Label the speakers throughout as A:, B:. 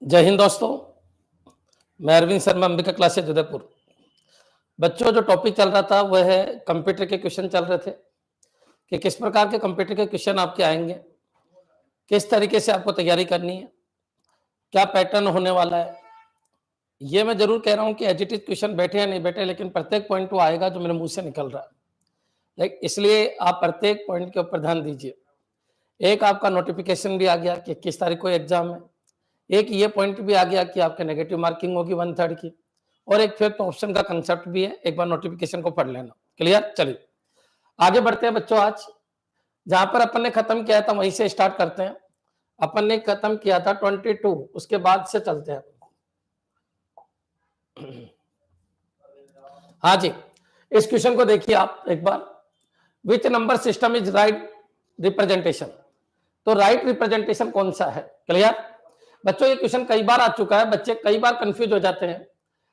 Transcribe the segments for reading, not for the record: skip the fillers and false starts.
A: जय हिंद दोस्तों। मैं अरविंद शर्मा, अंबिका क्लासेज उदयपुर। बच्चों, जो टॉपिक चल रहा था वह है कंप्यूटर के क्वेश्चन चल रहे थे कि किस प्रकार के कंप्यूटर के क्वेश्चन आपके आएंगे, किस तरीके से आपको तैयारी करनी है, क्या पैटर्न होने वाला है। ये मैं जरूर कह रहा हूँ कि एज इट इज क्वेश्चन बैठे या नहीं बैठे, लेकिन प्रत्येक पॉइंट वो आएगा जो मेरे मुंह से निकल रहा है। इसलिए आप प्रत्येक पॉइंट के ऊपर ध्यान दीजिए। एक आपका नोटिफिकेशन भी आ गया कि 21 तारीख को एग्जाम है। एक ये पॉइंट भी आ गया कि आपके नेगेटिव मार्किंग होगी 1/3 की, और एक फिफ्थ ऑप्शन का कंसेप्ट भी है। एक बार नोटिफिकेशन को पढ़ लेना। क्लियर? चलिए आगे बढ़ते हैं बच्चों। आज जहां पर अपन ने खत्म किया था वहीं से स्टार्ट करते हैं। अपन ने खत्म किया था 22, उसके बाद से चलते हैं। हाँ जी, इस क्वेश्चन को देखिए आप एक बार। Which number system is right representation? तो राइट रिप्रेजेंटेशन कौन सा है? क्लियर बच्चों? ये क्वेश्चन कई बार आ चुका है, बच्चे कई बार कंफ्यूज हो जाते हैं।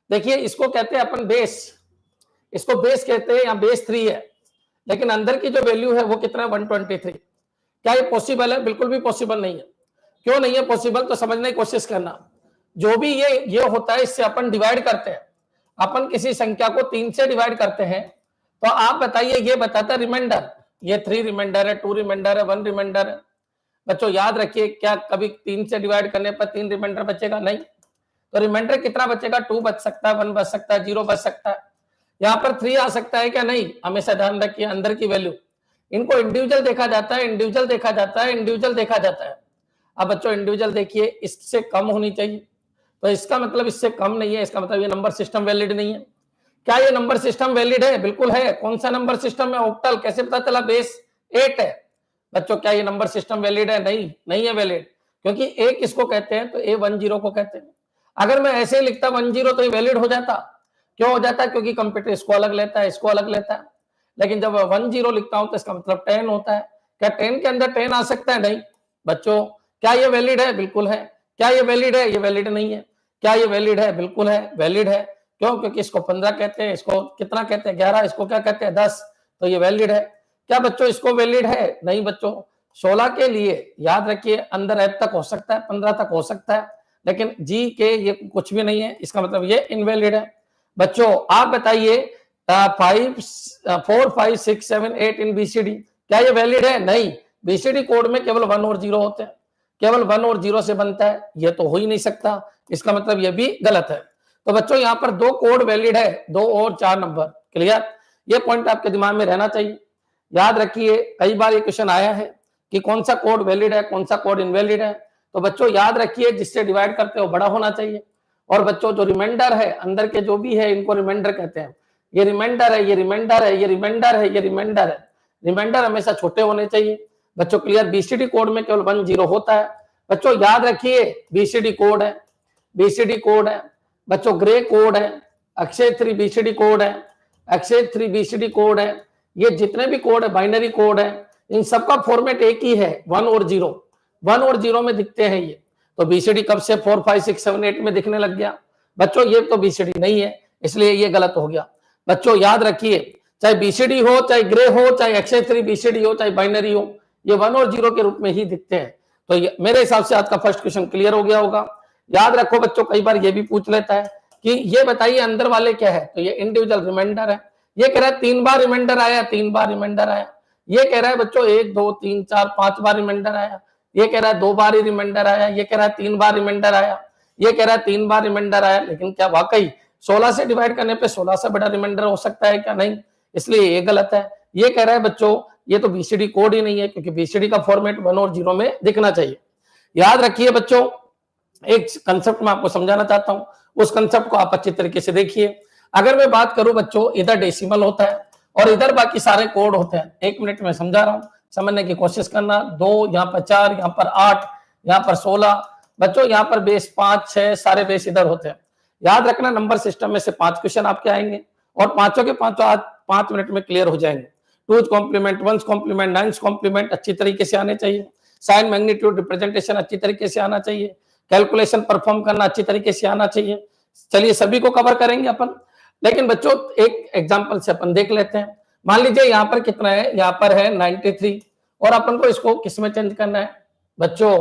A: देखिए, इसको कहते हैं अपन बेस, इसको बेस कहते हैं, या बेस 3 है, लेकिन अंदर की जो वैल्यू है वो कितना है? 123। क्या ये पॉसिबल है? बिल्कुल भी पॉसिबल नहीं है। क्यों नहीं है पॉसिबल? तो समझने की कोशिश करना। जो भी ये होता है, इससे अपन डिवाइड करते हैं। अपन किसी संख्या को 3 से डिवाइड करते हैं, तो आप बताइए, ये बताता है रिमाइंडर, ये 3 रिमाइंडर है, 2 रिमाइंडर है, 1 रिमाइंडर है। बच्चों याद रखिए, क्या कभी 3 से डिवाइड करने पर 3 रिमाइंडर बचेगा? नहीं। तो रिमाइंडर कितना बचेगा? 2 बच सकता है, 1 बच सकता है, 0 बच सकता है। यहाँ पर 3 आ सकता है क्या? नहीं। हमेशा ध्यान रखिए अंदर की वैल्यू, इनको इंडिविजुअल देखा जाता है, इंडिविजुअल देखा जाता है, इंडिविजुअल देखा जाता है। अब बच्चों इंडिविजुअल देखिए, इससे कम होनी चाहिए, तो इसका मतलब इससे कम नहीं है, इसका मतलब ये नंबर सिस्टम वैलिड नहीं है। क्या ये नंबर सिस्टम वैलिड है? बिल्कुल है। कौन सा नंबर सिस्टम है? ऑक्टल। कैसे पता चला? बेस 8 है। बच्चों क्या ये नंबर सिस्टम वैलिड है? नहीं, नहीं है वैलिड, क्योंकि एक इसको कहते हैं तो A10 को कहते हैं। अगर मैं ऐसे ही लिखता 10 तो ये वैलिड हो जाता। क्यों हो जाता? क्योंकि कंप्यूटर इसको अलग लेता है, इसको अलग लेता है। लेकिन जब 10 लिखता हूं तो इसका मतलब 10 होता है। क्या 10 के अंदर 10 आ सकता है? नहीं। बच्चों क्या ये वैलिड है? बिल्कुल है। क्या ये वैलिड है? ये वैलिड नहीं है। क्या ये वैलिड है? बिल्कुल है, वैलिड है। क्यों? क्योंकि इसको 15 कहते हैं, इसको कितना कहते हैं? 11, इसको क्या कहते हैं? 10। तो ये वैलिड है। क्या बच्चों इसको वैलिड है? नहीं बच्चों। 16 के लिए याद रखिए, अंदर एफ तक हो सकता है, 15 तक हो सकता है, लेकिन जी के ये कुछ भी नहीं है, इसका मतलब ये इनवैलिड है। बच्चों आप बताइए, 4 5 6 7 8 इन बीसीडी, क्या ये वैलिड है? नहीं। बीसीडी कोड में केवल 1 और 0 होते हैं, केवल 1 और 0 से बनता है, ये तो हो ही नहीं सकता, इसका मतलब ये भी गलत है। तो बच्चों यहाँ पर 2 कोड वैलिड है, 2 और 4 नंबर। क्लियर? ये पॉइंट आपके दिमाग में रहना चाहिए। याद रखिए, कई बार ये क्वेश्चन आया है कि कौन सा कोड वैलिड है, कौन सा कोड इनवैलिड है। तो बच्चों याद रखिए, जिससे डिवाइड करते हो बड़ा होना चाहिए। और बच्चों जो रिमाइंडर है, अंदर के जो भी है, इनको रिमाइंडर कहते हैं। ये रिमाइंडर है, ये रिमाइंडर है, ये रिमाइंडर है, ये रिमाइंडर है। रिमाइंडर हमेशा छोटे होने चाहिए। बच्चों क्लियर? बीसीडी कोड में केवल 1 0 होता है। बच्चों याद रखिए, बीसीडी कोड है, बीसीडी कोड है। बच्चों ग्रे कोड है, अक्षय 3 बीसीडी कोड है, अक्षय 3 बीसीडी कोड है। ये जितने भी कोड है, बाइनरी कोड है, इन सबका फॉर्मेट एक ही है, 1 और 0। 1 और 0 में दिखते हैं ये। तो बीसीडी कब से 4 5 6 7 8 में दिखने लग गया? बच्चों ये तो बीसीडी नहीं है, इसलिए ये गलत हो गया। बच्चों याद रखिए, चाहे बीसीडी हो, चाहे ग्रे हो, चाहे अक्षय 3 बीसीडी हो, चाहे बाइनरी हो, ये 1 और 0 के रूप में ही दिखते हैं। तो मेरे हिसाब से आज का फर्स्ट क्वेश्चन क्लियर हो गया होगा। याद रखो बच्चों, कई बार ये भी पूछ लेता है कि ये बताइए अंदर वाले क्या है, तो ये इंडिविजुअल रिमाइंडर है। ये कह रहा है 3 बार रिमाइंडर आया, 3 बार रिमाइंडर आया। ये कह रहा है बच्चों 1 2 3 4 5 बार रिमाइंडर आया। ये कह रहा है 2 बार ही रिमाइंडर आया। ये कह रहा है 3 बार रिमाइंडर आया। ये कह रहा है 3 बार रिमाइंडर आया। लेकिन क्या वाकई 16 से डिवाइड करने पे 16 से बड़ा रिमाइंडर हो सकता है क्या? नहीं, इसलिए ये गलत है। ये कह रहा है बच्चों ये तो बीसीडी कोड ही नहीं है, क्योंकि बीसीडी का फॉर्मेट 1 और 0 में दिखना चाहिए। याद रखिए बच्चों, एक कंसेप्ट मैं आपको समझाना चाहता हूं, उस कंसेप्ट को आप अच्छी तरीके से देखिए। अगर मैं बात करूं बच्चों, इधर डेसिमल होता है और इधर बाकी सारे कोड होते हैं। 1 मिनट में समझा रहा हूं, समझने की कोशिश करना। 2, यहाँ पर 4, यहाँ पर 8, यहाँ पर 16। बच्चों यहाँ पर बेस 5 6 सारे बेस इधर होते हैं। याद रखना, नंबर सिस्टम में से 5 क्वेश्चन आपके आएंगे और पांचों के पांचों आज 5 मिनट में क्लियर हो जाएंगे। 2's complement, 1's complement, 9's complement अच्छी तरीके से आने चाहिए। साइन मैग्नीट्यूड रिप्रेजेंटेशन अच्छी तरीके से आना चाहिए। कैलकुलेशन परफॉर्म करना अच्छी तरीके से आना चाहिए। चलिए सभी को कवर करेंगे अपन, लेकिन बच्चों एक एग्जांपल से अपन देख लेते हैं। मान लीजिए यहाँ पर कितना है? यहाँ पर है 93 और अपन को इसको किस में चेंज करना है? बच्चों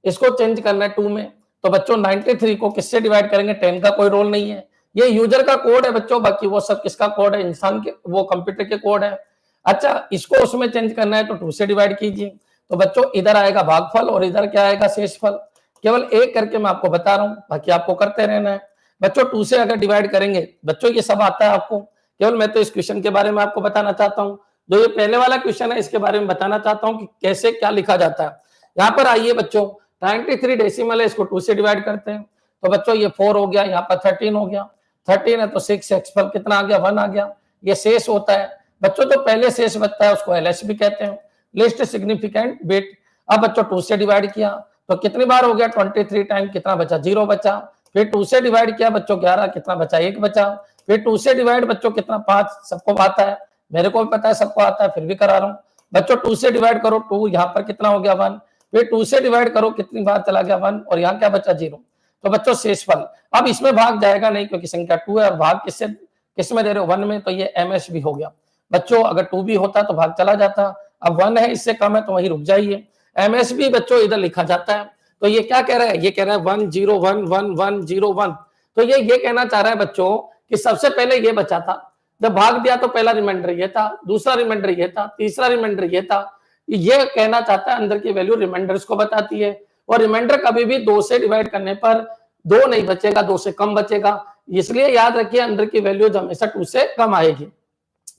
A: इसको चेंज करना है 2 में। तो बच्चों 93 को किससे डिवाइड करेंगे, 10 का कोई रोल नहीं है, ये यूजर का कोड है बच्चों, बाकी वो सब किसका कोड है, इंसान के, वो कंप्यूटर के कोड है। अच्छा, इसको उसमें चेंज करना है तो 2 से डिवाइड कीजिए, तो बच्चों इधर आएगा भागफल और इधर क्या आएगा, शेषफल। केवल एक करके मैं आपको बता रहा हूं, बाकी आपको करते रहना है। बच्चों 2 से अगर डिवाइड करेंगे, बच्चों ये सब आता है आपको, केवल मैं तो इस क्वेश्चन के बारे में आपको बताना चाहता हूं। जो ये पहले वाला क्वेश्चन है इसके बारे में बताना चाहता हूं कि कैसे क्या लिखा जाता है। यहाँ पर आइए बच्चों, 93 डेसिमल है, इसको 2 से डिवाइड करते हैं, तो बच्चों ये 4 हो गया, यहाँ पर 13 हो गया, 13 है तो 6 शेषफल कितना आ गया, 1 आ गया। ये शेष होता है बच्चों, तो पहले शेष बचता है उसको LS भी कहते हैं, लिस्ट सिग्निफिकेंट बिट। अब बच्चों 2 से डिवाइड किया तो कितनी बार हो गया, 23 टाइम, कितना बचा, 0 बचा। फिर 2 से डिवाइड किया बच्चों 11, कितना बचा, 1 बचा। फिर 2 से डिवाइड बच्चों कितना, 5, सबको आता है, मेरे को भी पता है, सबको आता है, फिर भी करा रहा हूं बच्चों। 2 से डिवाइड करो 2, यहाँ पर कितना हो गया 1। फिर 2 से डिवाइड करो, कितनी बार चला गया 1, और यहाँ क्या बचा 0। तो बच्चों शेषफल, अब इसमें भाग जाएगा नहीं क्योंकि संख्या 2 है, और भाग किस में दे रहे हो, 1 में, तो ये MS भी हो गया बच्चों। अगर 2 भी होता तो भाग चला जाता, अब 1 है, इससे कम है तो वहीं रुक जाइए। MS भी बच्चों इधर लिखा जाता है। तो ये क्या कह रहा है, ये कह रहा है 1 0 1 1 1 0 1। तो ये कहना चाह रहा है बच्चों कि सबसे पहले ये बचा था, जब भाग दिया तो पहला रिमाइंडर ये था, दूसरा रिमाइंडर ये था, तीसरा रिमाइंडर ये था। ये कहना चाहता है अंदर की वैल्यू रिमाइंडर्स को बताती है, और रिमाइंडर कभी भी 2 से डिवाइड करने पर 2 नहीं बचेगा, 2 से कम बचेगा, इसलिए याद रखिए अंदर की वैल्यू हमेशा 2 से कम आएगी।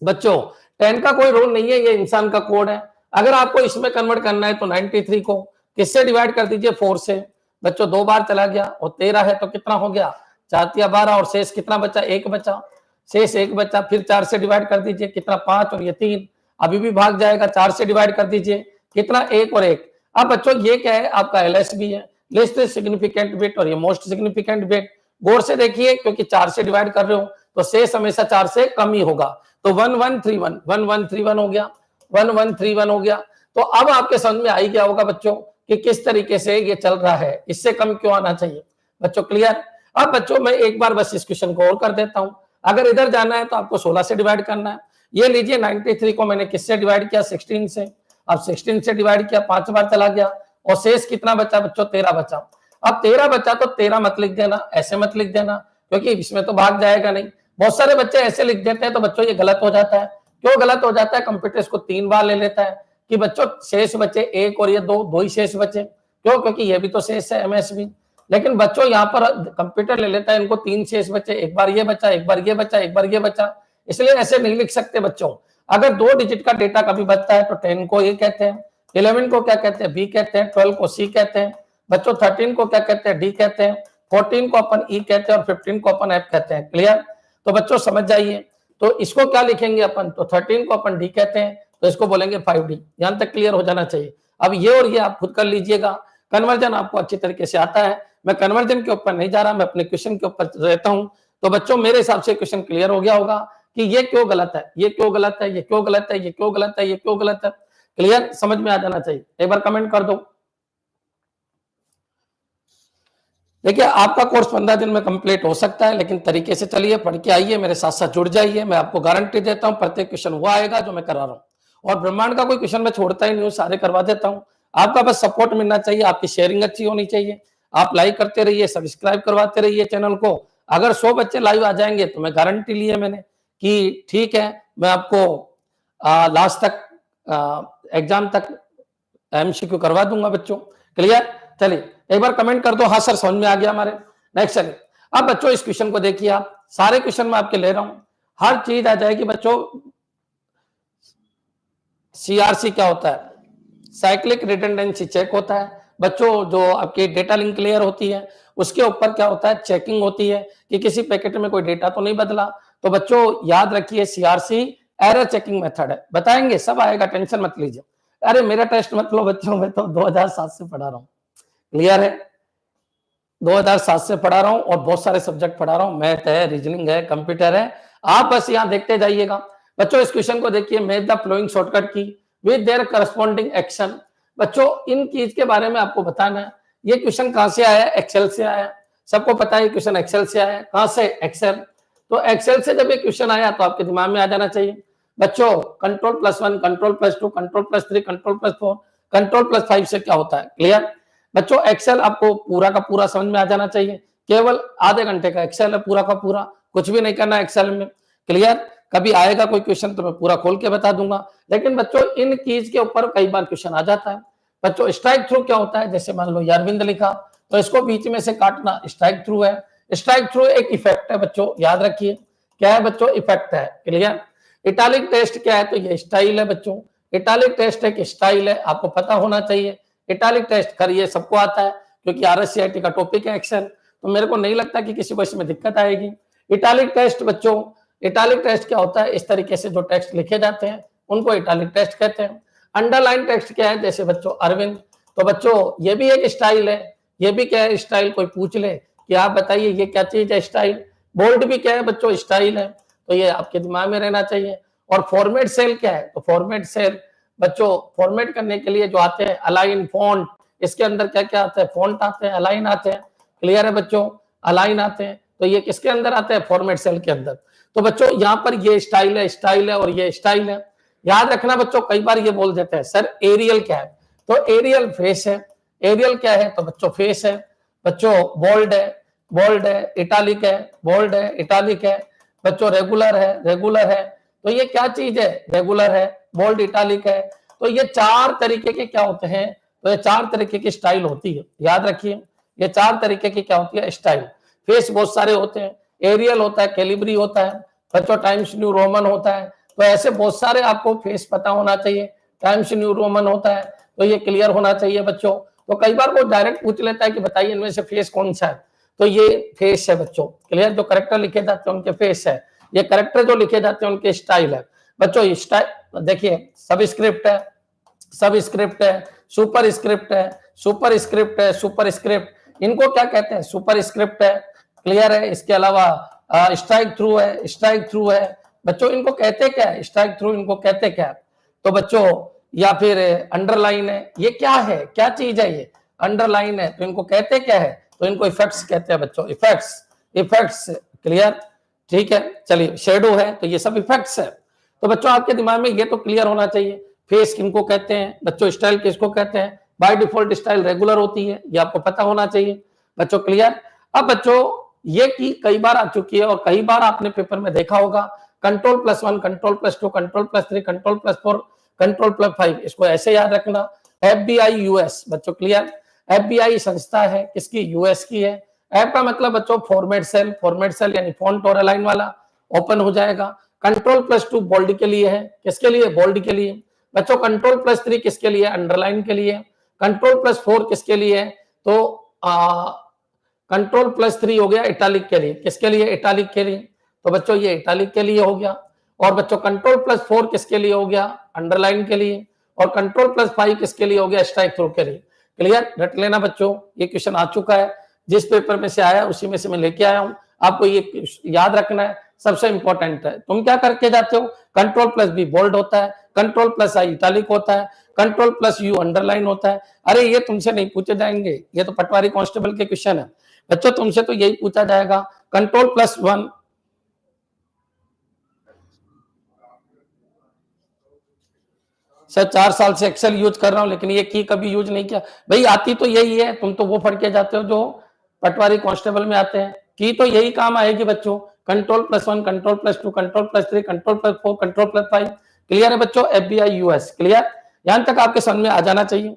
A: बच्चों 10 का कोई रोल नहीं है, ये इंसान का कोड है। अगर आपको इसमें कन्वर्ट करना है तो 93 को किससे डिवाइड कर दीजिए, 4 से। बच्चों 2 बार चला गया, और 13 है तो कितना हो गया, 4 या 12, और शेष कितना बचा, 1 बचा, शेष 1 बचा। फिर 4 से डिवाइड कर दीजिए, कितना, 5, और ये 3, अभी भी भाग जाएगा। 4 से डिवाइड कर दीजिए, कितना, 1 और 1। अब बच्चों ये क्या है, आपका LS भी है, लिस्ट सिग्निफिकेंट बिट, और ये मोस्ट सिग्निफिकेंट बिट। गौर से देखिए, क्योंकि 4 से डिवाइड कर रहे हो तो शेष हमेशा 4 से कम ही होगा। तो 1131 1131 हो गया, 1131 हो गया। तो अब आपके समझ में आ ही गया होगा बच्चों कि किस तरीके से ये चल रहा है, इससे कम क्यों आना चाहिए बच्चों, क्लियर। अब बच्चों मैं एक बार बस इस क्वेश्चन को और कर देता हूं। अगर इधर जाना है तो आपको 16 से डिवाइड करना है। ये लीजिए 93 को मैंने किससे डिवाइड किया, 16 से। अब 16 से डिवाइड किया, 5 बार चला गया, और शेष कितना बचा बच्चों, 13 बचा। अब 13 बचा तो 13 मत लिख देना, ऐसे मत लिख देना, क्योंकि इसमें तो भाग जाएगा नहीं। बहुत सारे बच्चे ऐसे लिख देते हैं तो बच्चों ये गलत हो जाता है। क्यों गलत हो जाता है, कंप्यूटर इसको 3 बार ले लेता है कि बच्चों शेष बचे 1 और ये 2 ही शेष बचे। क्यों, क्योंकि ये भी तो शेष है, MS भी। लेकिन बच्चों यहाँ पर कंप्यूटर ले लेता है, इनको 3 शेष बचे, एक बार ये बचा, एक बार ये बचा, एक बार ये बचा, इसलिए ऐसे नहीं लिख सकते बच्चों। अगर 2 डिजिट का डेटा कभी बचता है तो 10 को A कहते हैं, 11 को क्या कहते हैं, B कहते हैं, 12 को C कहते हैं, बच्चों 13 को क्या कहते हैं, D कहते हैं, 14 को अपन E कहते हैं, और 15 को अपन F कहते हैं, क्लियर। तो बच्चों समझ जाइए, तो इसको क्या लिखेंगे अपन, तो 13 को अपन D कहते हैं, तो इसको बोलेंगे 5D। यहां तक क्लियर हो जाना चाहिए। अब ये और ये आप खुद कर लीजिएगा, कन्वर्जन आपको अच्छी तरीके से आता है। मैं कन्वर्जन के ऊपर नहीं जा रहा, मैं अपने क्वेश्चन के ऊपर रहता हूं। तो बच्चों मेरे हिसाब से क्वेश्चन क्लियर हो गया होगा कि ये क्यों गलत है, ये क्यों गलत है, ये क्यों गलत है, ये क्यों गलत है, ये क्यों गलत है, क्लियर, समझ में आ जाना चाहिए। एक बार कमेंट कर दो। देखिए आपका कोर्स 15 दिन में कंप्लीट हो सकता है, लेकिन तरीके से चलिए, पढ़ के आइए, मेरे साथ साथ जुड़ जाइए। मैं आपको गारंटी देता हूं प्रत्येक क्वेश्चन वो आएगा जो मैं करा रहा हूं, और ब्रह्मांड का कोई क्वेश्चन मैं छोड़ता ही नहीं हूं, सारे करवा देता हूं। आपका बस सपोर्ट मिलना चाहिए, आपकी शेयरिंग अच्छी होनी चाहिए, आप लाइक करते रहिए, सब्सक्राइब करवाते रहिए चैनल को। अगर 100 बच्चे लाइव आ जाएंगे तो मैं गारंटी ली है मैंने कि ठीक है, मैं आपको लास्ट तक एग्जाम तक MCQ करवा दूंगा बच्चों, क्लियर। चलिए एक बार कमेंट कर दो, हाँ सर समझ में आ गया हमारे। नेक्स्ट चलिए, अब बच्चों इस क्वेश्चन को देखिए, आप सारे क्वेश्चन मैं आपके ले रहा हूं, हर चीज आ जाएगी बच्चों। CRC क्या होता है, साइक्लिक रिडंडेंसी चेक होता है बच्चों। जो आपकी डेटा लिंक लेयर होती है उसके ऊपर क्या होता है, चेकिंग होती है कि किसी पैकेट में कोई डेटा तो नहीं बदला। तो बच्चों याद रखिए CRC एरर चेकिंग मेथड है, बताएंगे सब आएगा, टेंशन मत लीजिए। अरे मेरा टेस्ट मत लो बच्चों, मैं तो 2007 से पढ़ा रहा हूँ, क्लियर है, 2007 से पढ़ा रहा हूं, और बहुत सारे सब्जेक्ट पढ़ा रहा हूं, मैथ है, रीजनिंग है, कंप्यूटर है, आप बस यहां देखते जाइएगा। बच्चों इस क्वेश्चन को देखिए, make the flowing shortcut key with their corresponding action. बच्चों इन चीज के बारे में आपको बताना है। ये क्वेश्चन कहां से आया, एक्सेल से आया, सबको पता है क्वेश्चन एक्सेल से आया। कहां से, एक्सेल। तो एक्सेल से जब ये क्वेश्चन आया तो आपके दिमाग में आ जाना चाहिए बच्चों, Ctrl+1, Ctrl+2, Ctrl+3, Ctrl+4, Ctrl+5 से क्या होता है, क्लियर। बच्चों एक्सेल आपको पूरा का पूरा समझ में आ जाना चाहिए, केवल आधे घंटे का एक्सेल है पूरा का पूरा, कुछ भी नहीं करना एक्सेल में। क्लियर? कभी आएगा कोई क्वेश्चन तो मैं पूरा खोल के बता दूंगा, लेकिन बच्चों इन कीज के ऊपर कई बार क्वेश्चन आ जाता है। बच्चों स्ट्राइक थ्रू क्या होता है? जैसे मान लो अरविंद लिखा तो इसको बीच में से काटना स्ट्राइक थ्रू है। स्ट्राइक थ्रू एक इफेक्ट है बच्चों, याद रखिए क्या है बच्चों? इफेक्ट है। क्लियर? इटालिक टेस्ट क्या है? तो ये स्टाइल है बच्चों, इटालिक टेस्ट एक स्टाइल है, आपको पता होना चाहिए। इटालिक टेस्ट कर ये सबको आता है क्योंकि आरएससीआईटी का टॉपिक है एक्सेल, तो मेरे को नहीं लगता कि किसी को इसमें दिक्कत आएगी। इटालिक टेस्ट बच्चों, इटालिक टेस्ट क्या होता है? इस तरीके से जो टेक्स्ट लिखे जाते हैं उनको इटालिक टेस्ट कहते हैं। अंडरलाइन टेक्स्ट क्या है? जैसे बच्चों अरविंद, तो बच्चों ये भी एक स्टाइल है। ये भी क्या है? स्टाइल। कोई पूछ ले कि आप बताइए ये क्या चीज है? स्टाइल। बोल्ड भी क्या है बच्चों? स्टाइल है। तो ये आपके दिमाग में रहना चाहिए। और फॉर्मेट सेल क्या है? तो फॉर्मेट सेल बच्चों फॉर्मेट करने के लिए जो आते हैं अलाइन, फॉन्ट, इसके अंदर क्या क्या आता है? फॉन्ट आते हैं, अलाइन आते हैं। क्लियर है बच्चों? अलाइन आते हैं, तो ये किसके अंदर आते हैं? फॉर्मेट सेल के अंदर। तो बच्चों यहाँ पर ये स्टाइल है, स्टाइल है और ये स्टाइल है। याद रखना बच्चों, कई बार ये बोल देते हैं सर एरियल क्या है? तो एरियल फेस है। एरियल क्या है? तो बच्चों फेस है। बच्चों बोल्ड है, बोल्ड है, इटालिक है, बोल्ड है, इटालिक है। बच्चों रेगुलर है, रेगुलर है। तो ये क्या चीज है? रेगुलर है, बोल्ड, इटालिक है। तो ये चार तरीके के क्या होते हैं? तो ये चार तरीके की स्टाइल होती है, याद रखिए। ये चार तरीके की क्या होती है? स्टाइल। फेस बहुत सारे होते हैं, एरियल होता है, कैलिब्री होता है बच्चों, टाइम्स न्यू रोमन होता है। तो ऐसे बहुत सारे आपको फेस पता होना चाहिए। टाइम्स न्यू रोमन होता है, तो ये क्लियर होना चाहिए बच्चों। तो कई बार वो डायरेक्ट पूछ लेता है कि बताइए इनमें से फेस कौन सा है? तो ये फेस है बच्चों। क्लियर? जो करेक्टर लिखे जाते हैं उनके फेस है, ये करेक्टर जो लिखे जाते हैं उनके स्टाइल है बच्चों। स्टाइल देखिए, सब स्क्रिप्ट है, सब स्क्रिप्ट है, सुपर स्क्रिप्ट है, सुपर स्क्रिप्ट है, सुपर स्क्रिप्ट, इनको क्या कहते हैं? सुपर स्क्रिप्ट है। क्लियर है? इसके अलावा स्ट्राइक थ्रू है, स्ट्राइक थ्रू है बच्चों, इनको कहते क्या है? स्ट्राइक थ्रू इनको कहते क्या? तो बच्चों या फिर अंडरलाइन है, ये क्या है? क्या चीज है? ये अंडरलाइन है, तो इनको कहते क्या है? तो इनको इफेक्ट्स कहते हैं बच्चों, इफेक्ट्स, इफेक्ट्स। क्लियर? ठीक है, चलिए शेडो है, तो ये सब इफेक्ट्स है। तो बच्चों आपके दिमाग में ये तो क्लियर होना चाहिए। फेस किनको कहते हैं बच्चों? स्टाइल किसको कहते हैं? बाय डिफॉल्ट स्टाइल रेगुलर होती है, ये आपको पता होना चाहिए बच्चों। क्लियर? अब बच्चों ये की कई बार आ चुकी है और कई बार आपने पेपर में देखा होगा, कंट्रोल+1, कंट्रोल+2, कंट्रोल+3, कंट्रोल+4, कंट्रोल+5, इसको ऐसे याद रखना। FBI यूएस बच्चों। क्लियर? FBI संस्था है किसकी? यूएस की है। एफ का मतलब बच्चों फॉर्मेट सेल, फॉर्मेट सेल यानी फॉन्ट और अलाइन वाला ओपन हो जाएगा। कंट्रोल+2 बोल्ड के लिए है, किसके लिए? बोल्ड के लिए बच्चों। कंट्रोल+3 किसके लिए? अंडरलाइन के लिए। कंट्रोल+4 किसके लिए है? तो कंट्रोल+3 हो गया इटालिक के लिए, किसके लिए? इटालिक के लिए। तो बच्चों ये इटालिक के लिए हो गया। और बच्चों कंट्रोल+4 किसके लिए हो गया? अंडरलाइन के लिए। और कंट्रोल+5 किसके लिए हो गया? स्ट्राइक थ्रू के लिए। क्लियर? रट लेना बच्चों, ये क्वेश्चन आ चुका है, जिस पेपर में से आया उसी में से मैं लेके आया हूं, आपको ये याद रखना है, सबसे इंपॉर्टेंट है। तुम क्या करके जाते हो? कंट्रोल+B बोल्ड होता है, कंट्रोल+I इटालिक होता है, कंट्रोल+U अंडरलाइन होता है। अरे ये तुमसे नहीं पूछे जाएंगे, ये तो पटवारी कांस्टेबल के क्वेश्चन है बच्चों, तुमसे तो यही पूछा जाएगा। कंट्रोल+1 सर 4 साल से एक्सेल यूज कर रहा हूं, लेकिन ये की कभी यूज नहीं किया। भाई आती तो यही है, तुम तो वो पढ़ के जाते हो जो पटवारी कांस्टेबल में आते हैं। की तो यही काम आएगी बच्चों, कंट्रोल+1, कंट्रोल+2, कंट्रोल+3, कंट्रोल+4, कंट्रोल+5। क्लियर है बच्चों? FBI US. क्लियर? यहां तक आपके समझ में आ जाना चाहिए।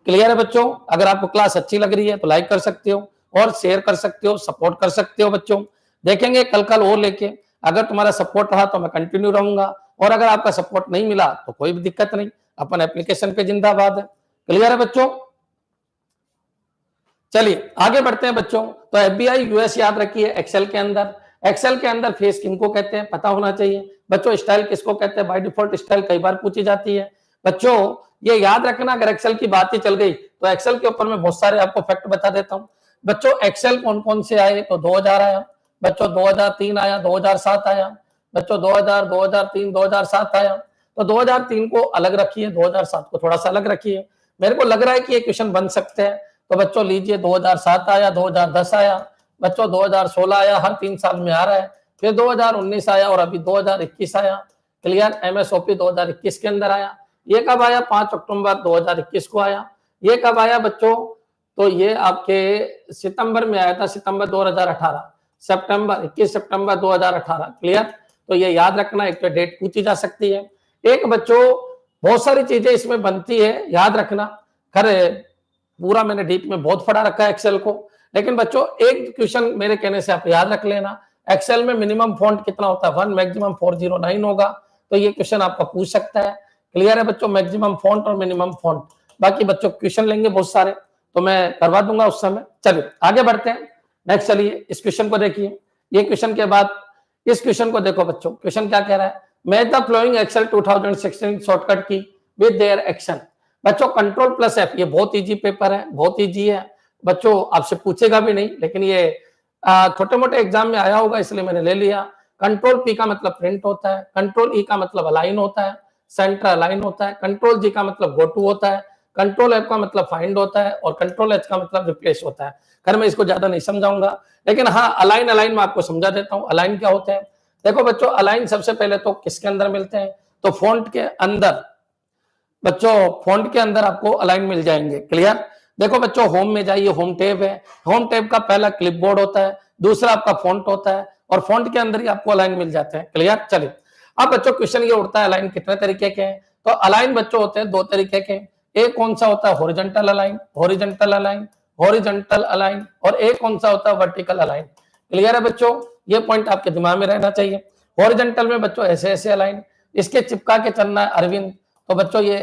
A: क्लियर है बच्चों? अगर आपको क्लास अच्छी लग रही है तो लाइक कर सकते हो और शेयर कर सकते हो, सपोर्ट कर सकते हो बच्चों। देखेंगे कल और लेके, अगर तुम्हारा सपोर्ट रहा तो मैं कंटिन्यू रहूंगा, और अगर आपका सपोर्ट नहीं मिला तो कोई भी दिक्कत नहीं, अपन एप्लीकेशन पे जिंदाबाद है। क्लियर है बच्चों? चलिए आगे बढ़ते हैं बच्चों। तो FBI यूएस याद रखिए। एक्सेल के अंदर, एक्सेल के अंदर फेस किनको कहते हैं पता होना चाहिए बच्चों। स्टाइल किसको कहते हैं? बाय डिफॉल्ट स्टाइल कई बार पूछी जाती है बच्चों, ये याद रखना। अगर एक्सेल की बात ही चल गई तो एक्सेल के ऊपर मैं बहुत सारे आपको फैक्ट बता देता हूं बच्चों। एक्सेल कौन कौन से आए? तो 2000 आया बच्चों, 2003 आया, 2007 आया बच्चों, 2000, 2003, 2007 आया। तो 2003 को अलग रखिए, 2007 को थोड़ा सा अलग रखिए। मेरे को लग रहा है कि ये क्वेश्चन बन सकते हैं, तो बच्चों लीजिए 2007 आया, 2010 आया बच्चों, 2016 आया, हर 3 साल में आ रहा है। फिर 2019 आया और अभी 2021 आया। क्लियर? MSOP 2021 के अंदर आया। ये कब आया? 5 अक्टूबर 2021 को आया। ये कब आया बच्चों? तो ये आपके सितंबर में आया था, सितंबर 2018, सितंबर 21 सितंबर 2018। क्लियर? तो ये याद रखना, एक तो डेट पूछी जा सकती है। एक बच्चों बहुत सारी चीजें इसमें बनती है, याद रखना। खैर पूरा मैंने डीप में बहुत पढ़ा रखा है एक्सेल को, लेकिन बच्चों एक क्वेश्चन मेरे कहने से आप याद रख लेना। एक्सेल में मिनिमम फॉन्ट कितना होता है? 1, मैक्सिमम 409 होगा। तो ये क्वेश्चन आपका पूछ सकता है। क्लियर है बच्चों? मैक्सिमम फॉन्ट और मिनिमम फॉन्ट। बाकी बच्चों क्वेश्चन लेंगे बहुत सारे, तो मैं करवा दूंगा उस समय। चलिए आगे बढ़ते हैं। नेक्स्ट चलिए इस क्वेश्चन को देखिए। ये क्वेश्चन के बाद इस क्वेश्चन को देखो बच्चों। क्वेश्चन क्या कह रहा है? Match the following Excel 2016 shortcut key with their action. बच्चों कंट्रोल प्लस एफ, ये बहुत इजी पेपर है, बहुत इजी है बच्चों, आपसे पूछेगा भी नहीं, लेकिन ये छोटे मोटे एग्जाम में आया होगा इसलिए मैंने ले लिया। कंट्रोल पी का मतलब प्रिंट होता है, कंट्रोल ई का मतलब अलाइन होता है, सेंटर अलाइन होता है, कंट्रोल जी का मतलब गो टू होता है, कंट्रोल एफ का मतलब फाइंड होता है, और कंट्रोल एच का मतलब रिप्लेस होता है। खैर मैं इसको ज्यादा नहीं समझाऊंगा, लेकिन हाँ अलाइन मैं आपको समझा देता हूँ। अलाइन क्या होते हैं? देखो बच्चों, अलाइन सबसे पहले तो किसके अंदर मिलते हैं? तो फॉन्ट के अंदर। बच्चों फॉन्ट के अंदर आपको अलाइन मिल जाएंगे। क्लियर? देखो बच्चों, होम में जाइए, होम टैब है। होम टैब का पहला क्लिपबोर्ड होता है, दूसरा आपका फॉन्ट होता है, और फॉन्ट के अंदर ही आपको अलाइन मिल जाते हैं। क्लियर? चलिए अब बच्चों क्वेश्चन ये उठता है, अलाइन कितने तरीके के हैं? तो अलाइन बच्चों होते हैं दो तरीके के। एक कौन सा होता है? Horizontal align, horizontal align, horizontal align. और एक कौन सा होता है? Vertical align. क्लियर है बच्चों? ये पॉइंट आपके दिमाग में रहना चाहिए। हॉरिजॉन्टल में बच्चों ऐसे ऐसे अलाइन, इसके चिपका के चलना है अरविंद, तो बच्चों ये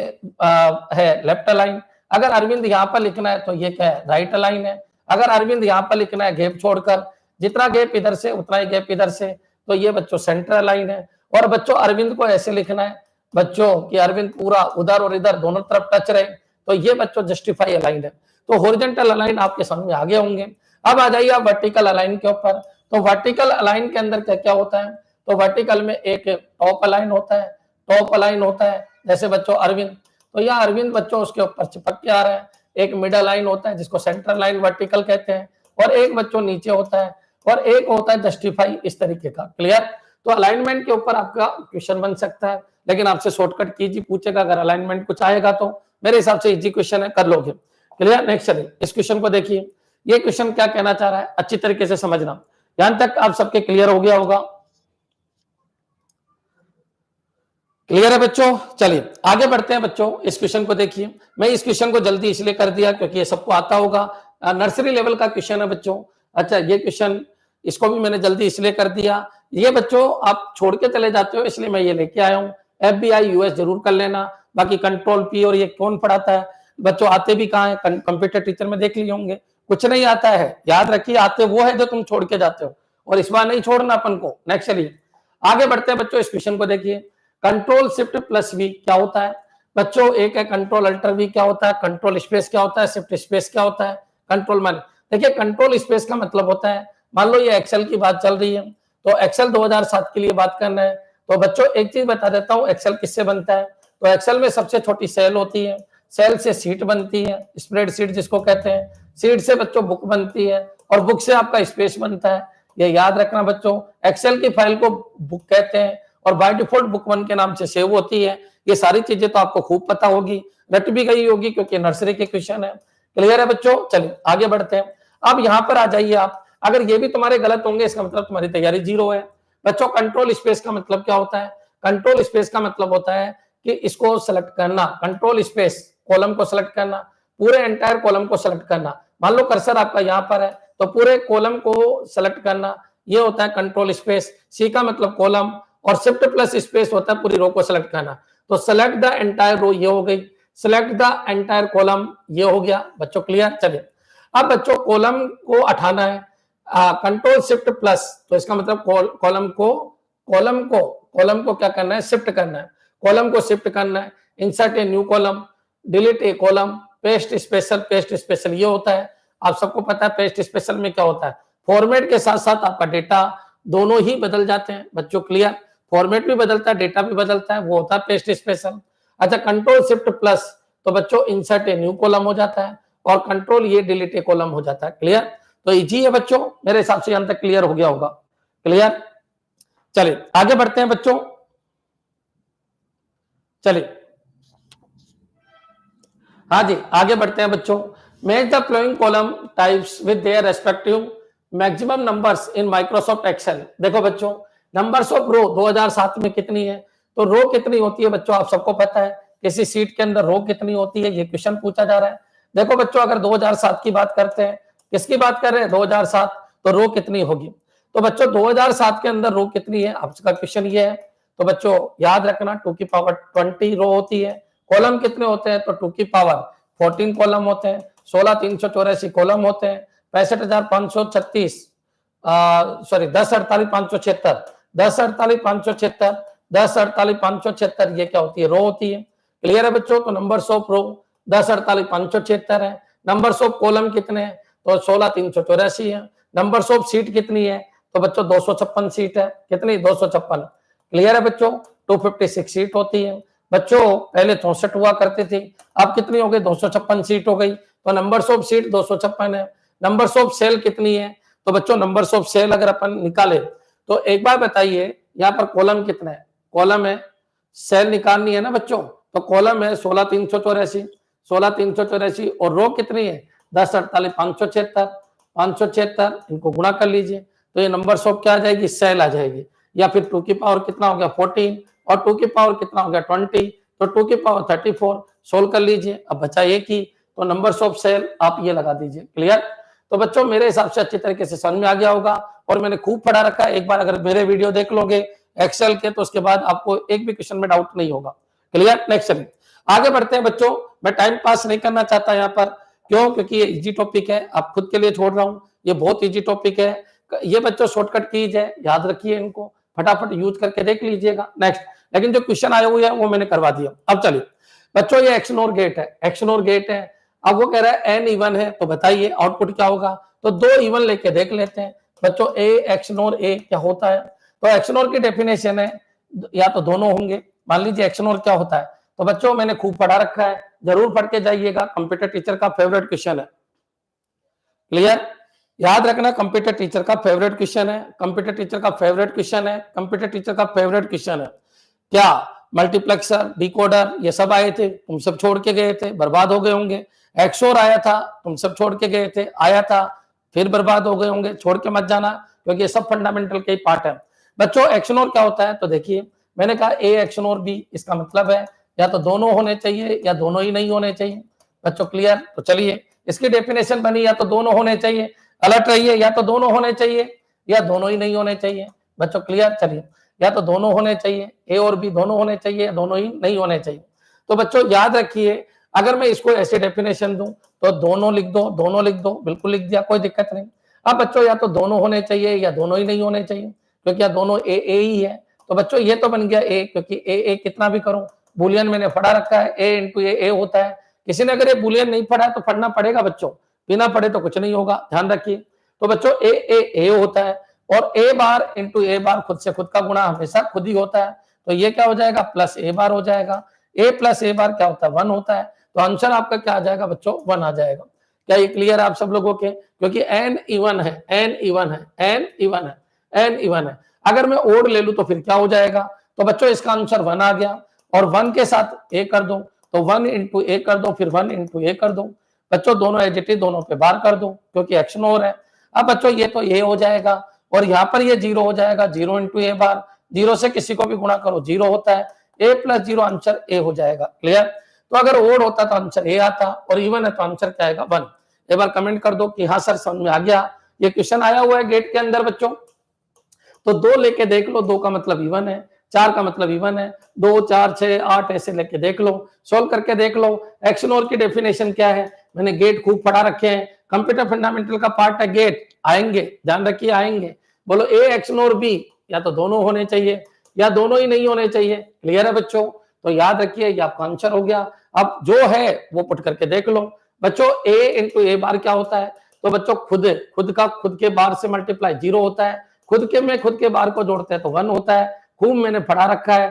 A: है लेफ्ट अलाइन। अगर अरविंद यहाँ पर लिखना है तो ये क्या है? राइट अलाइन है। अगर अरविंद यहाँ पर लिखना है गैप छोड़कर, जितना गैप इधर से उतना ही गैप इधर से, तो ये बच्चों सेंटर अलाइन है। और बच्चों अरविंद को ऐसे लिखना है बच्चों कि अरविंद पूरा उधर और इधर दोनों तरफ टच रहे, तो ये बच्चों जस्टिफाई अलाइन है। तो हॉरिजॉन्टल अलाइन आपके समझ में आगे होंगे। अब आ जाइए आप वर्टिकल अलाइन के ऊपर। तो वर्टिकल अलाइन के अंदर क्या क्या होता है? तो वर्टिकल में एक टॉप अलाइन होता है, टॉप अलाइन होता है जैसे बच्चों अरविंद, तो यह अरविंद बच्चों उसके ऊपर चिपक के आ रहा है। एक मिडल लाइन होता है जिसको सेंटर लाइन वर्टिकल कहते हैं, और एक बच्चों नीचे होता है, और एक होता है जस्टिफाई, इस तरीके का। क्लियर? तो अलाइनमेंट के ऊपर आपका क्वेश्चन बन सकता है, लेकिन आपसे शॉर्टकट कीजिए पूछेगा, अगर अलाइनमेंट कुछ आएगा तो मेरे हिसाब से इजी क्वेश्चन है, कर लोगे। क्लियर? नेक्स्ट चलिए इस क्वेश्चन को देखिए। ये क्वेश्चन क्या कहना चाह रहा है, अच्छी तरीके से समझना। यहां तक आप सबके क्लियर हो गया होगा? क्लियर है बच्चों? चलिए आगे बढ़ते हैं बच्चों। इस क्वेश्चन को देखिए। मैं इस क्वेश्चन को जल्दी इसलिए कर दिया क्योंकि ये सबको आता होगा, नर्सरी लेवल का क्वेश्चन है बच्चों। अच्छा ये क्वेश्चन, इसको भी मैंने जल्दी इसलिए कर दिया, ये बच्चों आप छोड़ के चले जाते हो इसलिए मैं ये लेके आया हूँ। FBI US जरूर कर लेना। बाकी कंट्रोल P और ये कौन पढ़ाता है बच्चों? आते भी कहाँ है? कंप्यूटर टीचर में देख लिए होंगे। कुछ नहीं आता है, याद रखिए, आते वो है जो तुम छोड़ के जाते हो, और इस बार नहीं छोड़ना अपन को। नेक्स्ट चलिए आगे बढ़ते हैं बच्चों। इस क्वेश्चन को देखिए। कंट्रोल शिफ्ट प्लस वी क्या होता है बच्चों? एक है कंट्रोल अल्टर वी क्या होता है, कंट्रोल स्पेस क्या होता है, शिफ्ट स्पेस क्या होता है, कंट्रोल मान। देखिए कंट्रोल स्पेस का मतलब होता है, मान लो ये एक्सेल की बात चल रही है, तो एक्सेल 2007 के लिए बात करना है, तो बच्चों एक चीज बता देता हूँ, एक्सेल किससे बनता है? तो एक्सेल में सबसे छोटी सेल होती है, सेल से सीट बनती है, स्प्रेड सीट जिसको कहते हैं, सीट से बच्चों बुक बनती है, और बुक से आपका स्पेस बनता है। ये याद रखना बच्चों, एक्सेल की फाइल को बुक कहते हैं, और बाय डिफॉल्ट बुक 1 के नाम से सेव होती है। ये सारी चीजें तो आपको खूब पता होगी, रट भी गई होगी क्योंकि नर्सरी के क्वेश्चन है। क्लियर है बच्चों? चलिए आगे बढ़ते हैं। अब यहाँ पर आ जाइए आप, अगर ये भी तुम्हारे गलत होंगे इसका मतलब तुम्हारी तैयारी जीरो है। बच्चों कंट्रोल स्पेस का मतलब क्या होता है? कंट्रोल स्पेस का मतलब होता है कि इसको सेलेक्ट करना, कंट्रोल स्पेस कॉलम को सेलेक्ट करना, पूरे एंटायर कॉलम को सेलेक्ट करना। मान लो कर्सर आपका यहाँ पर है तो पूरे कॉलम को सेलेक्ट करना, ये होता है कंट्रोल स्पेस। सी का मतलब कॉलम, और शिफ्ट प्लस स्पेस होता है पूरी रो को सेलेक्ट करना। तो सेलेक्ट द एंटायर रो ये हो गई, सेलेक्ट द एंटायर कॉलम ये हो गया बच्चों। क्लियर? चलिए अब बच्चों कॉलम को हटाना है, कंट्रोल शिफ्ट प्लस, तो इसका मतलब कॉलम को क्या करना है? शिफ्ट करना है, कॉलम को शिफ्ट करना है। Insert a new column, delete A column, paste special ये होता है। आप सबको पता है पेस्ट स्पेशल में क्या होता है, फॉर्मेट के साथ साथ आपका डेटा दोनों ही बदल जाते हैं बच्चों। क्लियर? फॉर्मेट भी बदलता है, डेटा भी बदलता है, वो होता है पेस्ट स्पेशल। अच्छा कंट्रोल शिफ्ट प्लस, तो बच्चों इंसर्ट ए न्यू कॉलम हो जाता है, और कंट्रोल ये डिलीट ए कॉलम हो जाता है। क्लियर? तो इजी है बच्चों, मेरे हिसाब से यहां तक क्लियर हो गया होगा। क्लियर? चलिए आगे बढ़ते हैं बच्चों। चलिए हाँ जी आगे बढ़ते हैं बच्चों। Match the following column types with their respective maximum numbers in Microsoft Excel. देखो बच्चों, नंबर्स ऑफ रो 2007 में कितनी है, तो रो कितनी होती है बच्चों आप सबको पता है, किसी सीट के अंदर रो कितनी होती है, ये क्वेश्चन पूछा जा रहा है। देखो बच्चों, अगर 2007 की बात करते हैं, किसकी बात कर रहे हैं, 2007, तो रो कितनी होगी, तो बच्चों 2007 के अंदर रो कितनी है, आपका क्वेश्चन ये है। तो बच्चों याद रखना 2 की पावर 20 रो होती है। कॉलम कितने होते हैं, तो 2 की पावर 14 कॉलम होते हैं। 16,384 कॉलम होते हैं। 65,536 सॉरी 10,48,576 10,48,576 10,48,576 ये क्या होती है, रो होती है। क्लियर है बच्चों, तो नंबर्स ऑफ रो 10,48,576 है। नंबर्स ऑफ कॉलम कितने हैं, तो 16,384 है। नंबर्स ऑफ सीट कितनी है, तो बच्चों 256 सीट है। कितनी, 256। क्लियर है बच्चों, 256 सीट होती है। बच्चों पहले 64 हुआ करते थे, अब कितनी हो गई, 256 सीट हो गई। तो नंबर्स ऑफ सीट 256 है। नंबर्स ऑफ सेल कितनी है, तो बच्चों नंबर्स ऑफ सेल अगर अपन निकाले, तो एक बार बताइए यहाँ पर कॉलम कितना है, कॉलम है, सेल निकालनी है ना बच्चों, तो कॉलम है 16,384 16,384 और रो कितनी है 10,48,576 576, इनको गुणा कर लीजिए तो ये नंबर्स ऑफ क्या आ जाएगी, सेल आ जाएगी। या फिर 2 की पावर कितना हो गया 14 और 2 की पावर कितना हो गया 20, तो 2 की पावर 34 सोल्व कर लीजिए। अब बचा एक ही, तो नंबर्स ऑफ सेल आप ये लगा दीजिए। क्लियर। तो बच्चों मेरे हिसाब से अच्छी तरीके से समझ में आ गया होगा और मैंने खूब पढ़ा रखा है। एक बार अगर मेरे वीडियो देख लोगे एक्सेल के, तो उसके बाद आपको एक भी क्वेश्चन में डाउट नहीं होगा। क्लियर। नेक्स्ट चलिए आगे बढ़ते हैं बच्चों। मैं टाइम पास नहीं करना चाहता यहाँ पर, क्यों, क्योंकि ये इजी टॉपिक है, आप खुद के लिए छोड़ रहा हूँ। ये बहुत इजी टॉपिक है, ये बच्चों शॉर्टकट कीज है, याद रखिए इनको, फटाफट यूज करके देख लीजिएगा। नेक्स्ट, लेकिन जो क्वेश्चन आए हुए हैं वो मैंने करवा दिया। अब चलिए बच्चों, ये एक्सनोर गेट है, एक्सनोर गेट है। अब वो कह रहा है एन इवन है, तो बताइए आउटपुट क्या होगा। तो 2 इवन लेके देख लेते हैं बच्चों। ए एक्सनोर ए क्या होता है, तो एक्सनोर की डेफिनेशन है या तो दोनों होंगे। मान लीजिए एक्सनोर क्या होता है, तो बच्चों मैंने खूब पढ़ा रखा है, जरूर पढ़ के जाइएगा, कंप्यूटर टीचर का फेवरेट क्वेश्चन है। क्लियर। याद रखना कंप्यूटर टीचर का फेवरेट क्वेश्चन है, कंप्यूटर टीचर का फेवरेट क्वेश्चन है, कंप्यूटर टीचर का फेवरेट क्वेश्चन है। क्या मल्टीप्लेक्सर, डिकोडर ये सब आए थे, तुम सब छोड़ के गए थे, बर्बाद हो गए होंगे। एक्सोर आया था, तुम सब छोड़ के गए थे, आया था, फिर बर्बाद हो गए होंगे। छोड़ के मत जाना, क्योंकि ये सब फंडामेंटल के ही पार्ट है। बच्चों एक्सनोर क्या होता है, तो देखिए मैंने कहा ए एक्सनोर बी, इसका मतलब है या तो दोनों होने चाहिए या दोनों ही नहीं होने चाहिए। बच्चों क्लियर। तो चलिए इसकी डेफिनेशन बनी, या तो दोनों होने चाहिए, अलर्ट रहिए, या तो दोनों होने चाहिए या दोनों ही नहीं होने चाहिए। बच्चों क्लियर। चलिए या तो दोनों होने चाहिए, ए और बी दोनों होने चाहिए, दोनों ही नहीं होने चाहिए। तो बच्चों याद रखिए, अगर मैं इसको ऐसे डेफिनेशन दूं तो दोनों लिख दो, दोनों लिख दो, बिल्कुल लिख दिया, कोई दिक्कत नहीं। अब बच्चों या तो दोनों होने चाहिए या दोनों ही नहीं होने चाहिए, क्योंकि या दोनों ए ही है। तो बच्चों ये तो बन गया ए, क्योंकि ए कितना भी करो, बुलियन मैंने पढ़ा रखा है, ए इंटू ए होता है। किसी ने अगर ये बुलियन नहीं पढ़ा तो पढ़ना पड़ेगा बच्चों, बिना पढ़े तो कुछ नहीं होगा, ध्यान रखिए। तो बच्चों ए होता है और ए बार इंटू ए बार, खुद से खुद का गुणा हमेशा खुद ही होता है। तो ये क्या हो जाएगा, प्लस ए बार हो जाएगा। ए प्लस ए बार क्या होता है, 1 होता है। तो आंसर आपका क्या आ जाएगा बच्चों, 1 आ जाएगा। क्या ये क्लियर है आप सब लोगों के, क्योंकि एन इवन है, एन इवन है, एन इवन है, एन इवन है। अगर मैं ओड ले लूं तो फिर क्या हो जाएगा, तो बच्चों इसका आंसर 1 आ गया और 1 के साथ ए कर दो, तो 1 इंटू ए कर दो, फिर 1 इंटू ए कर दो। बच्चों दोनों एडजेक्टिव दोनों पे बार कर दो, क्योंकि एक्शन और है। अब बच्चों ये तो ए हो जाएगा और यहाँ पर ये 0 हो जाएगा, 0 इंटू ए बार, 0 से किसी को भी गुणा करो 0 होता है, ए प्लस 0 आंसर ए हो जाएगा। क्लियर। तो अगर ओड होता तो आंसर ए आता और इवन है तो आंसर क्या आएगा, 1। एक बार कमेंट कर दो कि हाँ सर समझ में आ गया। ये क्वेश्चन आया हुआ है गेट के अंदर बच्चों, तो 2 लेके देख लो, 2 का मतलब इवन है, 4 का मतलब इवन है, 2 4 6 8 ऐसे लेके देख लो, सोल्व करके देख लो। एक्शन और की डेफिनेशन क्या है, मैंने गेट खूब पढ़ा रखे हैं, कंप्यूटर फंडामेंटल का पार्ट है गेट, आएंगे, ध्यान रखिए आएंगे। बोलो ए एक्शन और बी, या तो दोनों होने चाहिए या दोनों ही नहीं होने चाहिए। क्लियर है बच्चों। तो याद रखिए ये आपका आंसर हो गया। अब जो है वो पुट करके देख लो बच्चों। ए इंटू ए बार क्या होता है, तो बच्चों खुद के बार से मल्टीप्लाई 0 होता है, खुद के बार को जोड़ते हैं तो 1 होता है। खूब मैंने पढ़ा रखा है,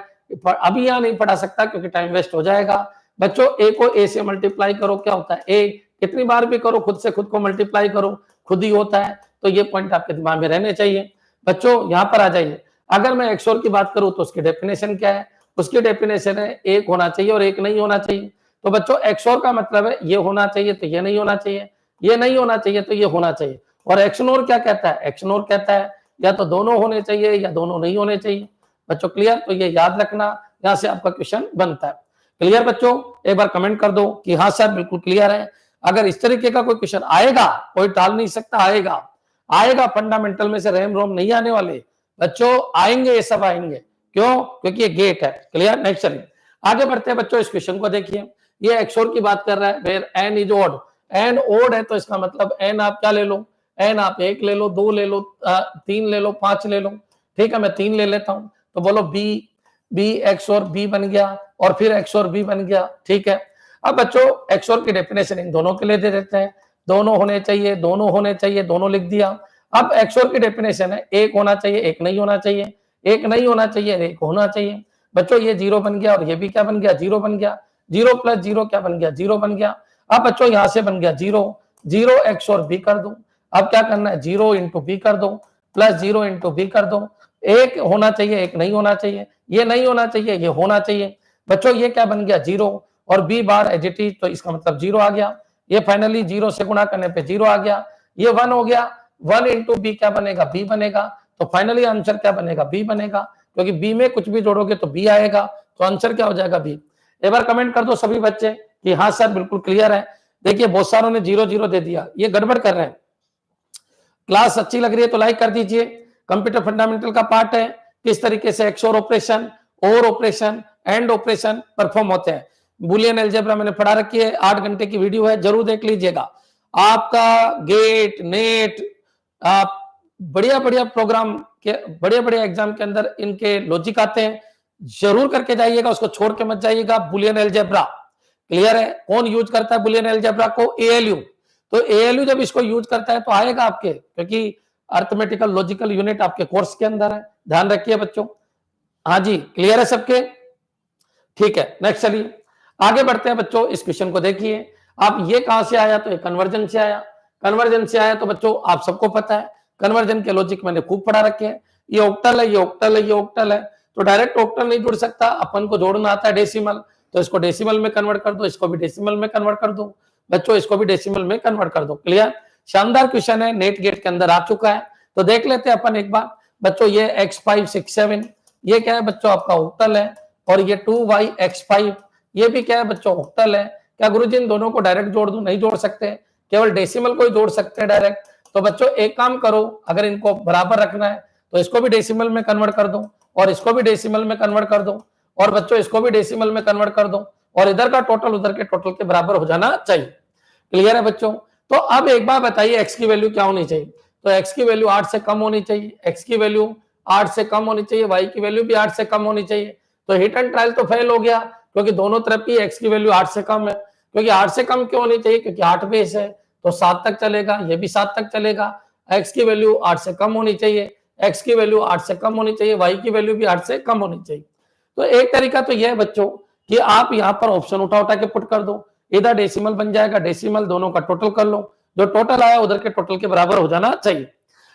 A: अभी यहाँ नहीं पढ़ा सकता क्योंकि टाइम वेस्ट हो जाएगा। बच्चों ए को ए से मल्टीप्लाई करो, क्या होता है ए, कितनी बार भी करो खुद से खुद को मल्टीप्लाई करो, खुद ही होता है। तो ये पॉइंट आपके दिमाग में रहने चाहिए। बच्चों यहाँ पर आ जाइए, अगर मैं एक्सोर की बात करूं तो उसकी डेफिनेशन क्या है, उसकी डेफिनेशन है 1 होना चाहिए और 1 नहीं होना चाहिए। तो बच्चों एक्सओर का मतलब है ये होना चाहिए तो ये नहीं होना चाहिए, ये नहीं होना चाहिए तो ये होना चाहिए। और एक्सनोर क्या कहता है? एक्सनोर कहता है या तो दोनों होने चाहिए या दोनों नहीं होने चाहिए। बच्चों क्लियर? तो ये याद रखना, यहां से आपका क्वेश्चन बनता है। क्लियर बच्चों? एक बार कमेंट कर दो कि हाँ सर बिल्कुल क्लियर है। अगर इस तरीके का कोई क्वेश्चन आएगा, कोई टाल नहीं सकता, आएगा आएगा। फंडामेंटल में से रैम रोम नहीं आने वाले बच्चों, आएंगे, ये सब आएंगे। क्यों? क्योंकि ये गेट है। क्लियर? नेक्स्ट चलिए आगे बढ़ते हैं बच्चों। इस क्वेश्चन को देखिए, ये एक्सोर की बात कर रहा है, where N is odd. N odd है तो इसका मतलब एन आप क्या ले लो? एन आप 1 ले लो, 2 ले लो, 3 ले लो, 5 ले लो। ठीक है, मैं 3 ले लेता हूं। तो बोलो बी एक्सोर बी बन गया और फिर एक्सोर बी बन गया। ठीक है, अब बच्चों एक्सोर की डेफिनेशन इन दोनों के लिए दे देते हैं। दोनों होने चाहिए, दोनों होने चाहिए, दोनों लिख दिया। अब एक्सोर की डेफिनेशन है एक होना चाहिए, एक नहीं होना चाहिए, एक नहीं होना चाहिए, एक होना चाहिए। बच्चों ये 0 बन गया और ये भी क्या बन गया? 0 बन गया। 0 प्लस 0 क्या बन गया? 0 बन गया। अब बच्चों यहां से बन गया 0, 0 एक्स और बी कर दो। अब क्या करना है? 0 इंटू बी कर दो प्लस 0 इंटू बी कर दो। एक होना चाहिए, एक नहीं होना चाहिए, ये नहीं होना चाहिए, ये होना चाहिए। बच्चों ये क्या बन गया? 0 और बी बार एडिटिव, तो इसका मतलब 0 आ गया। ये फाइनली 0 से गुणा करने पे 0 आ गया। ये 1 हो गया। 1 इंटू बी क्या बनेगा? बी बनेगा। तो फाइनली आंसर क्या बनेगा? बी बनेगा, क्योंकि बी में कुछ भी जोड़ोगे तो बी आएगा। तो आंसर क्या हो जाएगा? बी। एक बार कमेंट कर दो सभी बच्चे कि हाँ सर बिल्कुल क्लियर है। देखिए बहुत सारों ने 0 0 दे दिया, ये गड़बड़ कर रहे हैं। क्लास अच्छी लग रही है तो लाइक कर दीजिए। कंप्यूटर फंडामेंटल का पार्ट है, किस तरीके से XOR operation, OR operation, AND operation perform होते हैं। बुलियन अलजेब्रा मैंने पढ़ा रखी है, 8 घंटे की वीडियो है, जरूर देख लीजिएगा। आपका गेट, नेट, आप बढ़िया बढ़िया प्रोग्राम के, बढ़िया बढ़िया एग्जाम के अंदर इनके लॉजिक आते हैं, जरूर करके जाइएगा, उसको छोड़ के मत जाइएगा। बुलियन अलजेब्रा क्लियर है? कौन यूज करता है बुलियन अलजेब्रा को? एएलयू। तो एएलयू जब इसको यूज करता है तो आएगा आपके, क्योंकि अर्थमेटिकल लॉजिकल यूनिट आपके कोर्स के अंदर है, ध्यान रखिए बच्चों। हाँ जी, क्लियर है सबके? ठीक है, नेक्स्ट चलिए आगे बढ़ते हैं बच्चों। इस क्वेश्चन को देखिए, आप ये कहां से आया? तो ये कन्वर्जन से आया। कन्वर्जन से आया तो बच्चों आप सबको पता है कन्वर्जन के लॉजिक मैंने खूब पढ़ा रखे हैं। ये ऑक्टल है, ये ऑक्टल है, ये ऑक्टल है, तो डायरेक्ट ऑक्टल नहीं जुड़ सकता, अपन को जोड़ना आता है डेसिमल। तो इसको डेसिमल में कन्वर्ट कर दो, इसको भी डेसिमल में कन्वर्ट कर दो बच्चों, इसको भी डेसिमल में कन्वर्ट कर दो। क्लियर? शानदार क्वेश्चन है, नेट गेट के अंदर आ चुका है। तो देख लेते हैं अपन एक बार बच्चों। ये x5 6 7 ये क्या है बच्चों? आपका ऑक्टल है। और ये 2yx5 ये भी क्या है बच्चों? ऑक्टल है। क्या गुरुजी इन दोनों को डायरेक्ट जोड़ दूं? नहीं जोड़ सकते, केवल डेसिमल को ही जोड़ सकते हैं डायरेक्ट। तो बच्चों एक काम करो, अगर इनको बराबर रखना है तो इसको भी डेसिमल में कन्वर्ट कर दो और इसको भी डेसिमल में कन्वर्ट कर दो और बच्चों इसको भी डेसिमल में कन्वर्ट कर दो और इधर का टोटल उधर के टोटल के बराबर हो जाना चाहिए। क्लियर है बच्चों? तो अब एक बार बताइए एक्स की वैल्यू क्या होनी चाहिए? तो एक्स की वैल्यू 8 से कम होनी चाहिए, एक्स की वैल्यू 8 से कम होनी चाहिए, वाई की वैल्यू भी 8 से कम होनी चाहिए। तो हिट एंड ट्रायल तो फेल हो गया, क्योंकि दोनों तरफ की एक्स की वैल्यू 8 से कम है। क्योंकि 8 से कम क्यों होनी चाहिए? क्योंकि 8 बेस है तो 7 तक चलेगा, ये भी 7 तक चलेगा। एक्स की वैल्यू 8 से कम होनी चाहिए, एक्स की वैल्यू 8 से कम होनी चाहिए, वाई की वैल्यू भी 8 से कम होनी चाहिए। तो एक तरीका तो यह है बच्चों कि आप यहाँ पर ऑप्शन उठा उठा के पुट कर दो, इधर डेसिमल बन जाएगा, डेसिमल दोनों का टोटल कर लो, जो टोटल आया उधर के टोटल के बराबर हो जाना चाहिए।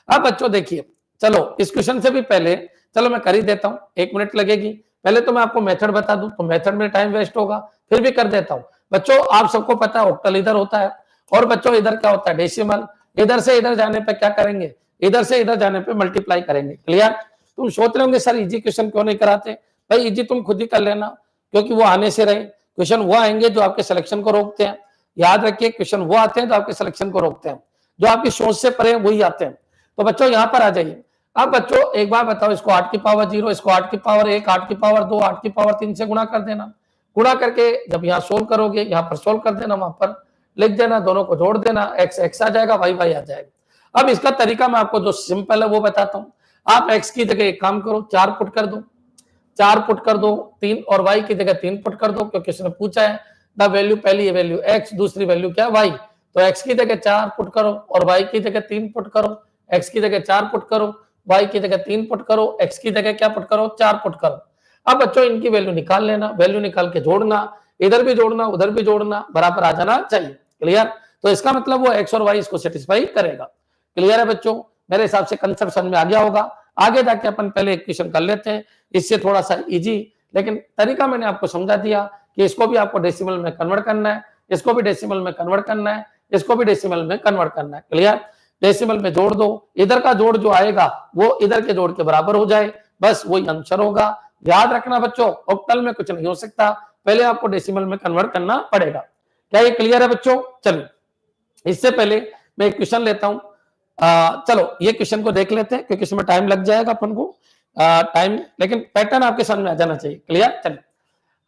A: अब बच्चों देखिए, चलो इस क्वेश्चन से भी पहले चलो मैं कर ही देता हूँ, 1 मिनट लगेगी। पहले तो मैं आपको मेथड बता दूं, तो मेथड में टाइम वेस्ट होगा, फिर भी कर देता हूं। बच्चों आप सबको पता है ऑक्टल इधर होता है और बच्चों इधर क्या होता है? डेसिमल। इधर से इधर जाने पे क्या करेंगे? इधर से इधर जाने पे मल्टीप्लाई करेंगे। क्लियर? तुम सोच रहे होंगे सर इजी क्वेश्चन क्यों नहीं कराते? भाई इजी तुम खुद ही कर लेना, क्योंकि वो आने से रहे। क्वेश्चन वो आएंगे जो आपके सिलेक्शन को रोकते हैं, याद रखिए। क्वेश्चन वो आते हैं जो आपके सिलेक्शन को रोकते हैं, जो आपकी सोच से परे वही आते हैं। तो बच्चों यहाँ पर आ जाइए। अब बच्चों एक बार बताओ, इसको 8 की पावर 0, इसको 8 की पावर 1, 8 की पावर 2, 8 की पावर 3 से गुणा कर देना। गुणा करके जब यहाँ सोल्व करोगे, यहाँ पर सोल्व कर देना, वहां पर लिख देना, दोनों को जोड़ देना, एक्स एक्स आ जाएगा, वाई वाई आ जाएगा। अब इसका तरीका मैं आपको जो सिंपल है वो बताता हूँ। आप एक्स की जगह एक काम करो, 4 पुट कर दो, 4 पुट कर दो 3, और वाई की जगह 3 पुट कर दो, क्योंकि इसने पूछा है द वैल्यू, पहली वैल्यू एक्स, दूसरी वैल्यू क्या? वाई। तो एक्स की जगह 4 पुट करो और वाई की जगह 3 पुट करो। एक्स की जगह 4 पुट करो, वाई की जगह 3 पुट करो, एक्स की जगह क्या पुट करो? 4 पुट करो। अब बच्चों इनकी वैल्यू निकाल लेना, वैल्यू निकाल के जोड़ना, इधर भी जोड़ना उधर भी जोड़ना, बराबर आ जाना चाहिए। क्लियर? तो इसका मतलब वो एक्स और वाई इसको सेटिस्फाई करेगा। क्लियर है बच्चों? मेरे हिसाब से कंसेप्ट समझ में आ गया होगा। आगे जाके अपन पहले एक क्वेश्चन कर लेते हैं, इससे थोड़ा सा इजी, लेकिन तरीका मैंने आपको समझा दिया कि इसको भी आपको डेसिमल में कन्वर्ट करना है, इसको भी डेसिमल में कन्वर्ट करना है, इसको भी डेसिमल में कन्वर्ट करना है। क्लियर? डेसिमल में जोड़ दो, इधर का जोड़ जो आएगा वो इधर के जोड़ के बराबर हो जाए, बस वही आंसर होगा। याद रखना बच्चों, ऑक्टल में कुछ नहीं हो सकता, पहले आपको डेसिमल में कन्वर्ट करना पड़ेगा। क्या ये क्लियर है बच्चों? चलिए, इससे पहले मैं एक क्वेश्चन लेता हूं। चलो ये क्वेश्चन को देख लेते हैं, क्योंकि इसमें टाइम लग जाएगा अपन को टाइम, लेकिन पैटर्न आपके समझ में आ जाना चाहिए। क्लियर? चलिए,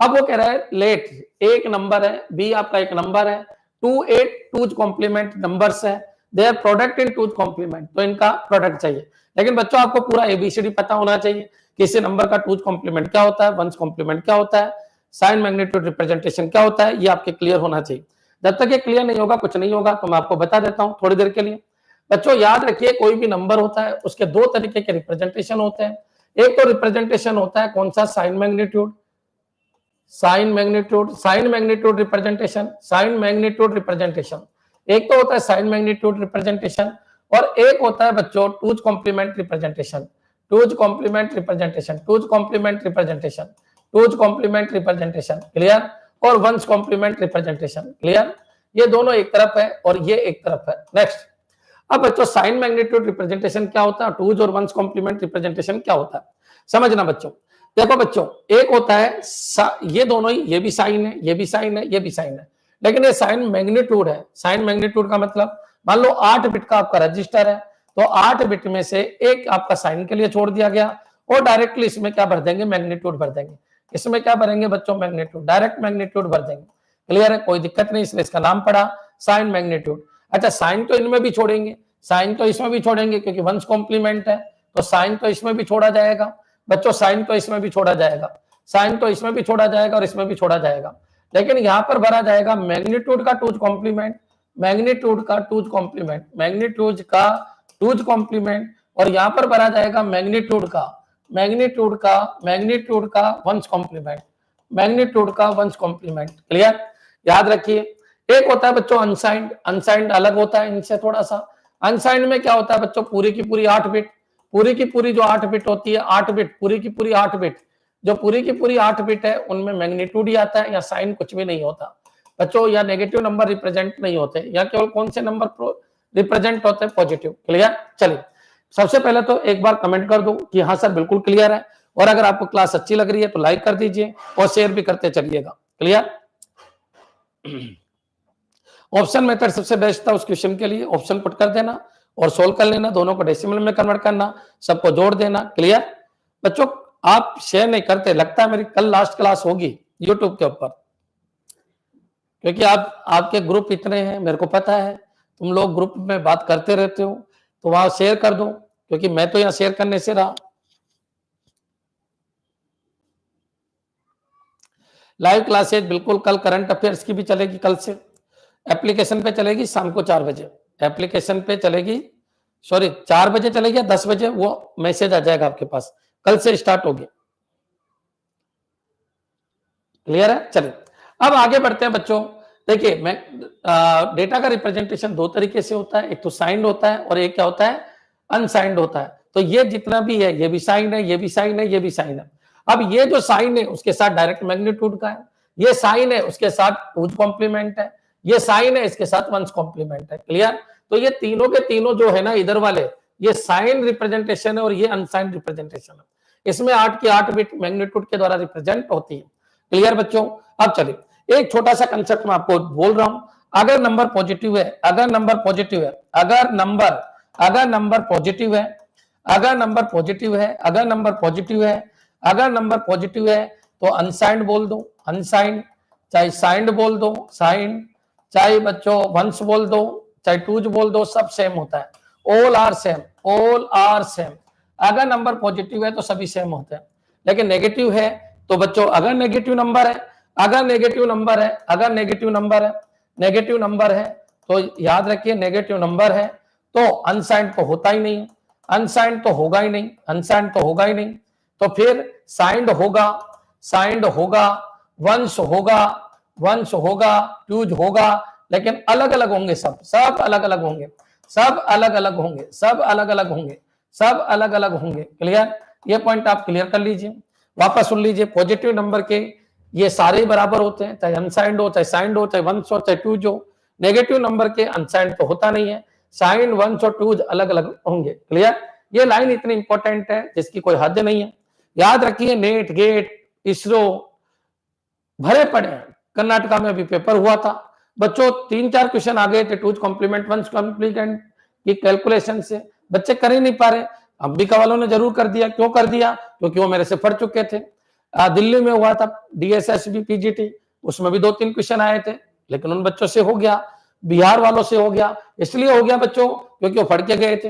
A: अब वो कह रहा है लेट एक नंबर है, बी आपका एक नंबर है, 2 8 टूज कॉम्प्लीमेंट नंबर्स है, their product in two's complement, तो इनका प्रोडक्ट चाहिए। लेकिन बच्चों आपको पूरा एबीसीडी पता होना चाहिए, किसी नंबर का टूज कॉम्प्लीमेंट क्या होता है, वंस कॉम्प्लीमेंट क्या होता है, साइन मैग्नीट्यूड रिप्रेजेंटेशन क्या होता है, ये आपके क्लियर होना चाहिए। जब तक ये क्लियर नहीं होगा कुछ नहीं होगा। तो मैं आपको बता देता हूं थोड़ी देर के लिए। बच्चों याद रखिए, कोई भी नंबर होता है उसके दो तरीके के रिप्रेजेंटेशन होते हैं। एक तो रिप्रेजेंटेशन होता है कौन सा, sign magnitude, sign magnitude representation, sign magnitude representation. एक तो होता है साइन मैग्नीट्यूड रिप्रेजेंटेशन, और एक होता है बच्चों two's complement representation, two's complement representation, two's complement representation, two's complement representation. Clear? और वंस कॉम्प्लीमेंट रिप्रेजेंटेशन। क्लियर? ये दोनों एक तरफ है और ये एक तरफ है। नेक्स्ट, अब बच्चों साइन मैग्नीट्यूड रिप्रेजेंटेशन क्या होता है, टूज और वंस कॉम्प्लीमेंट रिप्रेजेंटेशन क्या होता है, समझना बच्चों। देखो बच्चों, एक होता है ये दोनों ही, ये भी साइन है, ये भी साइन है, ये भी साइन है, लेकिन ये साइन मैग्नीट्यूड है। साइन मैग्नीट्यूड का मतलब मान लो 8 बिट का आपका रजिस्टर है, तो 8 बिट में से एक आपका साइन के लिए छोड़ दिया गया, और डायरेक्टली इसमें क्या भर देंगे, मैग्नीट्यूड भर देंगे। इसमें क्या भरेंगे बच्चों, मैग्नीट्यूड, डायरेक्ट मैग्नीट्यूड भर देंगे। क्लियर है? कोई दिक्कत नहीं, इसलिए इसका नाम पड़ा साइन मैग्नीट्यूड। अच्छा, साइन तो इनमें भी छोड़ेंगे, साइन तो इसमें भी छोड़ेंगे, क्योंकि वंस कॉम्प्लीमेंट है, तो साइन तो इसमें भी छोड़ा जाएगा बच्चों, साइन तो इसमें भी छोड़ा जाएगा, साइन तो इसमें भी छोड़ा जाएगा और इसमें भी छोड़ा जाएगा। लेकिन यहां पर भरा जाएगा मैग्नीट्यूड का टूज कॉम्प्लीमेंट, मैग्नीट्यूड का टूज कॉम्प्लीमेंट, मैग्नीट्यूड का टूज कॉम्प्लीमेंट, और यहां पर भरा जाएगा मैग्नीट्यूड का वंस कॉम्प्लीमेंट, मैग्नीट्यूड का वंस कॉम्प्लीमेंट। क्लियर? याद रखिए, एक होता है बच्चों अनसाइंड, अनसाइंड अलग होता है इनसे थोड़ा सा। अनसाइंड में क्या होता है बच्चों, पूरी की पूरी 8 बिट, पूरी की पूरी जो 8 बिट होती है, 8 बिट, पूरी की पूरी 8 बिट, जो पूरी की पूरी 8 बिट है, उनमें मैग्नीट्यूड ही आता है, या साइन कुछ भी नहीं होता बच्चों, या नेगेटिव नंबर रिप्रेजेंट नहीं होते, या केवल कौन से नंबर रिप्रेजेंट होते हैं, पॉजिटिव। क्लियर? चलिए, सबसे पहले तो एक बार कमेंट कर दो कि हाँ सर बिल्कुल क्लियर है, और अगर आपको क्लास अच्छी लग रही है तो लाइक कर दीजिए और शेयर भी करते चलिएगा। क्लियर? ऑप्शन मेथड सबसे बेस्ट था उस क्वेश्चन के लिए, ऑप्शन पुट कर देना और सोल्व कर लेना, दोनों को डेसिमल में कन्वर्ट करना, सबको जोड़ देना। क्लियर? बच्चों आप शेयर नहीं करते, लगता है मेरी कल लास्ट क्लास होगी यूट्यूब के ऊपर, क्योंकि आपके ग्रुप इतने हैं, मेरे को पता है तुम लोग ग्रुप में बात करते रहते हो, तो वहां शेयर कर दो, क्योंकि मैं तो यहां शेयर करने से रहा। लाइव क्लासेज बिल्कुल कल करंट अफेयर्स की भी चलेगी, कल से एप्लीकेशन पे चलेगी, शाम को 4 बजे एप्लीकेशन पे चलेगी, सॉरी 4 बजे चलेगी या 10 बजे, वो मैसेज आ जाएगा आपके पास, कल से स्टार्ट होगी। क्लियर है? चलिए अब आगे बढ़ते हैं बच्चों। देखिए, मैं डेटा का रिप्रेजेंटेशन दो तरीके से होता है, एक तो साइंड होता है और एक क्या होता है, अनसाइंड होता है। तो ये जितना भी है, ये भी साइन है, ये भी साइन है, ये भी साइन है। अब ये जो साइन है उसके साथ डायरेक्ट मैग्नीट्यूड का है, ये साइन है उसके साथ टूज कॉम्प्लीमेंट है, ये साइन है इसके साथ वंस कॉम्प्लीमेंट है। क्लियर? तो ये तीनों के तीनों जो है ना इधर वाले, ये साइन रिप्रेजेंटेशन है और ये अनसाइंड रिप्रेजेंटेशन है। इसमें 8 की 8 बिट मैग्नीट्यूड के द्वारा रिप्रेजेंट होती है। क्लियर बच्चों? अब चलिए एक छोटा सा कंसेप्ट मैं आपको बोल रहा हूं। अगर नंबर पॉजिटिव है, अगर नंबर पॉजिटिव है, अगर नंबर पॉजिटिव है, अगर नंबर पॉजिटिव है, अगर नंबर पॉजिटिव है, अगर नंबर पॉजिटिव है, तो अनसाइंड बोल दो, अनसाइंड, चाहे साइंड बोल दो, साइंड, चाहे बच्चों वंस बोल दो, चाहे टूज बोल दो, सब सेम होता है। All are same, all are same. अगर नंबर पॉजिटिव है तो सभी सेम होते हैं, लेकिन नेगेटिव है तो बच्चों, अगर नेगेटिव नंबर है, अगर नेगेटिव नंबर है, अगर नेगेटिव नंबर है, नेगेटिव नंबर है, तो याद रखिए नेगेटिव नंबर है तो अनसाइंड तो होता ही नहीं, अनसाइंड तो होगा ही नहीं, अनसाइंड तो होगा ही नहीं, तो फिर साइंड होगा, साइंड होगा, वंस होगा, वंस होगा, टूज होगा, लेकिन अलग अलग होंगे, सब अलग अलग होंगे, सब अलग अलग होंगे, सब अलग अलग होंगे, सब अलग अलग होंगे। क्लियर? ये पॉइंट आप क्लियर कर लीजिए, वापस सुन लीजिए। पॉजिटिव नंबर के ये सारे बराबर होते हैं, चाहे अनसाइंड हो, चाहे साइंड हो, चाहे वंस हो, चाहे टूज हो। नेगेटिव नंबर के अनसाइंड तो होता नहीं है, साइन, वंस और टूज अलग अलग होंगे। क्लियर? ये लाइन इतनी इंपॉर्टेंट है जिसकी कोई हद नहीं है। याद रखिए, नेट, गेट, इसरो भरे पड़े हैं। कर्नाटका में भी पेपर हुआ था बच्चों, 3-4 क्वेश्चन आ गए थे टूज कॉम्प्लीमेंट, वंस कॉम्प्लीमेंट की कैलकुलेशन से, बच्चे कर ही नहीं पा रहे। अंबिका वालों ने जरूर कर दिया। क्यों कर दिया? क्योंकि वो मेरे से पढ़ चुके थे। दिल्ली में हुआ था DSSB PGT, उसमें भी 2-3 क्वेश्चन आए थे, लेकिन उन बच्चों से हो गया, बिहार वालों से हो गया। इसलिए हो गया बच्चों क्योंकि वो पढ़ के गए थे।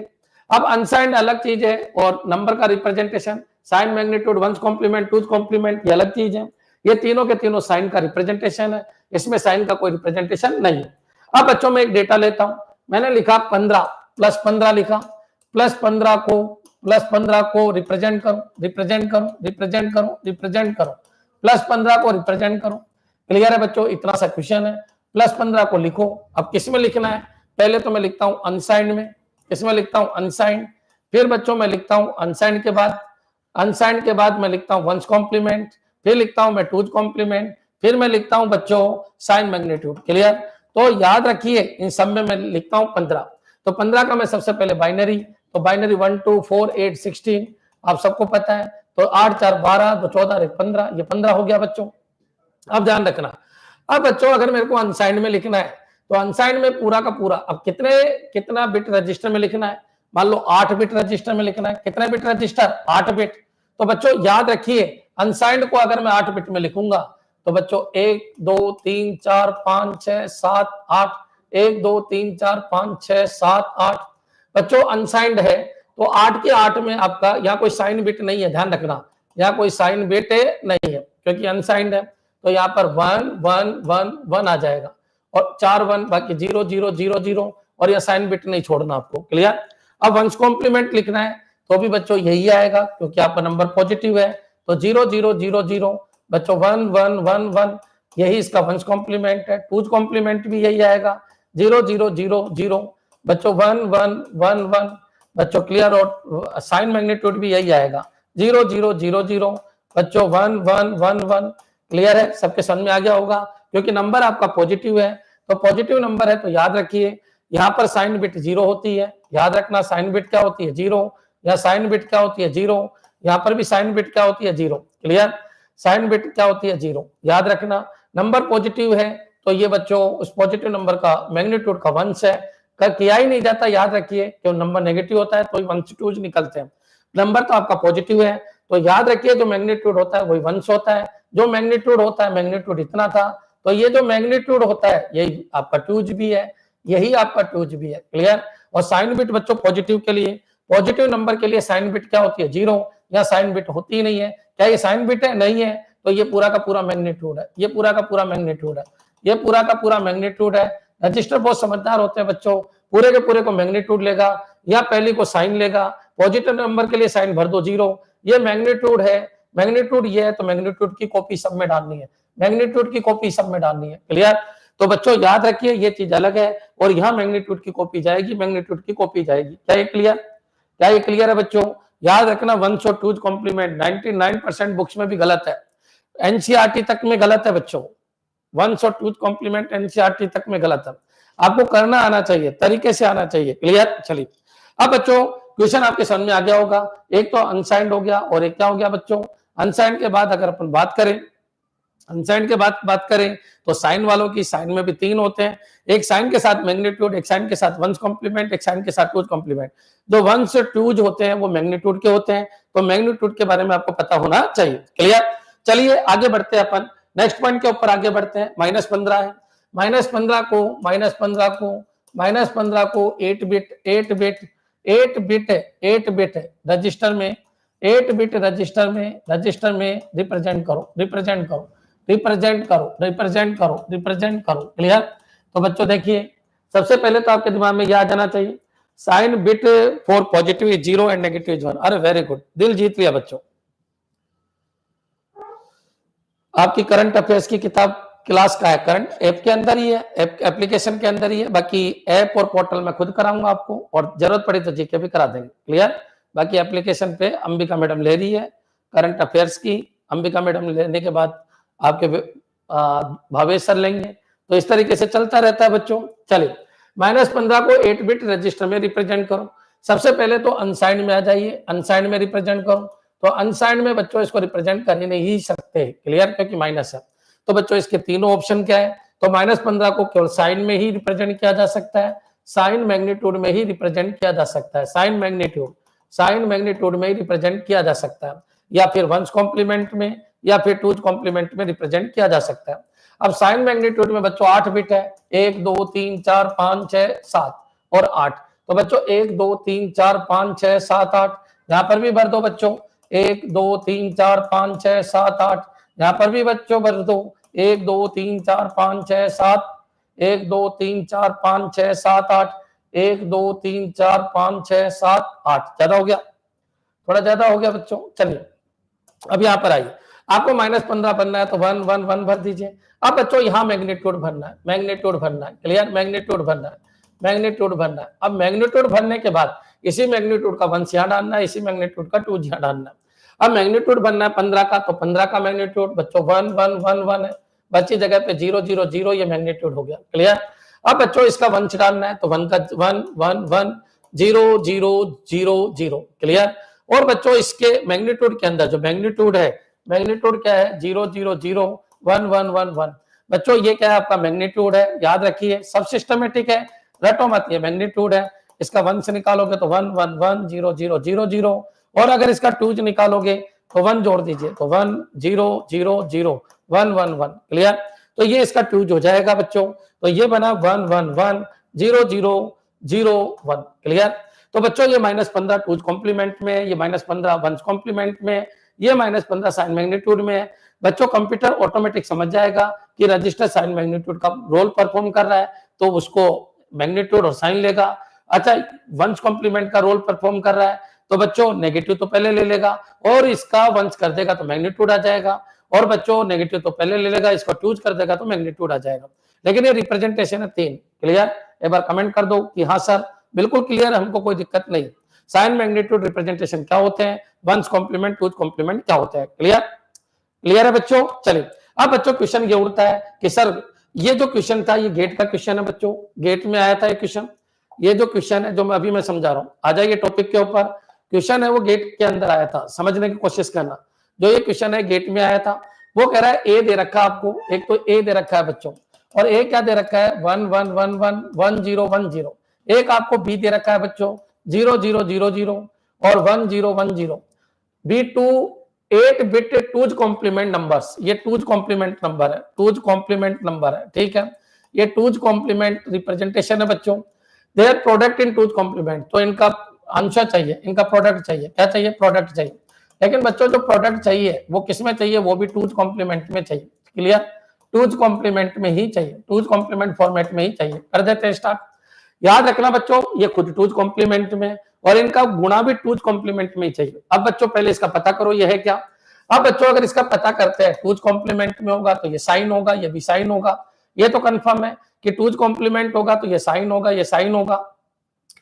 A: अब अनसाइंड अलग चीज है और नंबर का representation, sign, magnitude, one's complement, two's complement, ये अलग चीज है। ये तीनों के तीनों साइन का रिप्रेजेंटेशन है, इसमें साइन का कोई रिप्रेजेंटेशन नहीं है। अब बच्चों में एक डेटा लेता हूं, मैंने लिखा 15 प्लस 15 लिखा, प्लस 15 को रिप्रेजेंट करो, रिप्रेजेंट करो, रिप्रेजेंट करो, रिप्रेजेंट करो, प्लस 15 को रिप्रेजेंट करो। क्लियर है बच्चों? इतना सा क्वेश्चन है। प्लस 15 को लिखो। अब किस में लिखना है? पहले तो मैं लिखता हूं अनसाइंड में। इसमें लिखता हूं अनसाइंड, फिर बच्चों मैं लिखता हूं अनसाइंड के बाद मैं लिखता हूं वंस कॉम्प्लीमेंट, फिर लिखता हूं मैं टूज कॉम्प्लीमेंट, फिर मैं लिखता हूं बच्चों साइन मैग्नीट्यूड। क्लियर? तो याद रखिए इन सब में मैं लिखता हूं 15। तो 15 का मैं सबसे पहले बाइनरी, तो बाइनरी 1 2 4 8 16 आप सबको पता है। तो 8 4 12, तो 14 और 1 15, ये 15 हो गया बच्चों। अब ध्यान रखना, अब बच्चों अगर मेरे को अनसाइंड में लिखना है तो अनसाइंड में पूरा का पूरा, अब कितना बिट रजिस्टर में लिखना है? मान लो 8 बिट रजिस्टर में लिखना है। कितने बिट रजिस्टर? 8 बिट। तो बच्चों याद रखिए, अनसाइंड को अगर मैं 8 बिट में लिखूंगा तो बच्चों 1 2 3 4 5 6 7 8, 1 2 3 4 5 6 7 8 बच्चों अनसाइंड है। तो 8 के 8 में आपका यहाँ कोई साइन बिट नहीं है, ध्यान रखना, यहाँ कोई साइन बिट नहीं है क्योंकि अनसाइंड है। तो यहाँ पर 1 1 1 1 आ जाएगा और 4 1, बाकी 0 0 0 0, और यह साइन बिट नहीं छोड़ना आपको। क्लियर? अब वंस कॉम्प्लीमेंट लिखना है तो भी बच्चों यही आएगा क्योंकि आपका नंबर पॉजिटिव है। तो 0 0 0 0 बच्चों 1 1 1 1, यही इसका वंस कॉम्प्लीमेंट है। टूज कॉम्प्लीमेंट भी यही आएगा, 0 0 0 0 बच्चों 1 1 1 1 बच्चों। क्लियर? और साइन मैग्नीट्यूड भी यही आएगा, 0 0 0 0 बच्चों 1 1 1 1। क्लियर है? सबके समझ में आ गया होगा क्योंकि नंबर आपका पॉजिटिव है। तो पॉजिटिव नंबर है तो याद रखिए यहाँ पर साइन बिट 0 होती है। याद रखना, साइन बिट क्या होती है? 0। या साइन बिट क्या होती है? 0। यहाँ पर भी साइन बिट क्या होती है? 0। क्लियर? साइन बिट क्या होती है? 0। याद रखना, नंबर पॉजिटिव है तो ये बच्चों उस पॉजिटिव नंबर का मैग्नीट्यूड का वंश है। किया ही नहीं जाता, याद रखिए, क्यों? नंबर नेगेटिव होता है तो वंश टूज निकलते हैं। नंबर तो आपका पॉजिटिव है तो याद रखिए जो मैग्नीट्यूड होता है वही वंश होता है। जो मैग्नीट्यूड होता है, मैग्नीट्यूड इतना था, तो ये जो मैग्नीट्यूड होता है यही आपका टूज भी है, यही आपका टूज भी है। क्लियर? और साइन बिट बच्चों पॉजिटिव के लिए, पॉजिटिव नंबर के लिए साइन बिट क्या होती है? 0। या साइन बिट होती ही नहीं है। क्या ये साइन बिट है? नहीं है। तो ये पूरा का पूरा मैग्नीट्यूड है, ये पूरा का पूरा मैग्नीट्यूड है, ये पूरा का पूरा मैग्नीट्यूड है। रजिस्टर बहुत समझदार होते हैं बच्चों, पूरे के पूरे को मैग्नीट्यूड लेगा या पहली को साइन लेगा। पॉजिटिव नंबर के लिए साइन भर दो 0, ये मैग्नीट्यूड है, मैग्नीट्यूड ये है तो मैग्नीट्यूड की कॉपी सब में डालनी है, मैग्नीट्यूड की कॉपी सब में डालनी है। क्लियर? तो बच्चों याद रखिए ये चीज अलग है और यहाँ मैग्नीट्यूड की कॉपी जाएगी, मैग्नीट्यूड की कॉपी जाएगी। क्या ये क्लियर? क्या ये क्लियर है बच्चों? याद रखना, वंस और टूज कॉम्प्लीमेंट 99% बुक्स में भी गलत है, एनसीईआरटी तक में गलत है बच्चों। वंस और टूज कॉम्प्लीमेंट एनसीईआरटी तक में गलत है, आपको करना आना चाहिए, तरीके से आना चाहिए। क्लियर? चलिए अब बच्चों क्वेश्चन आपके समझ में आ गया होगा। एक तो अनसाइंड हो गया और एक क्या हो गया बच्चों? अनसाइंड के बाद अगर अपन बात करें, अनसाइंड के बाद बात करें तो साइन वालों की, साइन में भी 3 होते हैं, एक साइन के साथ मैग्नीट्यूड, एक साइन के साथ वंस कॉम्प्लीमेंट, एक साइन के साथ टूज कॉम्प्लीमेंट। जो वंस टूज होते हैं वो मैग्नीट्यूड के होते हैं, तो मैग्नीट्यूड के बारे में आपको पता होना चाहिए। क्लियर? चलिए आगे बढ़ते हैं, अपन नेक्स्ट पॉइंट के ऊपर आगे बढ़ते हैं। -15 है, -15 को 8 बिट रजिस्टर में, 8 बिट रजिस्टर में रिप्रेजेंट करो, रिप्रेजेंट करो, रिप्रेजेंट करो, रिप्रेजेंट करो, रिप्रेजेंट करो। क्लियर? तो बच्चों देखिए, सबसे पहले तो आपके दिमाग में यह आ जाना चाहिए, sign bit for positive is 0 and negative is 1। अरे वेरी गुड, दिल जीत लिया बच्चों। आपकी करंट अफेयर्स की किताब क्लास का है, करंट ऐप के अंदर ही है, ऐप एप्लीकेशन के अंदर ही है। बाकी ऐप और पोर्टल में खुद कराऊंगा आपको, और जरूरत पड़ी तो जीके भी करा देंगे। क्लियर? बाकी एप्लीकेशन पे अंबिका मैडम ले रही है करंट अफेयर्स की। अंबिका मैडम लेने के बाद आपके भावेश सर लेंगे। तो इस तरीके से चलता रहता है बच्चों। चलिए, -15 को 8 बिट रजिस्टर में रिप्रेजेंट करो। सबसे पहले तो अनसाइंड में आ जाइए, अनसाइंड में रिप्रेजेंट करो। तो अनसाइंड में बच्चों इसको रिप्रेजेंट कर ही नहीं सकते, क्लियर, क्योंकि माइनस है। तो बच्चों इसके तीनों ऑप्शन क्या है? तो -15 को केवल साइन में ही रिप्रेजेंट किया जा सकता है, साइन मैग्नीट्यूड में ही रिप्रेजेंट किया जा सकता है, साइन मैग्नीट्यूड में ही रिप्रेजेंट किया जा सकता है, या फिर वंस कॉम्प्लीमेंट में, या फिर टूज कॉम्प्लीमेंट में रिप्रेजेंट किया जा सकता है। अब साइन मैग्नीट्यूड में बच्चों 8 बिट है, 1 2 3 4 5 6 7 और 8। तो बच्चों 1 2 3 4 5 6 7 8, यहां पर भी भर दो बच्चों, 1 2 3 4 5 6 7 8, यहां पर भी बच्चों भर दो, 1 2 3 4 5 6 7, 1 2 3 4 5 6 7 8, 1 2 3 4 5 6 7 8। ज्यादा हो गया, थोड़ा ज्यादा हो गया बच्चों। चलिए अब यहां पर आइए, आपको -15 भरना है तो 1 1 1 भर दीजिए। अब बच्चों यहां मैग्नीट्यूड भरना है, मैग्नीट्यूड भरना है, क्लियर, मैग्नीट्यूड भरना है, मैग्नीट्यूड भरना है। अब मैग्नीट्यूड भरने के बाद इसी मैग्नीट्यूड का 1 यहां डालना है, इसी मैग्नीट्यूड का 2 यहां डालना है। अब मैग्नीट्यूड भरना है 15 का, तो 15 का मैग्नीट्यूड बच्चों 1 1 1 1 है, बची जगह पे 0 0 0 ये मैग्नीट्यूड हो गया, क्लियर। अब बच्चों इसका 1 डालना है, तो 1 का 1 1 1 0 0 0 0, क्लियर। और बच्चों इसके मैग्नीट्यूड के अंदर जो मैग्नीट्यूड है, मैग्नीट्यूड क्या है? 0 0 0 1 1 1 1। बच्चों ये क्या है? आपका मैग्नीट्यूड है, याद रखिए, सब सिस्टमेटिक है, रटो मत, ये मैग्नीट्यूड है। इसका 1 से निकालोगे तो 1 1 1 0 0 0 0, और अगर इसका 2 निकालोगे तो 1 जोड़ दीजिए, तो 1 0 0 0 1 1 1, क्लियर। तो ये इसका 2 हो जाएगा बच्चों। तो ये बना 1 1 1 0 0 0 1, क्लियर। तो बच्चों ये -15 टूज कॉम्प्लीमेंट में, ये -15 वंस कॉम्प्लीमेंट में, ये -15 साइन मैग्नीट्यूड में है। बच्चों कंप्यूटर ऑटोमेटिक समझ जाएगा कि रजिस्टर साइन मैग्नीट्यूड का रोल परफॉर्म कर रहा है, तो उसको मैग्नीट्यूड और साइन लेगा। अच्छा, वंस कॉम्प्लीमेंट का रोल परफॉर्म कर रहा है, तो बच्चों नेगेटिव तो पहले ले लेगा, और इसका वंस कर देगा तो मैग्नीट्यूड आ जाएगा, और बच्चों नेगेटिव तो पहले ले लेगा, इसको टूज कर देगा तो मैग्नीट्यूड आ जाएगा। लेकिन ये रिप्रेजेंटेशन है 3, क्लियर। एक बार कमेंट कर दो कि हाँ सर बिल्कुल क्लियर है, हमको कोई दिक्कत नहीं। साइन मैग्नीट्यूड रिप्रेजेंटेशन क्या होते हैं, वंस कॉम्प्लीमेंट टूज कॉम्प्लीमेंट क्या होते हैं, क्लियर, क्लियर है बच्चों। चलिए अब बच्चों क्वेश्चन ये उठता है कि सर ये जो क्वेश्चन था ये गेट का क्वेश्चन है बच्चों, गेट में आया था ये क्वेश्चन। ये जो क्वेश्चन है जो मैं अभी समझा रहा हूं, आ जाइए टॉपिक के ऊपर। क्वेश्चन है वो गेट के अंदर आया था, समझने की कोशिश करना। जो ये क्वेश्चन है गेट में आया था, वो कह रहा है ए दे रखा आपको, एक तो ए दे रखा है बच्चों, और ए क्या दे रखा है 1 1 1 1 1 0 1 0। एक आपको बी दे रखा है बच्चों 0 0 0 0 और 1 0 1 0। B two 8 bit two's complement numbers, ये टूज कॉम्प्लीमेंट नंबर है, टूज कॉम्प्लीमेंट नंबर है, ठीक है। ये टूज कॉम्प्लीमेंट रिप्रेजेंटेशन है बच्चों। Their product in two's complement, तो इनका आंसर चाहिए, इनका प्रोडक्ट चाहिए। क्या चाहिए? प्रोडक्ट चाहिए। लेकिन बच्चों जो प्रोडक्ट चाहिए वो किसमें चाहिए? वो भी टूज कॉम्प्लीमेंट में चाहिए, क्लियर। टूज कॉम्प्लीमेंट में ही चाहिए, टूज कॉम्प्लीमेंट फॉर्मेट में ही चाहिए। कर देते हैं स्टार्ट। याद रखना बच्चों ये खुद टूज कॉम्प्लीमेंट में, और इनका गुणा भी टूज कॉम्प्लीमेंट में ही चाहिए। अब बच्चों पहले इसका पता करो ये है क्या। अब बच्चों अगर इसका पता करते हैं टूज कॉम्प्लीमेंट में होगा तो ये साइन होगा, ये भी साइन होगा। ये तो कंफर्म है कि टूज कॉम्प्लीमेंट होगा तो ये साइन होगा, ये साइन होगा,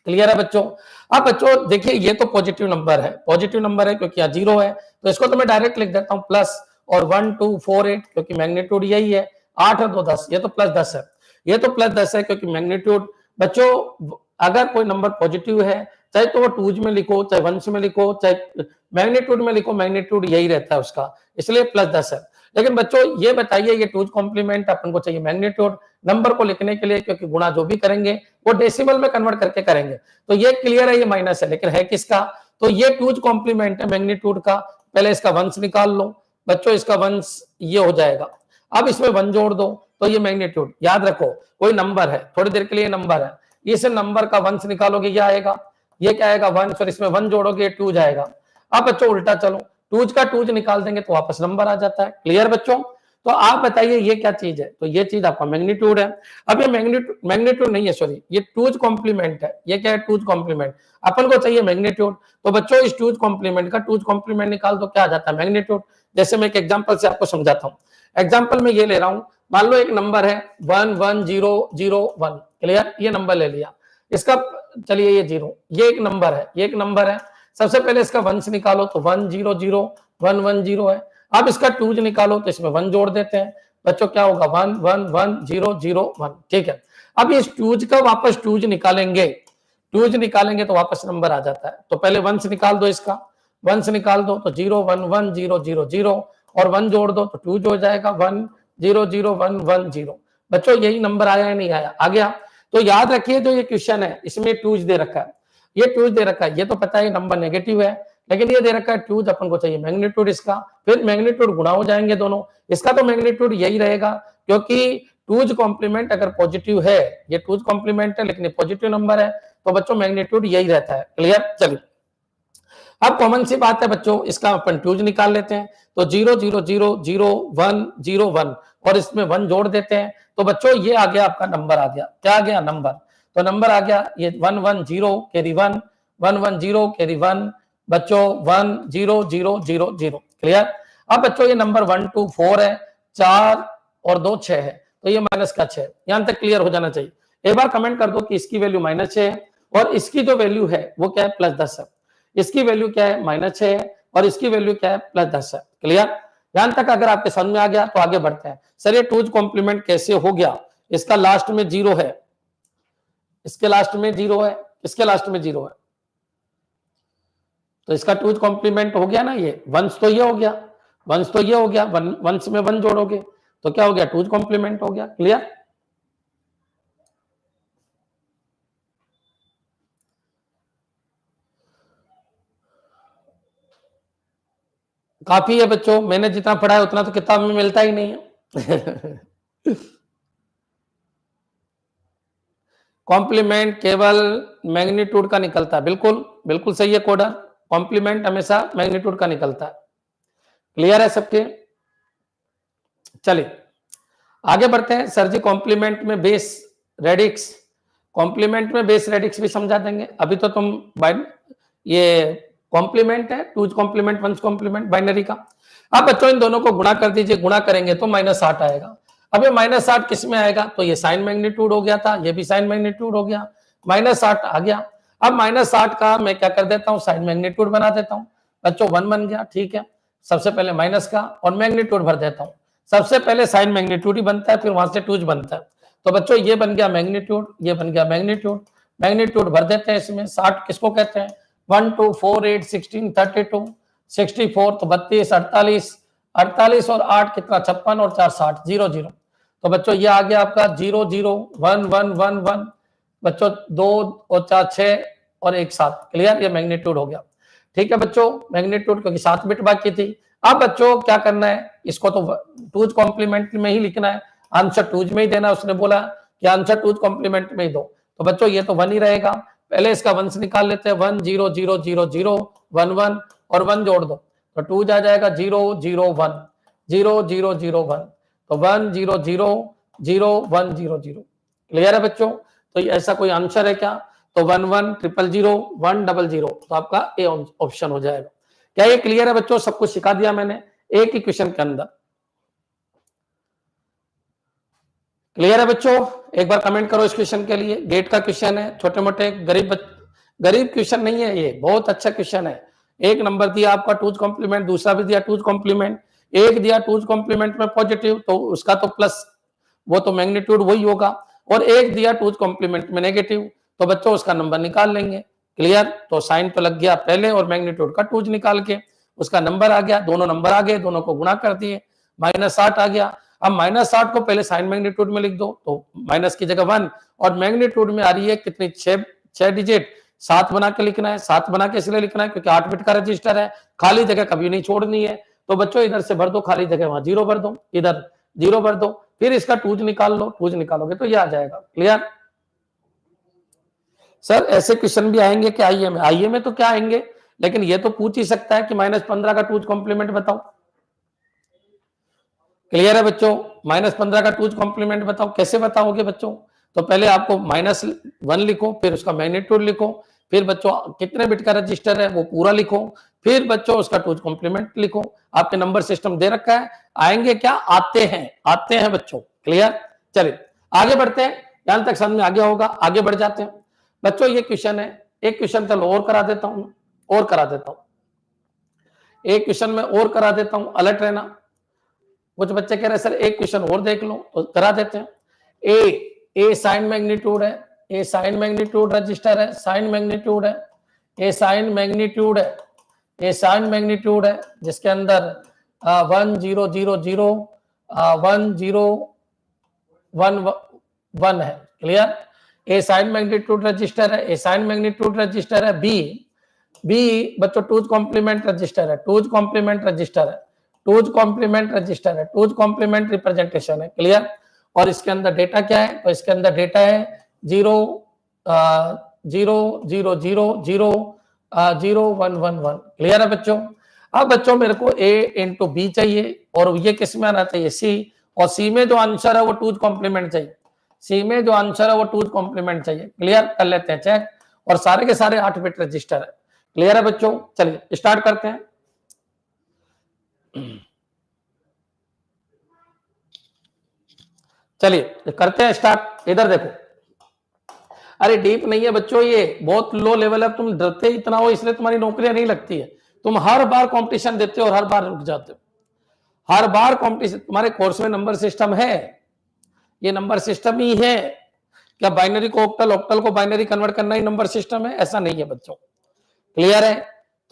A: क्लियर है बच्चों। अब बच्चों देखिए ये तो पॉजिटिव नंबर है, पॉजिटिव नंबर है क्योंकि यहाँ 0 है, तो इसको तो मैं डायरेक्ट लिख देता हूँ प्लस, और 1 2 4 8 क्योंकि मैग्नीट्यूड यही है, 8 और 2 10, ये तो प्लस 10 है, ये तो प्लस 10 है क्योंकि मैग्नीट्यूड। बच्चों अगर कोई नंबर पॉजिटिव है, चाहे तो वो टूज में लिखो, चाहे वंस में लिखो, चाहे मैग्नीट्यूड में लिखो, मैग्नीट्यूड यही रहता है उसका, इसलिए प्लस 10 है। लेकिन बच्चों ये बताइए ये टूज कॉम्प्लीमेंट अपन को चाहिए मैग्नीट्यूड नंबर को लिखने के लिए, क्योंकि गुणा जो भी करेंगे वो डेसिमल में कन्वर्ट करके करेंगे। तो ये क्लियर है, ये माइनस है, लेकिन है किसका? तो ये टूज कॉम्प्लीमेंट है मैग्नीट्यूड का। पहले इसका वंस निकाल लो बच्चों, इसका वंस ये हो जाएगा। अब इसमें 1 जोड़ दो तो ये मैग्नीट्यूड। याद रखो कोई नंबर है, थोड़ी देर के लिए नंबर है, इस नंबर का वंस निकालोगे क्या आएगा? ये क्या आएगा? 1, और इसमें 1 जोड़ोगे 2 जाएगा। अब बच्चों उल्टा चलो, टूज का टूज निकाल देंगे तो वापस नंबर आ जाता है, क्लियर बच्चों। तो आप बताइए ये क्या चीज है? तो ये चीज आपका मैग्नीट्यूड है। अब ये मैग्नीट्यूड नहीं है, सॉरी, ये टूज कॉम्प्लीमेंट है। ये क्या है? Two's complement. अपन को चाहिए मैग्नीट्यूड, तो बच्चों इस टूज कॉम्प्लीमेंट का टूज कॉम्प्लीमेंट निकाल दो, क्या आ जाता है? मैग्नीट्यूड। जैसे मैं एक एग्जांपल से आपको समझाता हूँ। एग्जांपल में ये ले रहा हूं, मान लो एक नंबर है 1 1 0 0 1, क्लियर। ये नंबर ले लिया, इसका चलिए ये 0, ये एक नंबर है, ये एक नंबर है। सबसे पहले इसका वंस निकालो तो 1 0 0 1 1 0 है। अब इसका टूज निकालो तो इसमें 1 जोड़ देते हैं बच्चों, क्या होगा 1 1 1 0 0 1, ठीक है। अब इस टूज का वापस टूज निकालेंगे, टूज निकालेंगे तो वापस नंबर आ जाता है। तो पहले 1 से निकाल दो, इसका 1 से निकाल दो तो 0 1 1 0 0 0 और 1 जोड़ दो तो टूज हो जाएगा 1 0 0 1 1 0। बच्चों यही नंबर आया या नहीं आया? आ गया। तो याद रखिए जो ये क्वेश्चन है इसमें टूज दे रखा है, ये टूज दे रखा है, ये तो पता है नंबर नेगेटिव है, लेकिन ये दे रखा है टूज, अपन को चाहिए मैग्नीट्यूड इसका, फिर मैग्नीट्यूड गुणा हो जाएंगे दोनों, इसका तो मैग्नीट्यूड यही रहेगा क्योंकि टूज कॉम्प्लीमेंट अगर पॉजिटिव है, ये टूज कॉम्प्लीमेंट है लेकिन ये पॉजिटिव नंबर है, तो बच्चों मैग्नीट्यूड यही रहता है। क्लियर? चलिए अब कॉमन सी बात है बच्चों, इसका अपन टूज निकाल लेते हैं। तो 0 0 0 0 1 0 1 और इसमें 1 जोड़ देते हैं तो बच्चों ये आ गया आपका नंबर, आ गया क्या आ गया? नंबर। तो नंबर आ गया ये 1 1 0 कैरी 1 1 1 0 कैरी 1 बच्चों 1 0 0 0 0। क्लियर? अब बच्चों ये नंबर 1 2 4 है, 4 और 2 6 है, तो ये माइनस का 6, यहां तक क्लियर हो जाना चाहिए। एक बार कमेंट कर दो कि इसकी वैल्यू -6 है और इसकी जो वैल्यू है वो क्या है? +10 है। इसकी वैल्यू क्या है? -6 है और इसकी वैल्यू क्या है? +10 है। क्लियर? यहां तक अगर आपके समझ में आ गया तो आगे बढ़ते हैं। सर ये टूज कॉम्प्लीमेंट कैसे हो गया? इसका लास्ट में 0 है, इसके लास्ट में 0 है, इसके लास्ट में 0 है, तो इसका टूज कॉम्प्लीमेंट हो गया ना। ये वंश तो ये हो गया, वंश तो ये हो गया, वंश में 1 जोड़ोगे तो क्या हो गया? टूज कॉम्प्लीमेंट हो गया। क्लियर? काफी है बच्चों, मैंने जितना पढ़ा है उतना तो किताब में मिलता ही नहीं है। कॉम्प्लीमेंट केवल मैग्नीट्यूड का निकलता है, बिल्कुल बिल्कुल सही है कोडर, कॉम्प्लीमेंट हमेशा मैग्नीट्यूड का निकलता है। क्लियर है सबके? चलिए आगे बढ़ते हैं। सर जी कॉम्प्लीमेंट में बेस रेडिक्स, कॉम्प्लीमेंट में बेस रेडिक्स भी समझा देंगे। अभी तो तुम ये कॉम्प्लीमेंट है, two's complement one's complement binary का। अब बच्चों इन दोनों को गुणा कर दीजिए, गुणा करेंगे तो -8 आएगा। अब ये -8 किस में आएगा? तो ये साइन मैग्नीट्यूड हो गया था, ये भी साइन मैग्नीट्यूड हो गया, -8 आ गया। अब -8 का मैं क्या कर देता हूँ? साइन मैग्नीट्यूड बना देता हूँ बच्चों, 1 बन गया। ठीक है, सबसे पहले माइनस का और मैग्नीट्यूड भर देता हूँ। सबसे पहले साइन मैग्नीट्यूड ही बनता है, फिर वहां से टूज बनता है। तो बच्चों ये बन गया मैग्नीट्यूड, ये बन गया मैग्नीट्यूड, मैग्नीट्यूड भर देते हैं इसमें। 60 किसको कहते हैं? 1 2 4 8 16 32 64, तो 32 48 48 और 8 कितना? 56 और 4 60 0 0। तो बच्चों ये आ गया आपका 0 0 1 1 1 1 बच्चों 2 और 4 6 और 1 7। क्लियर? ये मैग्नीट्यूड हो गया। ठीक है बच्चों, मैग्नीट्यूड क्योंकि 7 बिट बाकी थी। अब बच्चों क्या करना है? इसको तो टूज कॉम्प्लीमेंट में ही लिखना है, आंसर टूज में ही देना। उसने बोला कि आंसर टूज कॉम्प्लीमेंट में ही दो, तो बच्चों ये तो 1 ही रहेगा। पहले इसका वंश निकाल लेते हैं, 1 0 0 0 0 1 1 और 1 जोड़ दो तो टूज आ जाएगा 0 0 1 0 0 0 1, तो 1 0 0 0 1 0 0। क्लियर है बच्चों? तो ऐसा कोई आंसर है क्या? तो 1 1 0 0 1 0 0, तो आपका ए ऑप्शन हो जाएगा। क्या ये क्लियर है बच्चों? सब कुछ सिखा दिया मैंने एक ही क्वेश्चन के अंदर। क्लियर है बच्चों? एक बार कमेंट करो इस क्वेश्चन के लिए। गेट का क्वेश्चन है, छोटे मोटे गरीब क्वेश्चन नहीं है, ये बहुत अच्छा क्वेश्चन है। एक नंबर दिया आपका टूज कॉम्प्लीमेंट, दूसरा भी दिया टूज कॉम्प्लीमेंट, एक दिया टूज कॉम्प्लीमेंट में पॉजिटिव तो उसका तो प्लस, वो तो मैग्नीट्यूड वही होगा, और एक दिया टूज कॉम्प्लीमेंट में नेगेटिव, तो बच्चों उसका नंबर निकाल लेंगे। क्लियर? तो साइन तो लग गया पहले और मैग्नीट्यूड का टूज निकाल के उसका नंबर आ गया, दोनों नंबर आ गए, दोनों को गुणा कर दिए, -8 आ गया। अब -8 को पहले साइन मैग्नीट्यूड में लिख दो, तो माइनस की जगह 1 और मैग्नीट्यूड में आ रही है कितनी? 6 डिजिट, 7 बना के लिखना है। 7 बना के इसलिए लिखना है क्योंकि 8 बिट का रजिस्टर है, खाली जगह कभी नहीं छोड़नी है। तो बच्चों इधर से भर दो खाली जगह, वहां 0 भर दो, इधर 0 भर दो, फिर इसका टूज निकाल लो, टूज निकालोगे तो ये आ जाएगा। क्लियर? सर ऐसे क्वेश्चन भी आएंगे कि आईए में तो क्या आएंगे, लेकिन ये तो पूछ ही सकता है कि -15 का टूज कॉम्प्लीमेंट बताओ। क्लियर है बच्चों? -15 का टूज कॉम्प्लीमेंट बताओ, कैसे बताओगे बच्चों? तो पहले आपको -1 लिखो, फिर उसका मैग्नीट्यूड लिखो, फिर बच्चों कितने बिट का रजिस्टर है वो पूरा लिखो, फिर बच्चों उसका टूज कॉम्प्लीमेंट लिखो। आपके नंबर सिस्टम दे रखा है, आएंगे क्या? आते हैं बच्चों। क्लियर? चलिए आगे बढ़ते हैं, यहां तक समझ में आ गया होगा, आगे बढ़ जाते हैं बच्चों। ये क्वेश्चन है, एक क्वेश्चन चलो और करा देता हूं, एक क्वेश्चन में और करा देता हूं, अलर्ट रहना। कुछ बच्चे कह रहे हैं सर एक क्वेश्चन और देख लो, तो करा देते हैं। ए साइन मैग्नीट्यूड है, ए साइन मैग्नीट्यूड रजिस्टर है, साइन मैग्नीट्यूड है, ए साइन मैग्नीट्यूड है, ए साइन मैग्नीट्यूड है जिसके अंदर 1 0 0 0 1 0 1 1 है। क्लियर? ए साइन मैग्नीट्यूड रजिस्टर है, ए साइन मैग्नीट्यूड रजिस्टर है। बी बच्चों टूज कॉम्प्लीमेंट रजिस्टर है, टूज कॉम्प्लीमेंट रजिस्टर है, टूज कॉम्प्लीमेंट रजिस्टर है, टूज कॉम्प्लीमेंट रिप्रेजेंटेशन है। क्लियर? और इसके अंदर डेटा क्या है? तो इसके अंदर डेटा है 0 0 0 0 0 0 1 1 1। क्लियर है बच्चों? अब बच्चों मेरे को A इंटू बी चाहिए और ये किस में आना चाहिए? सी, और सी में जो आंसर है वो टूज कॉम्प्लीमेंट चाहिए, सी में जो आंसर है वो टूज कॉम्प्लीमेंट चाहिए। क्लियर? कर लेते हैं चेक, और सारे के सारे 8 बिट रजिस्टर है। क्लियर है बच्चों? चलिए स्टार्ट करते हैं। चलिए करते हैं स्टार्ट। इधर देखो, अरे डीप नहीं है बच्चों, ये बहुत लो लेवल है। तुम डरते इतना हो इसलिए तुम्हारी नौकरियां नहीं लगती है। तुम हर बार कंपटीशन देते हो और हर बार रुक जाते हो। हर बार कंपटीशन। तुम्हारे कोर्स में नंबर सिस्टम है, ये नंबर सिस्टम ही है। क्या बाइनरी को ऑक्टल, ऑक्टल को बाइनरी कन्वर्ट करना ही नंबर सिस्टम है? ऐसा नहीं है बच्चों। क्लियर है?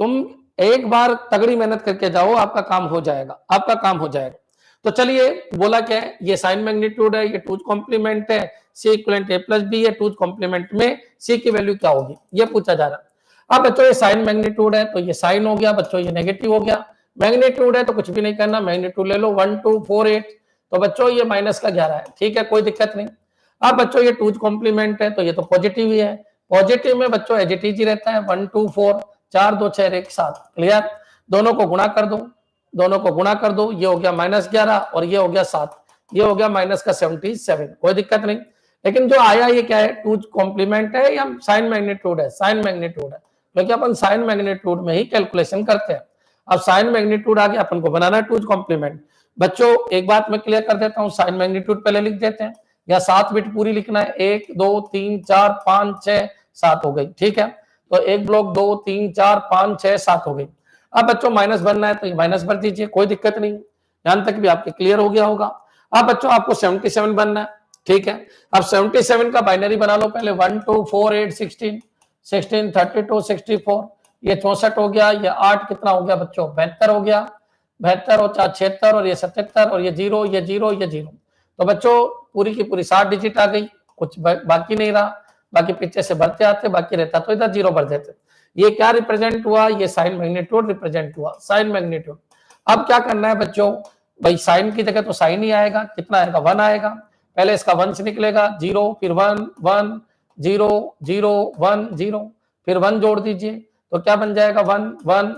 A: तुम एक बार तगड़ी मेहनत करके जाओ, आपका काम हो जाएगा, आपका काम हो जाएगा। तो चलिए बोला क्या है, ये साइन मैग्नीट्यूड है, ये टूज कॉम्प्लीमेंट है, C equivalent A plus B है। टूज कॉम्प्लीमेंट में सी की वैल्यू क्या होगी ये पूछा जा रहा है। अब बच्चों ये साइन मैग्नीट्यूड है तो ये साइन हो गया बच्चों, ये नेगेटिव हो गया। मैग्नीट्यूड है तो कुछ भी नहीं करना, मैग्नीट्यूड ले लो 1 2 4 8, तो बच्चों ये माइनस का 11 है। ठीक है, कोई दिक्कत नहीं। अब बच्चों ये टूज कॉम्प्लीमेंट है तो ये तो पॉजिटिव ही है। पॉजिटिव में बच्चों एज इट इज ही रहता है, 1 2 4 4 2 6 1 7। क्लियर? दोनों को गुणा कर दो, दोनों को गुणा कर दो, ये हो गया -11 और ये हो गया 7, ये हो गया माइनस का 77। कोई दिक्कत नहीं। लेकिन जो आया ये क्या है? टूज कॉम्प्लीमेंट है या साइन मैग्नीट्यूड है? साइन मैग्नीट्यूड है, क्योंकि अपन साइन मैग्नीट्यूड में ही कैलकुलेशन करते हैं। अब साइन मैग्नीट्यूड आ गया, अपन को बनाना है टूज कॉम्प्लीमेंट। बच्चों एक बात मैं क्लियर कर देता हूँ, साइन मैग्नीट्यूड पहले लिख देते हैं, या 7 बिट पूरी लिखना है। 1 2 3 4 5 6 7 हो गई। ठीक है, तो एक ब्लॉक 2 3 4 5 6 7 हो गई। अब बच्चों माइनस बनना है तो ये माइनस भर दीजिए, कोई दिक्कत नहीं। यहां तक भी आपके क्लियर हो गया होगा। अब बच्चों आपको 77 बनना है। ठीक है, अब 77 का बाइनरी बना लो पहले। 1 2 4 8 16 16 32 64, ये 64 हो गया। ये 8 कितना हो गया बच्चों? 72 हो गया। 72 और 4 76, और ये 77, और ये 0 ये 0 ये 0। तो बच्चों पूरी की पूरी 60 डिजिट आ गई, कुछ बाकी नहीं रहा। बाकी पीछे से भरते आते, बाकी रहता तो इधर 0 भर देते। ये क्या रिप्रेजेंट हुआ? ये साइन मैग्नीट्यूड रिप्रेजेंट हुआ, साइन मैग्नीट्यूड। अब क्या करना है बच्चों? भाई साइन की जगह तो साइन ही आएगा। कितना आएगा? 1 आएगा। पहले इसका 1 से निकलेगा 0, फिर 1 1 0 0 1 0, फिर 1 जोड़ दीजिए तो क्या बन जाएगा? 1 1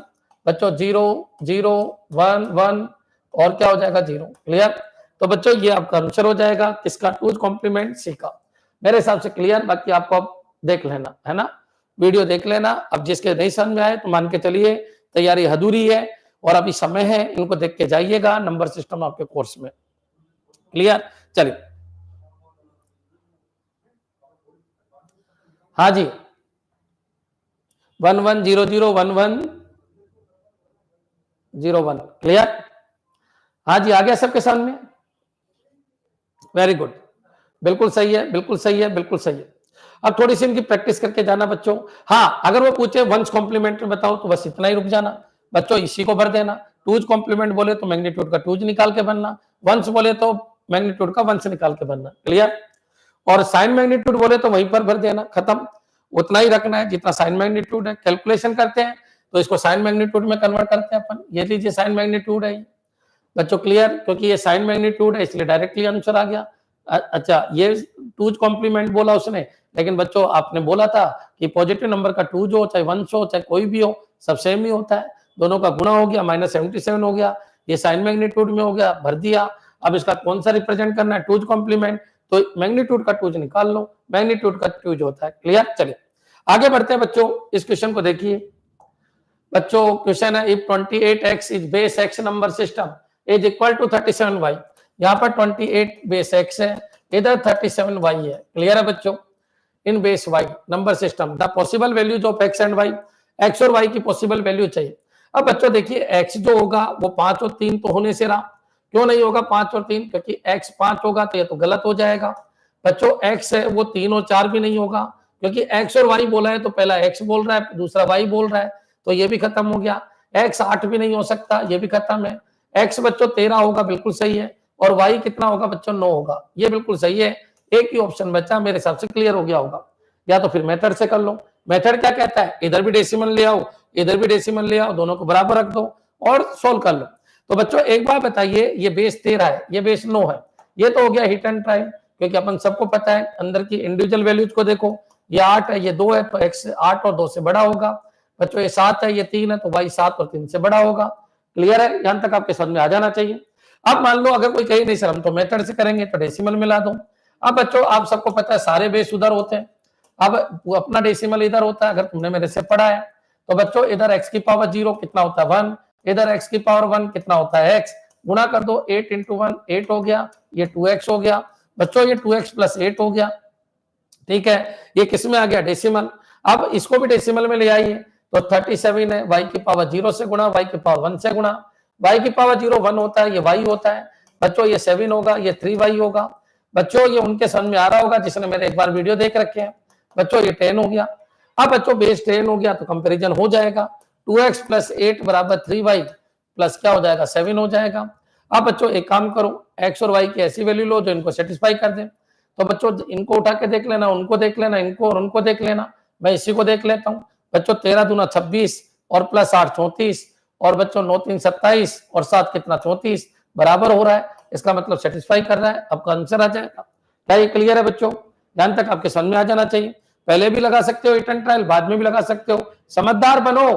A: बच्चों 0 0 1 1, और क्या हो जाएगा? 0। क्लियर? तो बच्चों ये आपका आंसर हो जाएगा किसका? टूज कॉम्प्लीमेंट सी का। मेरे हिसाब से क्लियर। बाकी आपको अब देख लेना है ना, वीडियो देख लेना। अब जिसके नहीं समझ में आए तो मान के चलिए तैयारी अधूरी है, और अभी समय है, इनको देख के जाइएगा नंबर सिस्टम आपके कोर्स में। क्लियर? चलिए हाँ जी, 1 1 0 0 1 1 0 1। क्लियर? हाँ जी, आ गया सबके सामने? वेरी गुड, बिल्कुल सही है, बिल्कुल सही है, बिल्कुल सही है। अब थोड़ी सी इनकी प्रैक्टिस करके जाना बच्चों। हाँ, अगर वो पूछे वंस कॉम्प्लीमेंट में बताओ तो बस इतना ही रुक जाना बच्चों, इसी को भर देना। टूज कॉम्प्लीमेंट बोले तो मैग्नीट्यूड का टूज निकाल के बनना, वंस बोले तो मैग्नीट्यूड का वंस निकाल के बनना। क्लियर? और साइन मैग्नीट्यूड बोले तो वहीं पर भर देना, खत्म। उतना ही रखना है जितना साइन मैग्नीट्यूड है। कैलकुलेशन करते हैं तो इसको साइन मैग्नीट्यूड में कन्वर्ट करते हैं अपन। ये लीजिए साइन मैग्नीट्यूड है बच्चों। क्लियर? क्योंकि ये साइन मैग्नीट्यूड है इसलिए डायरेक्टली आंसर आ गया। अच्छा, ये टूज कॉम्प्लीमेंट बोला उसने, लेकिन बच्चों आपने बोला था कि पॉजिटिव नंबर का टूज हो चाहे वंस हो चाहे कोई भी हो, सब सेम ही होता है। दोनों का गुणा हो गया, -77 हो गया। ये साइन मैग्नीट्यूड में हो गया, भर दिया। अब इसका कौन सा रिप्रेजेंट करना है? टूज कॉम्प्लीमेंट, तो मैग्नीट्यूड का टूज निकाल लो, मैग्नीट्यूड का टूज होता है। क्लियर? चलिए आगे बढ़ते हैं बच्चों। इस क्वेश्चन को देखिए बच्चों। क्वेश्चन है if 28x is base x number system is equal to 37y। यहाँ पर 28 बेस x है, इधर 37y है। क्लियर है बच्चों? In base y number system the possible values of x and y, x और y की पॉसिबल वैल्यू चाहिए। अब बच्चों देखिए x जो होगा वो 5 और 3 तो होने से रहा, क्यों नहीं होगा 5 और 3, क्योंकि x 5 होगा तो ये तो गलत हो जाएगा। बच्चों x है वो 3 और 4 भी नहीं होगा, क्योंकि x और y बोला है तो पहला x बोल रहा है दूसरा y बोल रहा है, तो ये भी खत्म हो गया। x 8 भी नहीं हो सकता, ये भी खत्म है। x बच्चों 13 होगा, बिल्कुल सही है, और y कितना होगा बच्चों 9 होगा, ये बिल्कुल सही है। एक ही ऑप्शन बचा, मेरे हिसाब से क्लियर हो गया होगा। या तो फिर मेथड से कर लो। मेथड क्या कहता है, इधर भी डेसिमल ले आओ इधर भी डेसिमल ले आओ, दोनों को बराबर रख दो और सोल्व कर लो। तो बच्चों एक बार बताइए, ये बेस 13 है, ये बेस 9 है, ये तो हो गया हिट एंड ट्राई, क्योंकि अपन सबको पता है अंदर की इंडिविजुअल वैल्यूज को देखो, ये 8 है ये 2 है, तो x 8 और 2 से बड़ा होगा। बच्चों ये 7 है ये 3 है, तो y 7 और 3 से बड़ा होगा। क्लियर है, यहां तक आपके समझ में आ जाना चाहिए। अब मान लो अगर कोई कहे नहीं सर हम तो मेथड से करेंगे, तो डेसिमल मिला दो। अब बच्चों आप सबको पता है सारे बेस उधर होते हैं, अब अपना डेसिमल इधर होता है, अगर तुमने मेरे से पढ़ा है तो बच्चों इधर x की पावर 0 कितना होता है 1, इधर x की पावर 1 कितना होता है x, गुणा कर दो 8 इंटू 1 8 हो गया, ये 2x हो गया। बच्चों ये 2x प्लस 8 हो गया, ठीक है, ये किस में आ गया डेसिमल। अब इसको भी डेसिमल में ले आइए, तो 37 है, y की पावर 0 से गुणा, y की पावर 1 से गुणा, y की पावर 0 1 होता है, ये y होता है। बच्चों ये 7 होगा, ये 3y होगा। बच्चों ये उनके समझ में आ रहा होगा जिसने मेरे एक बार वीडियो देख रखे हैं। बच्चों ये 10 हो गया। अब बच्चों बेस 10 हो गया तो कंपैरिजन हो जाएगा, 2x प्लस 8 बराबर 3y प्लस क्या हो जाएगा 7 हो जाएगा। अब बच्चों एक काम करो, x और y की ऐसी वैल्यू लो जो इनको सेटिस्फाई कर दे। तो बच्चों इनको उठा के देख लेना, उनको देख लेना, इनको और उनको देख लेना, मैं इसी को देख लेता हूँ। बच्चों 13 दूना 26 और प्लस 8 34, और बच्चों 9 3 27 और 7 कितना 34 बराबर हो रहा है, इसका मतलब सेटिस्फाई कर रहा है। आपका आंसर आ जाएगा। क्या ये क्लियर है बच्चों, ध्यान तक आपके समझ में आ जाना चाहिए। पहले भी लगा सकते हो हिट एंड ट्रायल, बाद में भी लगा सकते हो। समझदार बनो,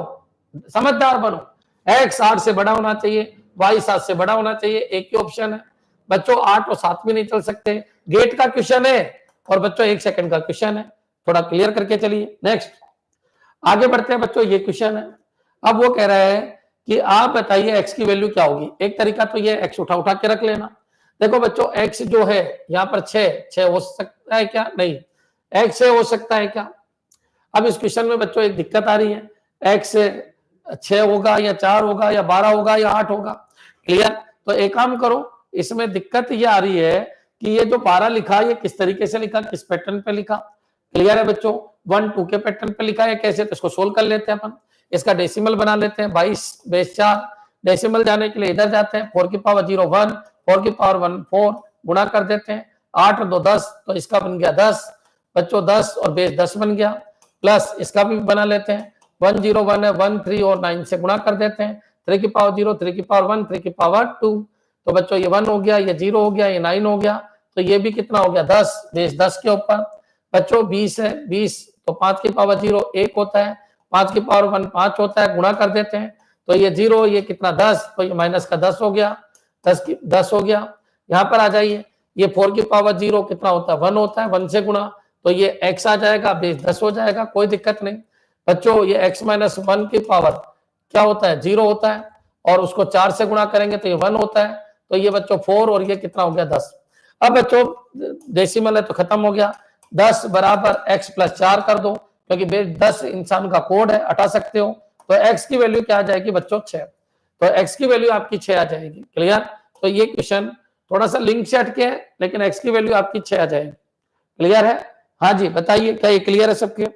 A: समझदार बनो। x 8 से बड़ा होना चाहिए, y 7 से बड़ा होना चाहिए, एक ही ऑप्शन है। बच्चों 8 और 7 भी नहीं चल सकते, गेट का क्वेश्चन है और बच्चों 1 सेकंड का क्वेश्चन है, थोड़ा क्लियर करके चलिए। नेक्स्ट आगे बढ़ते हैं बच्चों, ये क्वेश्चन है। अब वो कह रहा है कि आप बताइए x की वैल्यू क्या होगी। एक तरीका तो ये x उठा उठा के रख लेना। देखो बच्चों x जो है यहाँ पर 6 हो सकता है क्या, नहीं x 6 हो सकता है क्या। अब इस क्वेश्चन में बच्चों एक दिक्कत आ रही है, x 6 होगा या 4 होगा या 12 होगा या 8 होगा। क्लियर, तो एक काम करो, इसमें दिक्कत ये आ रही है कि ये जो 12 लिखा ये किस तरीके से लिखा, किस पैटर्न पे लिखा। क्लियर है बच्चों, 1 2 के पैटर्न पे लिखा है कैसे, तो इसको सोल्व कर लेते हैं अपन। इसका डेसिमल बना लेते हैं, 22 बेस 4, डेसिमल जाने के लिए इधर जाते हैं, 4 की पावर 0 1, 4 की पावर 1 4, गुणा कर देते हैं, 8 और 2 10, तो इसका बन गया 10 बच्चों, 10 और बेस 10 बन गया, प्लस इसका भी बना लेते हैं, 1 0 1 है, 1 3 और 9 से गुणा कर देते हैं, 3 की पावर 0 3 की पावर 1 3 की पावर 2, तो बच्चों ये 1 हो गया, ये 0 हो गया, ये 9 हो गया, तो ये भी कितना हो गया 10 बेस 10 के ऊपर। बच्चों 20 है, 20 तो 5 की पावर 0 1 होता है, 5 की पावर 1 5 होता है, गुणा कर देते हैं, तो ये 0 ये कितना 10, तो ये माइनस का 10 हो गया, 10 हो गया। यहाँ पर आ जाइए, ये 4 की पावर 0 कितना होता है 1 होता है, 1 से गुणा, तो ये x आ जाएगा, बेस 10 हो जाएगा, कोई दिक्कत नहीं। बच्चों ये x माइनस 1 की पावर क्या होता है 0 होता है, और उसको 4 से गुणा करेंगे तो ये 1 होता है, तो ये बच्चों 4 और ये कितना हो गया 10। अब बच्चों डेसिमल है तो खत्म हो गया, 10 बराबर x प्लस 4 कर दो, क्योंकि बेस 10 इंसान का कोड है, हटा सकते हो, तो x की वैल्यू क्या आ जाएगी बच्चों 6, तो x की वैल्यू आपकी 6 आ जाएगी। क्लियर, तो ये क्वेश्चन थोड़ा सा लिंक से हटके है, लेकिन x की वैल्यू आपकी 6 आ जाएगी। क्लियर है, हाँ जी बताइए, क्या ये क्लियर है सबके।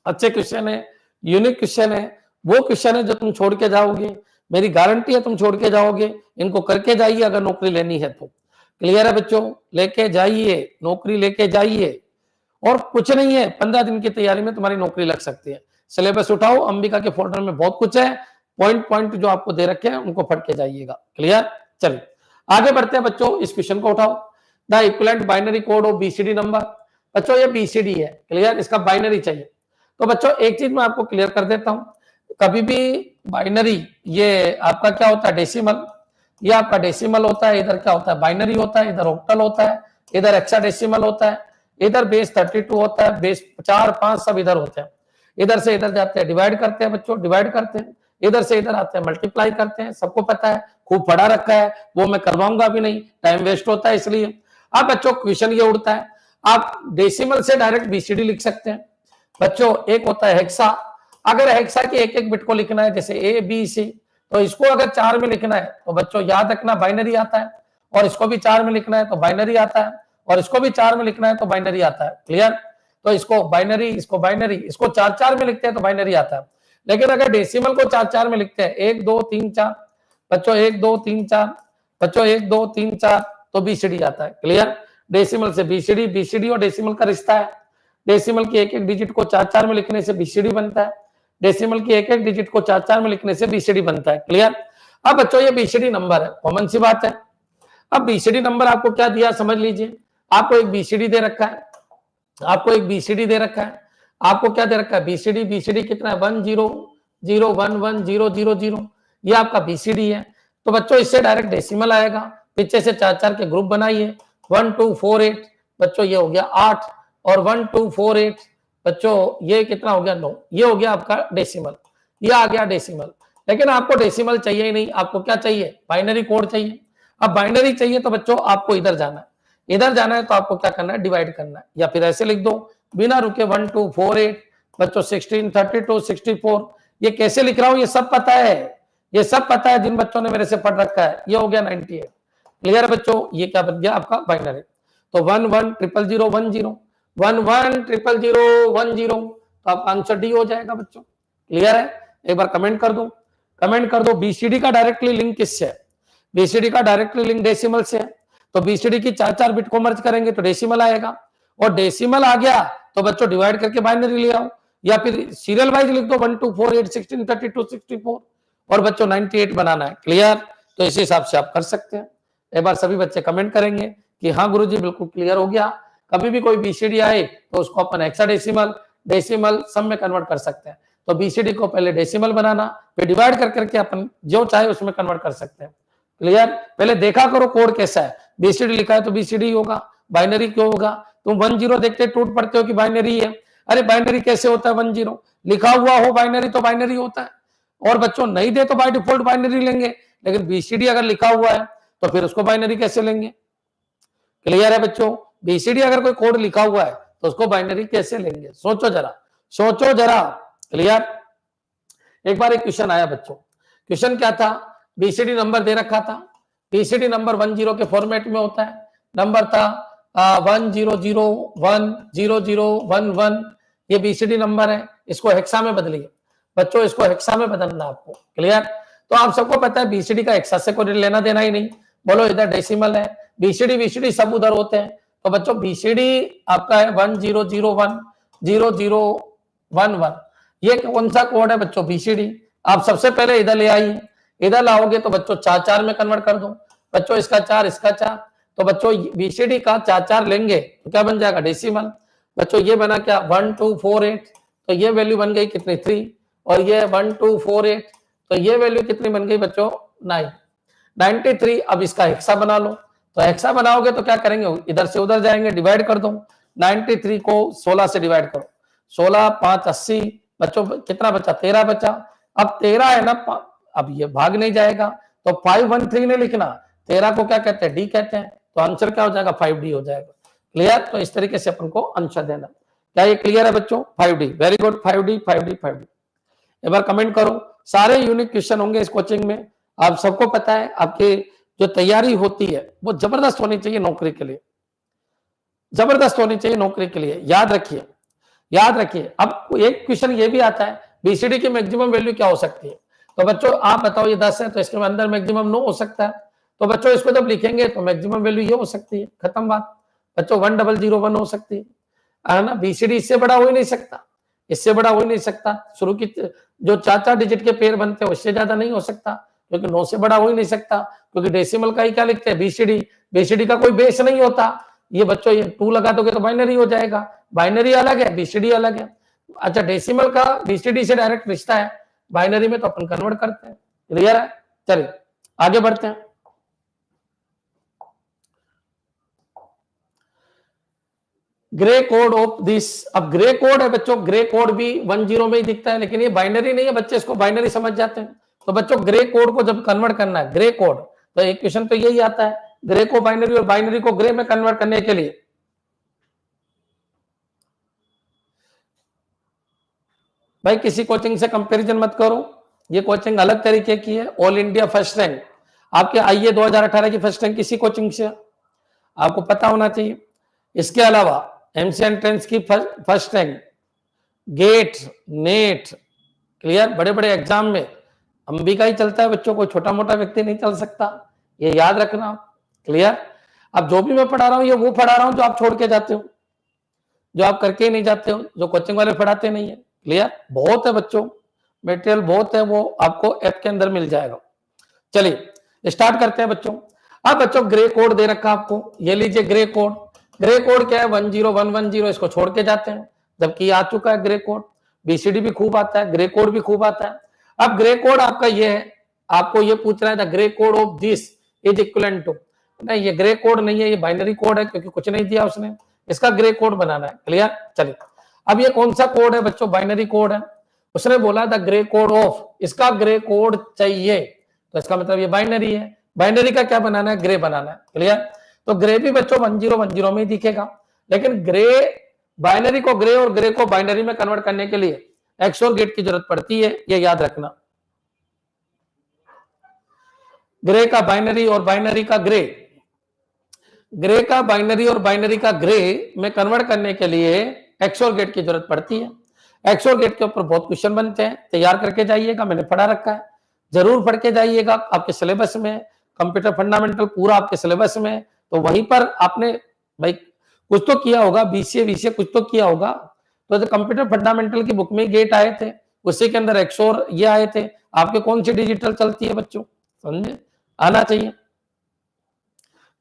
A: अच्छे क्वेश्चन है, यूनिक क्वेश्चन है, वो क्वेश्चन है जो तुम छोड़ के जाओगे, मेरी गारंटी है तुम छोड़ के जाओगे, इनको करके जाइए अगर नौकरी लेनी है तो। क्लियर है बच्चों, लेके जाइए, नौकरी लेके जाइए, और कुछ नहीं है, 15 दिन की तैयारी में तुम्हारी नौकरी लग सकती है। सिलेबस उठाओ, अंबिका के फोल्डर में बहुत कुछ है, पॉइंट पॉइंट जो आपको दे रखे हैं उनको पढ़ के जाइएगा। क्लियर, चलिए आगे बढ़ते हैं बच्चों, इस क्वेश्चन को उठाओ। The equivalent binary code of BCD number. बच्चों ये बीसीडी है, क्लियर, इसका बाइनरी चाहिए। तो बच्चों एक चीज मैं आपको क्लियर कर देता हूं, कभी भी बाइनरी ये आपका क्या होता है डेसिमल, ये आपका डेसिमल होता है, इधर क्या होता है बाइनरी होता है, इधर ऑक्टल होता है, इधर हेक्साडेसिमल होता है, इधर बेस 32 होता है, बेस 4 5 सब इधर होते हैं, इधर से इधर जाते हैं डिवाइड करते हैं बच्चों, डिवाइड करते हैं, इधर से इधर आते हैं मल्टीप्लाई करते हैं, सबको पता है, खूब पढ़ा रखा है, वो मैं करवाऊंगा भी नहीं, टाइम वेस्ट होता है इसलिए। अब बच्चों क्वेश्चन ये उड़ता है, आप डेसिमल से डायरेक्ट बीसीडी लिख सकते हैं बच्चों, एक होता है हेक्सा, अगर हेक्सा के एक एक बिट को लिखना है, जैसे ए बी सी, तो इसको अगर 4 में लिखना है तो बच्चों याद रखना बाइनरी आता है, और इसको भी 4 में लिखना है तो बाइनरी आता है, और इसको भी 4 में लिखना है तो बाइनरी आता है। क्लियर? तो इसको बाइनरी, इसको बाइनरी, इसको 4-4 में लिखते हैं तो बाइनरी आता है। लेकिन अगर डेसिमल को 4-4 में लिखते हैं, 1 2 3 4 बच्चों, 1 2 3 4 बच्चों, 1 2 3 4, तो बीसीडी आता है। क्लियर? डेसिमल से बीसीडी, बीसीडी और डेसिमल का रिश्ता है। डेसिमल की एक एक डिजिट को 4-4 में लिखने से बीसीडी बनता है, डेसिमल की एक एक डिजिट को 4-4 में लिखने से बीसीडी बनता है। क्लियर? अब बच्चों ये बीसीडी नंबर है, कॉमन सी बात है। अब बीसीडी नंबर आपको क्या दिया समझ लीजिए, आपको एक बीसीडी दे रखा है, आपको एक बीसीडी दे रखा है, आपको क्या दे रखा है, बीसीडी, बीसीडी कितना है 1 0 0 1 1 0 0 0, ये आपका बीसीडी है। तो बच्चों इससे डायरेक्ट डेसिमल आएगा, पीछे से 4-4 के ग्रुप बनाइए, 1 2 4 8 बच्चों, ये हो गया 8, और 1 2 4 8 बच्चों ये कितना हो गया 9, ये हो गया आपका डेसिमल, ये आ गया डेसिमल। लेकिन आपको डेसिमल चाहिए ही नहीं, आपको क्या चाहिए, बाइनरी कोड चाहिए। अब बाइनरी चाहिए तो बच्चों आपको इधर जाना है, इधर जाना है तो आपको क्या करना है, डिवाइड करना है, या फिर ऐसे लिख दो बिना रुके 1 2 4 8 बच्चों 16 32 64। ये कैसे लिख रहा हूं ये सब पता है, ये सब पता है जिन बच्चों ने मेरे से पढ़ रखा है। ये हो गया 98। क्लियर है बच्चों? ये क्या बन गया आपका बाइनरी। तो 1 1 0 0 1 0 1 1 0 0 1 0, तो आपका आंसर डी हो जाएगा बच्चों। क्लियर है? एक बार कमेंट कर दो, कमेंट कर दो। बीसीडी का डायरेक्टली लिंक किससे है? बीसीडी का डायरेक्टली लिंक डेसिमल से है, तो बीसीडी की 4-4 बिट को मर्ज करेंगे तो डेसिमल आएगा, और डेसिमल आ गया तो बच्चों डिवाइड करके बाइनरी ले आओ, या फिर सीरियल वाइज लिख दो 1 2 4 8 16 32 64, और बच्चों 98 बनाना है। क्लियर? तो इस हिसाब से आप कर सकते हैं। एक बार सभी बच्चे कमेंट करेंगे कि हाँ गुरुजी बिल्कुल क्लियर हो गया। कभी भी कोई बीसीडी आए तो उसको अपन हेक्साडेसिमल, डेसिमल सब में कन्वर्ट कर सकते हैं। तो बीसीडी को पहले डेसिमल बनाना, फिर डिवाइड कर करके अपन जो चाहे उसमें कन्वर्ट कर सकते हैं। क्लियर? पहले देखा करो कोड कैसा है, बीसीडी लिखा है तो बीसीडी होगा, बाइनरी क्यों होगा? तुम 1 0 देखते टूट पड़ते हो कि बाइनरी है। अरे बाइनरी कैसे होता है? 1 0 लिखा हुआ हो बाइनरी तो बाइनरी होता है, और बच्चों नहीं दे तो बाय डिफॉल्ट बाइनरी लेंगे, लेकिन बीसीडी अगर लिखा हुआ है तो फिर उसको बाइनरी कैसे लेंगे? क्लियर है बच्चों? बीसीडी अगर कोई कोड लिखा हुआ है तो उसको बाइनरी कैसे लेंगे? सोचो जरा, सोचो जरा। क्लियर? एक बार एक क्वेश्चन आया बच्चों, क्वेश्चन क्या था, बीसीडी नंबर दे रखा था, बीसीडी नंबर 1 0 के फॉर्मेट में होता है, नंबर था 1 0 0 1 0 0 1 1, ये बीसीडी नंबर है, इसको हेक्सा में बदलिए बच्चों, इसको हेक्सा में बदलना आपको। क्लियर? तो आप सबको पता है बीसीडी का हेक्सा से कोई लेना देना ही नहीं, बोलो इधर डेसिमल है, बीसीडी बीसीडी सब उधर होते हैं। तो बच्चों बीसीडी आपका है 1 0 0 1 0 0 1 1, ये कौन सा कोड है बच्चों? बीसीडी। आप सबसे पहले इधर ले आइए, इधर लाओगे तो बच्चों 4-4 में कन्वर्ट कर दो बच्चों, इसका 4 इसका 4, तो बच्चों बीसीडी का 4-4 लेंगे तो क्या बन जाएगा? डेसिमल। बच्चों ये बना क्या? 1 2 4 8, तो ये वैल्यू बन गई कितनी? 3, और ये 1 2 4 8, तो ये वैल्यू कितनी बन गई बच्चों? 9 93। अब इसका हेक्सा बना लो, तो हेक्सा बनाओगे तो क्या करेंगे? इधर से उधर जाएंगे, डिवाइड कर दो, 93 को 16 से डिवाइड करो, 16 5 80 बच्चों, कितना बचा? 13 बचा। अब 13 है ना, अब ये भाग नहीं जाएगा, तो 513 नहीं लिखना, 13 को क्या कहते हैं? डी कहते हैं, तो आंसर क्या हो जाएगा? 5D हो जाएगा। क्लियर? तो इस तरीके से अपन को आंसर देना। क्या ये क्लियर है बच्चों? 5D, very good, 5D 5D 5D। एक बार कमेंट करो, सारे यूनिक क्वेश्चन होंगे इस कोचिंग में, आप सबको पता है। आपके जो तैयारी होती है वो जबरदस्त होनी चाहिए नौकरी के लिए, जबरदस्त होनी चाहिए नौकरी के लिए। याद रखिए, याद रखिए। अब एक क्वेश्चन ये भी आता है, बीसीडी की मैक्सिमम वैल्यू क्या हो सकती है? तो बच्चों आप बताओ, ये 10 है तो इसके अंदर मैक्सिमम 9 हो सकता है, तो बच्चों इसको जब लिखेंगे तो मैक्सिमम वैल्यू ये हो सकती है, खत्म बात बच्चों। 1001 हो सकती है ना, बीसीडी इससे बड़ा हो ही नहीं सकता, इससे बड़ा हो ही नहीं सकता। शुरू की जो 4-4 डिजिट के पेयर बनते हैं उससे ज्यादा नहीं हो सकता, क्योंकि 9 से बड़ा हो ही नहीं सकता, क्योंकि डेसिमल का ही क्या लिखते हैं? बीसीडी। बीसीडी का कोई बेस नहीं होता। ये बच्चों ये 2 लगा दोगे तो बाइनरी हो जाएगा, बाइनरी अलग है, बीसीडी अलग है। अच्छा, डेसिमल का बीसीडी से डायरेक्ट रिश्ता है, बाइनरी में तो अपन कन्वर्ट करते हैं। क्लियर है? चलिए आगे बढ़ते हैं। ग्रे कोड ऑफ दिस, अब ग्रे कोड है बच्चों, ग्रे कोड भी 1 0 में ही दिखता है, लेकिन ये बाइनरी नहीं है, बच्चे इसको बाइनरी समझ जाते हैं। तो बच्चों ग्रे कोड को जब कन्वर्ट करना है, ग्रे कोड, तो एक क्वेश्चन तो यही आता है, ग्रे को बाइनरी और बाइनरी को ग्रे में कन्वर्ट करने के लिए भाई किसी कोचिंग से कंपैरिजन मत करो, ये कोचिंग अलग तरीके की है। ऑल इंडिया फर्स्ट रैंक, आपके आईए 2018 की फर्स्ट रैंक किसी कोचिंग से, आपको पता होना चाहिए। इसके अलावा एमसी एंट्रेंस की first rank, GATE, NET, clear, बड़े बड़े एग्जाम में अंबिका ही चलता है बच्चों को, छोटा मोटा व्यक्ति नहीं चल सकता, ये याद रखना। क्लियर। अब जो भी मैं पढ़ा रहा हूँ ये वो पढ़ा रहा हूँ जो आप छोड़ के जाते हो, जो आप करके ही नहीं जाते हो, जो कोचिंग वाले पढ़ाते नहीं है। क्लियर, बहुत है बच्चों, मटेरियल बहुत है, वो आपको ऐप के अंदर मिल जाएगा। चलिए स्टार्ट करते हैं बच्चों। अब बच्चों ग्रे कोड दे रखा आपको, ये लीजिए ग्रे कोड। ग्रे कोड क्या है, 10110, इसको छोड़ के जाते हैं, जबकि आ चुका है ग्रे कोड। बीसीडी भी खूब आता है, ग्रे कोड भी खूब आता है। अब ग्रे कोड आपका ये है, आपको ये पूछ रहा है the grey code of this is equivalent to, नहीं ये ग्रे कोड नहीं है, ये बाइनरी कोड है, क्योंकि कुछ नहीं दिया उसने, इसका ग्रे कोड बनाना है। क्लियर। चलिए अब ये कौन सा कोड है बच्चों, बाइनरी कोड है। उसने बोला द ग्रे कोड ऑफ, इसका ग्रे कोड चाहिए, तो इसका मतलब ये बाइनरी है। बाइनरी का क्या बनाना है, ग्रे बनाना है। क्लियर। तो ग्रे भी बच्चों 1010 में ही दिखेगा, लेकिन ग्रे, बाइनरी को ग्रे और ग्रे को बाइनरी में कन्वर्ट करने के लिए एक्सओर गेट की जरूरत पड़ती है, ये याद रखना। ग्रे का बाइनरी और बाइनरी का ग्रे, ग्रे का बाइनरी और बाइनरी का ग्रे में कन्वर्ट करने के लिए एक्सओर गेट की जरूरत पड़ती है। एक्सओर गेट के ऊपर बहुत क्वेश्चन बनते हैं, तैयार करके जाइएगा, मैंने पढ़ा रखा है, जरूर पढ़ के जाइएगा। आपके सिलेबस में कंप्यूटर फंडामेंटल पूरा आपके सिलेबस में, तो वहीं पर आपने भाई कुछ तो किया होगा, बीसीए कुछ तो किया होगा। तो कंप्यूटर फंडामेंटल की बुक में गेट आए थे, उसी के अंदर एक्सओर ये आए थे। आपके कौन सी डिजिटल चलती है बच्चों, समझे, आना चाहिए।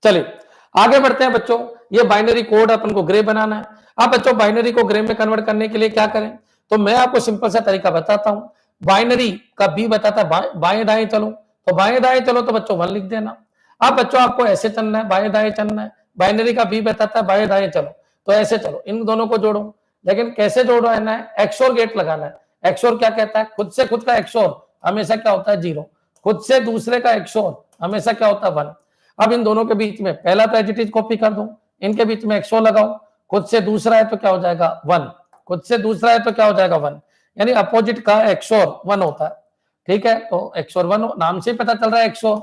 A: चलिए आगे बढ़ते हैं बच्चों। ये बाइनरी कोड अपन को ग्रे बनाना है। अब बच्चों बाइनरी को ग्रे में कन्वर्ट करने के लिए क्या करें, तो मैं आपको सिंपल सा तरीका बताता हूं। बाइनरी का बी बताता है बाएं दाएं चलो, तो बाएं दाएं चलो तो बच्चों 1 लिख देना। अब बच्चों आपको ऐसे चलना है, बाएं दाएं चलना है। बाइनरी का बी बताता है बाएं दाएं चलो, तो ऐसे चलो, इन दोनों को जोड़ो। लेकिन कैसे जोड़ो है ना, एक्सओर गेट लगाना है। एक्सओर क्या कहता है, खुद से खुद का एक्सओर हमेशा क्या होता है 0, खुद से दूसरे का एक्सओर हमेशा क्या होता है 1। अब इन दोनों के बीच में पहला तो एज इट इज कॉपी कर दो, इनके बीच में एक्सओर लगाओ, खुद से दूसरा है तो क्या हो जाएगा 1, खुद से दूसरा है तो क्या हो जाएगा 1, यानी अपोजिट का एक्सओर 1 होता है। ठीक है, तो एक्सओर 1, नाम से पता चल रहा है एक्सओर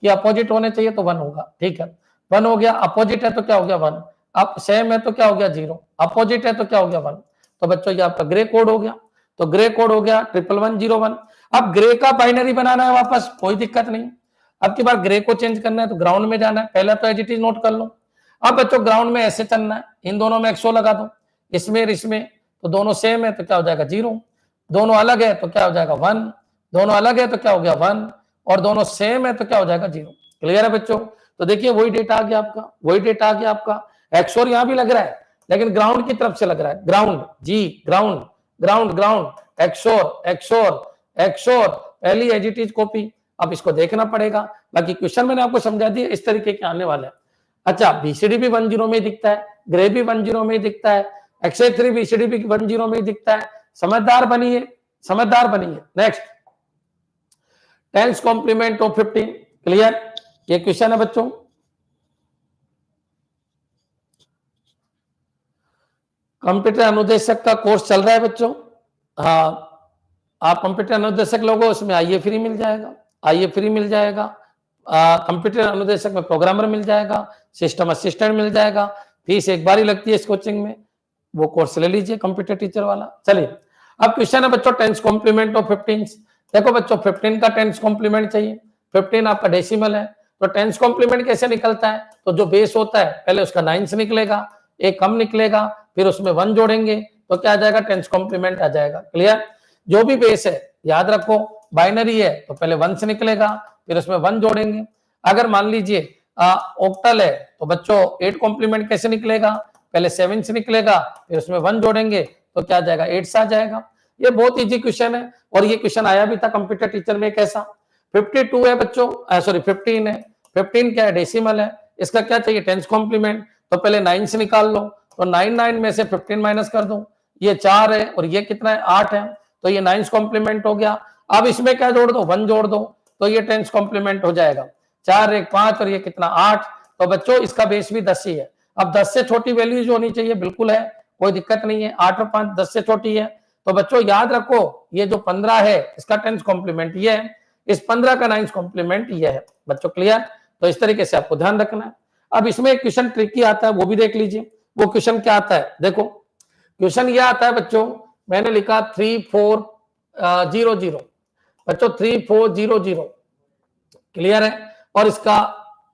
A: कि अपोजिट होने चाहिए तो 1 होगा। ठीक है, 1 हो गया, अपोजिट है तो क्या हो गया 1, अब सेम है तो क्या हो गया 0, अपोजिट है तो क्या हो गया 1। तो बच्चों ये आपका ग्रे कोड हो गया, तो ग्रे कोड हो गया 11101। अब ग्रे का बाइनरी बनाना है वापस, कोई दिक्कत नहीं। अब की बार ग्रे को चेंज करना है तो ग्राउंड में जाना है, पहला तो एज इट इज नोट कर लो। अब बच्चों ग्राउंड में ऐसे चलना है, इन दोनों में एक्सओ लगा दो, इसमें और इसमें, तो दोनों सेम है तो क्या हो जाएगा 0, दोनों अलग है तो क्या हो जाएगा 1, दोनों अलग है तो क्या हो गया 1, और दोनों सेम है तो क्या हो जाएगा 0। क्लियर है बच्चों। तो देखिए वही डेटा आ गया आपका, वही डेटा आ गया आपका। एक्सओर यहां भी लग रहा है लेकिन ग्राउंड की तरफ से लग रहा है, ground G, ground ground ground, XOR XOR XOR, पहली एज इट इज कॉपी। अब इसको देखना पड़ेगा, बाकी क्वेश्चन मैंने आपको समझा दिया, इस तरीके के आने वाले हैं। अच्छा, बीसीडी भी 10 में दिखता है, ग्रे भी 10 में दिखता है, एक्स3 बीसीडी भी 10 में दिखता है। समझदार बनिए, समझदार बनिए। Next, ten's complement of 15। Clear, ये क्वेश्चन है बच्चों। कंप्यूटर अनुदेशक का कोर्स चल रहा है बच्चों। हाँ, आप कंप्यूटर अनुदेशक लोगो, उसमें आईए फ्री मिल जाएगा, आईए फ्री मिल जाएगा। कंप्यूटर अनुदेशक में प्रोग्रामर मिल जाएगा, सिस्टम असिस्टेंट मिल जाएगा। फीस एक बार ही लगती है इस कोचिंग में, वो कोर्स ले लीजिए कंप्यूटर टीचर वाला। चलिए अब क्वेश्चन है बच्चों टेंस कॉम्प्लीमेंट ऑफ 15। देखो बच्चों 15 का टेंस कॉम्प्लीमेंट चाहिए, 15 आपका डेसिमल है, तो टेंस कॉम्प्लीमेंट कैसे निकलता है, तो जो बेस होता है पहले उसका 9 निकलेगा, एक कम निकलेगा, फिर उसमें 1 जोड़ेंगे तो क्या आ जाएगा, टेंस कॉम्प्लीमेंट आ जाएगा। क्लियर, जो भी बेस है याद रखो, बाइनरी है तो पहले 1 से निकलेगा, फिर उसमें 1 जोड़ेंगे। अगर मान लीजिए ऑक्टल है तो बच्चों 8 कॉम्प्लीमेंट कैसे निकलेगा, पहले 7 से निकलेगा, फिर उसमें 1 जोड़ेंगे तो क्या आ जाएगा 8 से आ जाएगा। ये बहुत इजी क्वेश्चन है, और ये क्वेश्चन आया भी था कंप्यूटर टीचर में। कैसा, 52 है बच्चों, सॉरी 15 है, 15 क्या है डेसिमल है, इसका क्या चाहिए टेंस कॉम्प्लीमेंट, तो पहले 9 से निकाल लो, तो 9 में से 15 माइनस कर दो, ये 4 है और ये कितना है 8 है, तो ये 9 कॉम्प्लीमेंट हो गया। अब इसमें क्या जोड़ दो, 1 जोड़ दो, तो ये 10 कॉम्प्लीमेंट हो जाएगा। 4 1 5 और ये कितना 8, तो बच्चों इसका बेस भी 10 ही है। अब 10 से छोटी वैल्यू जो होनी चाहिए बिल्कुल है, कोई दिक्कत नहीं है, 8 और 5 10 से छोटी है, तो बच्चों याद रखो ये जो 15 है इसका 10th कॉम्प्लीमेंट ये है, इस 15 का 9th कॉम्प्लीमेंट ये है। बच्चों क्लियर? तो इस तरीके से आपको ध्यान रखना है। अब इसमें एक क्वेश्चन ट्रिकी आता है, वो भी देख लीजिए। वो क्वेश्चन क्या आता है, देखो क्वेश्चन ये आता है बच्चों, मैंने लिखा 3400 बच्चों 3400 क्लियर है, और इसका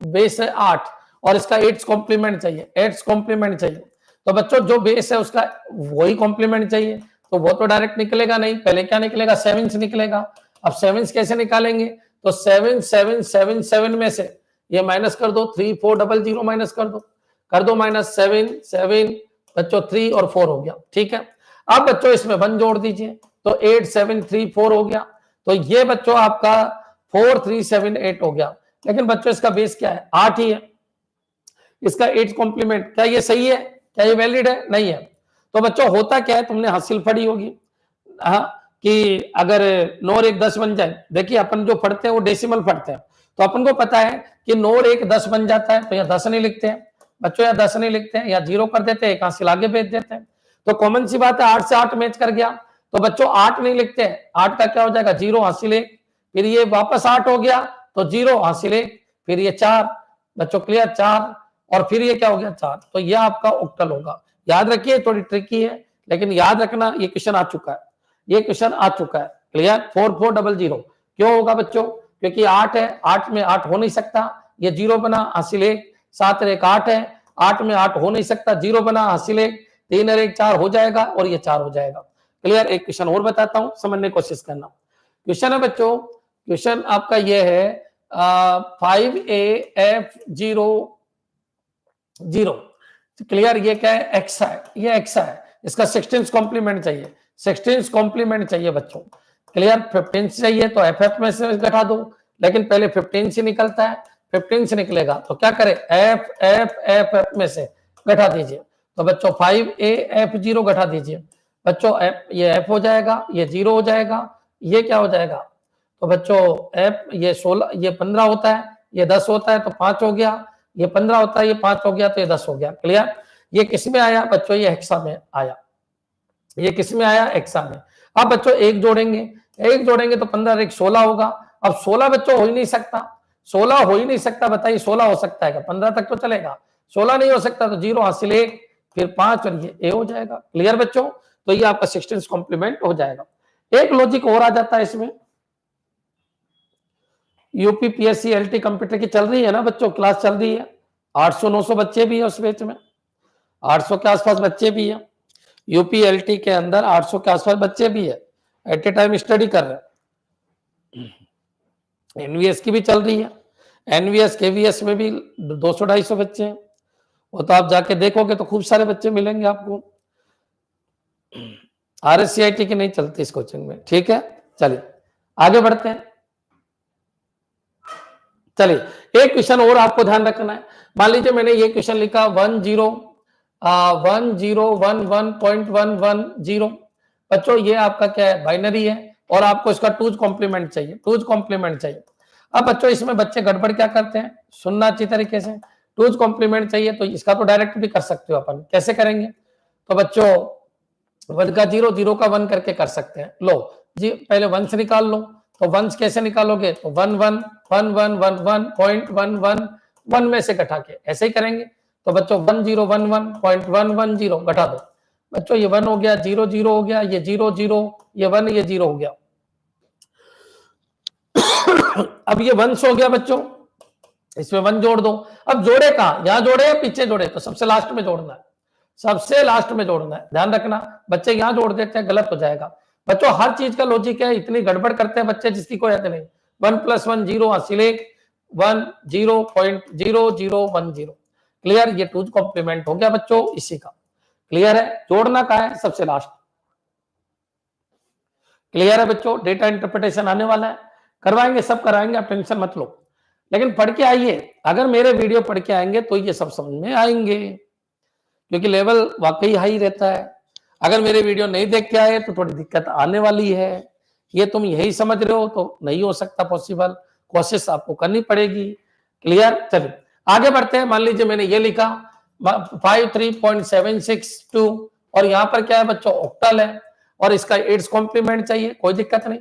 A: बेस है 8 और इसका 8th कॉम्प्लीमेंट चाहिए, 8th कॉम्प्लीमेंट चाहिए। तो बच्चों जो बेस है उसका वही कॉम्प्लीमेंट चाहिए, तो वो तो डायरेक्ट निकलेगा नहीं, पहले क्या निकलेगा, 7 निकलेगा। अब 7 कैसे निकालेंगे, तो 7777 में से ये माइनस कर दो, 3400 माइनस कर दो माइनस 7 बच्चों 3 और 4 हो गया, ठीक है। अब बच्चों इसमें 1 जोड़ दीजिए, तो 8734 हो गया, तो ये बच्चों आपका 4378 हो गया। लेकिन बच्चों इसका बेस क्या है, 8 ही है, इसका 8th कॉम्प्लीमेंट, क्या ये सही है, क्या ये वैलिड है, नहीं है। तो बच्चों होता क्या है, तुमने हासिल पढ़ी होगी कि अगर 9 और 1 10 बन जाए, देखिए अपन जो पढ़ते हैं वो डेसिमल पढ़ते हैं, तो अपन को पता है कि 9 और 1 10 बन जाता है, तो यहाँ 10 नहीं लिखते हैं बच्चों, या 10 नहीं लिखते हैं, या 0 कर देते हैं, एक हासिल आगे भेज देते हैं। तो कॉमन सी बात है 8 से 8 मैच कर गया, तो बच्चों 8 नहीं लिखते हैं, 8 का क्या हो जाएगा 0 हासिल 1, फिर ये वापस 8 हो गया तो 0 हासिल 1, फिर ये 4 बच्चों क्लियर 4, और फिर ये क्या हो गया 4, तो ये आपका ऑक्टल होगा। याद रखिए थोड़ी ट्रिकी है, लेकिन याद रखना ये क्वेश्चन आ चुका है, ये क्वेश्चन आ चुका है क्लियर। 4400 क्यों होगा बच्चों, क्योंकि 8 है, 8 में 8 हो नहीं सकता, ये 0 बना हासिल 1, 7 और 1 8 है, 8 में 8 हो नहीं सकता, 0 बना हासिल 1, 3 और 1 4 हो जाएगा, और ये 4 हो जाएगा क्लियर। एक क्वेश्चन और बताता हूं, समझने की कोशिश करना। क्वेश्चन है बच्चों, क्वेश्चन आपका ये है 5AF00 क्लियर, ये क्या है एक्सा है, ये एक्सा है, इसका 16th कॉम्प्लीमेंट चाहिए, 16th कॉम्प्लीमेंट चाहिए बच्चों क्लियर। 15 चाहिए तो FF में से घटा दो, लेकिन पहले 15 से निकलता है, 15 से निकलेगा तो क्या करें, FF में से घटा दीजिए, तो बच्चों 5AF0 घटा दीजिए बच्चों, ये F हो जाएगा, ये 0 हो जाएगा, ये क्या हो जाएगा, तो बच्चों F ये 16, ये 15 होता है, ये 10 होता है तो 5 हो गया, ये 15 होता है, ये 5 हो गया तो ये 10 हो गया क्लियर। ये किस में आया बच्चों, ये हेक्सा में आया, ये किस में आया, हेक्सा में। अब बच्चों एक जोड़ेंगे तो 15 एक 16 होगा। अब 16 बच्चों हो ही नहीं सकता, 16 हो ही नहीं सकता, बताइए 16 हो सकता है, 15 तक तो चलेगा, 16 नहीं हो सकता, तो 0 हासिल 1, फिर 5 और ये ए हो जाएगा क्लियर बच्चों। तो ये आपका 16th कॉम्प्लीमेंट हो जाएगा। एक लॉजिक और आ जाता है इसमें, यूपी PSC LT कंप्यूटर की चल रही है ना बच्चों, क्लास चल रही है, 800-900 बच्चे भी है उस बैच में, 800 के आसपास बच्चे भी है, यूपी LT के अंदर 800 के आसपास बच्चे भी है, एट ए टाइम स्टडी कर रहे हैं। NVS की भी चल रही है, NVS KVS में भी 200-250 बच्चे हैं, वो तो आप जाके देखोगे तो खूब सारे बच्चे मिलेंगे आपको। RSCIT की नहीं चलती इस कोचिंग में, ठीक है। चलिए आगे बढ़ते हैं। चलिए एक क्वेश्चन और आपको ध्यान रखना है, मान लीजिए मैंने ये क्वेश्चन लिखा 1011.110 बच्चों, ये आपका क्या है, बाइनरी है, और आपको इसका 2th कॉम्प्लीमेंट चाहिए, 2th कॉम्प्लीमेंट चाहिए। अब बच्चों इसमें बच्चे गड़बड़ क्या करते हैं, सुनना अच्छी तरीके से, 2th कॉम्प्लीमेंट चाहिए तो इसका तो डायरेक्ट भी कर सकते हो अपन, कैसे करेंगे, तो बच्चों 1 का 0, 0 का 1 करके कर सकते हैं। लो जी पहले 1 से निकाल लो, तो 1 कैसे निकालोगे, तो 1 1 1 1 1 1.111 1 में से घटा के ऐसे ही करेंगे, तो बच्चों 1011.110 घटा दो बच्चों, ये 1 हो गया, 0 0 हो गया, ये 0 0, ये 1, ये 0 हो गया। अब ये 1 हो गया बच्चों, इसमें 1 जोड़ दो। अब जोड़े कहां, यहां जोड़े या पीछे जोड़े, तो सबसे लास्ट में जोड़ना है, सबसे लास्ट में जोड़ना है, ध्यान रखना। बच्चे यहां जोड़ देते हैं, गलत हो जाएगा बच्चों, हर चीज का लॉजिक है, इतनी गड़बड़ करते हैं बच्चे जिसकी कोई याद नहीं। 1 + 1 0 हासिल 1 1 0.0010 क्लियर, ये 2th कॉम्प्लीमेंट हो गया बच्चों इसी का, क्लियर है। जोड़ना कहां है, सबसे लास्ट, क्लियर है बच्चों। डेटा इंटरप्रिटेशन आने वाला है, करवाएंगे, सब कराएंगे, आप टेंशन मत लो, लेकिन पढ़ के आइए, अगर मेरे वीडियो पढ़ के आएंगे तो ये सब समझ में आएंगे, क्योंकि लेवल वाकई हाई रहता है। अगर मेरे वीडियो नहीं देख के आए तो थोड़ी दिक्कत आने वाली है, ये तुम यही समझ रहे हो तो नहीं हो सकता पॉसिबल, कोशिश आपको करनी पड़ेगी, क्लियर। चलिए आगे बढ़ते हैं। मान लीजिए मैंने ये लिखा 53.762 और यहाँ पर क्या है बच्चों, ऑक्टल है। और इसका 8 कॉम्प्लीमेंट चाहिए, कोई दिक्कत नहीं।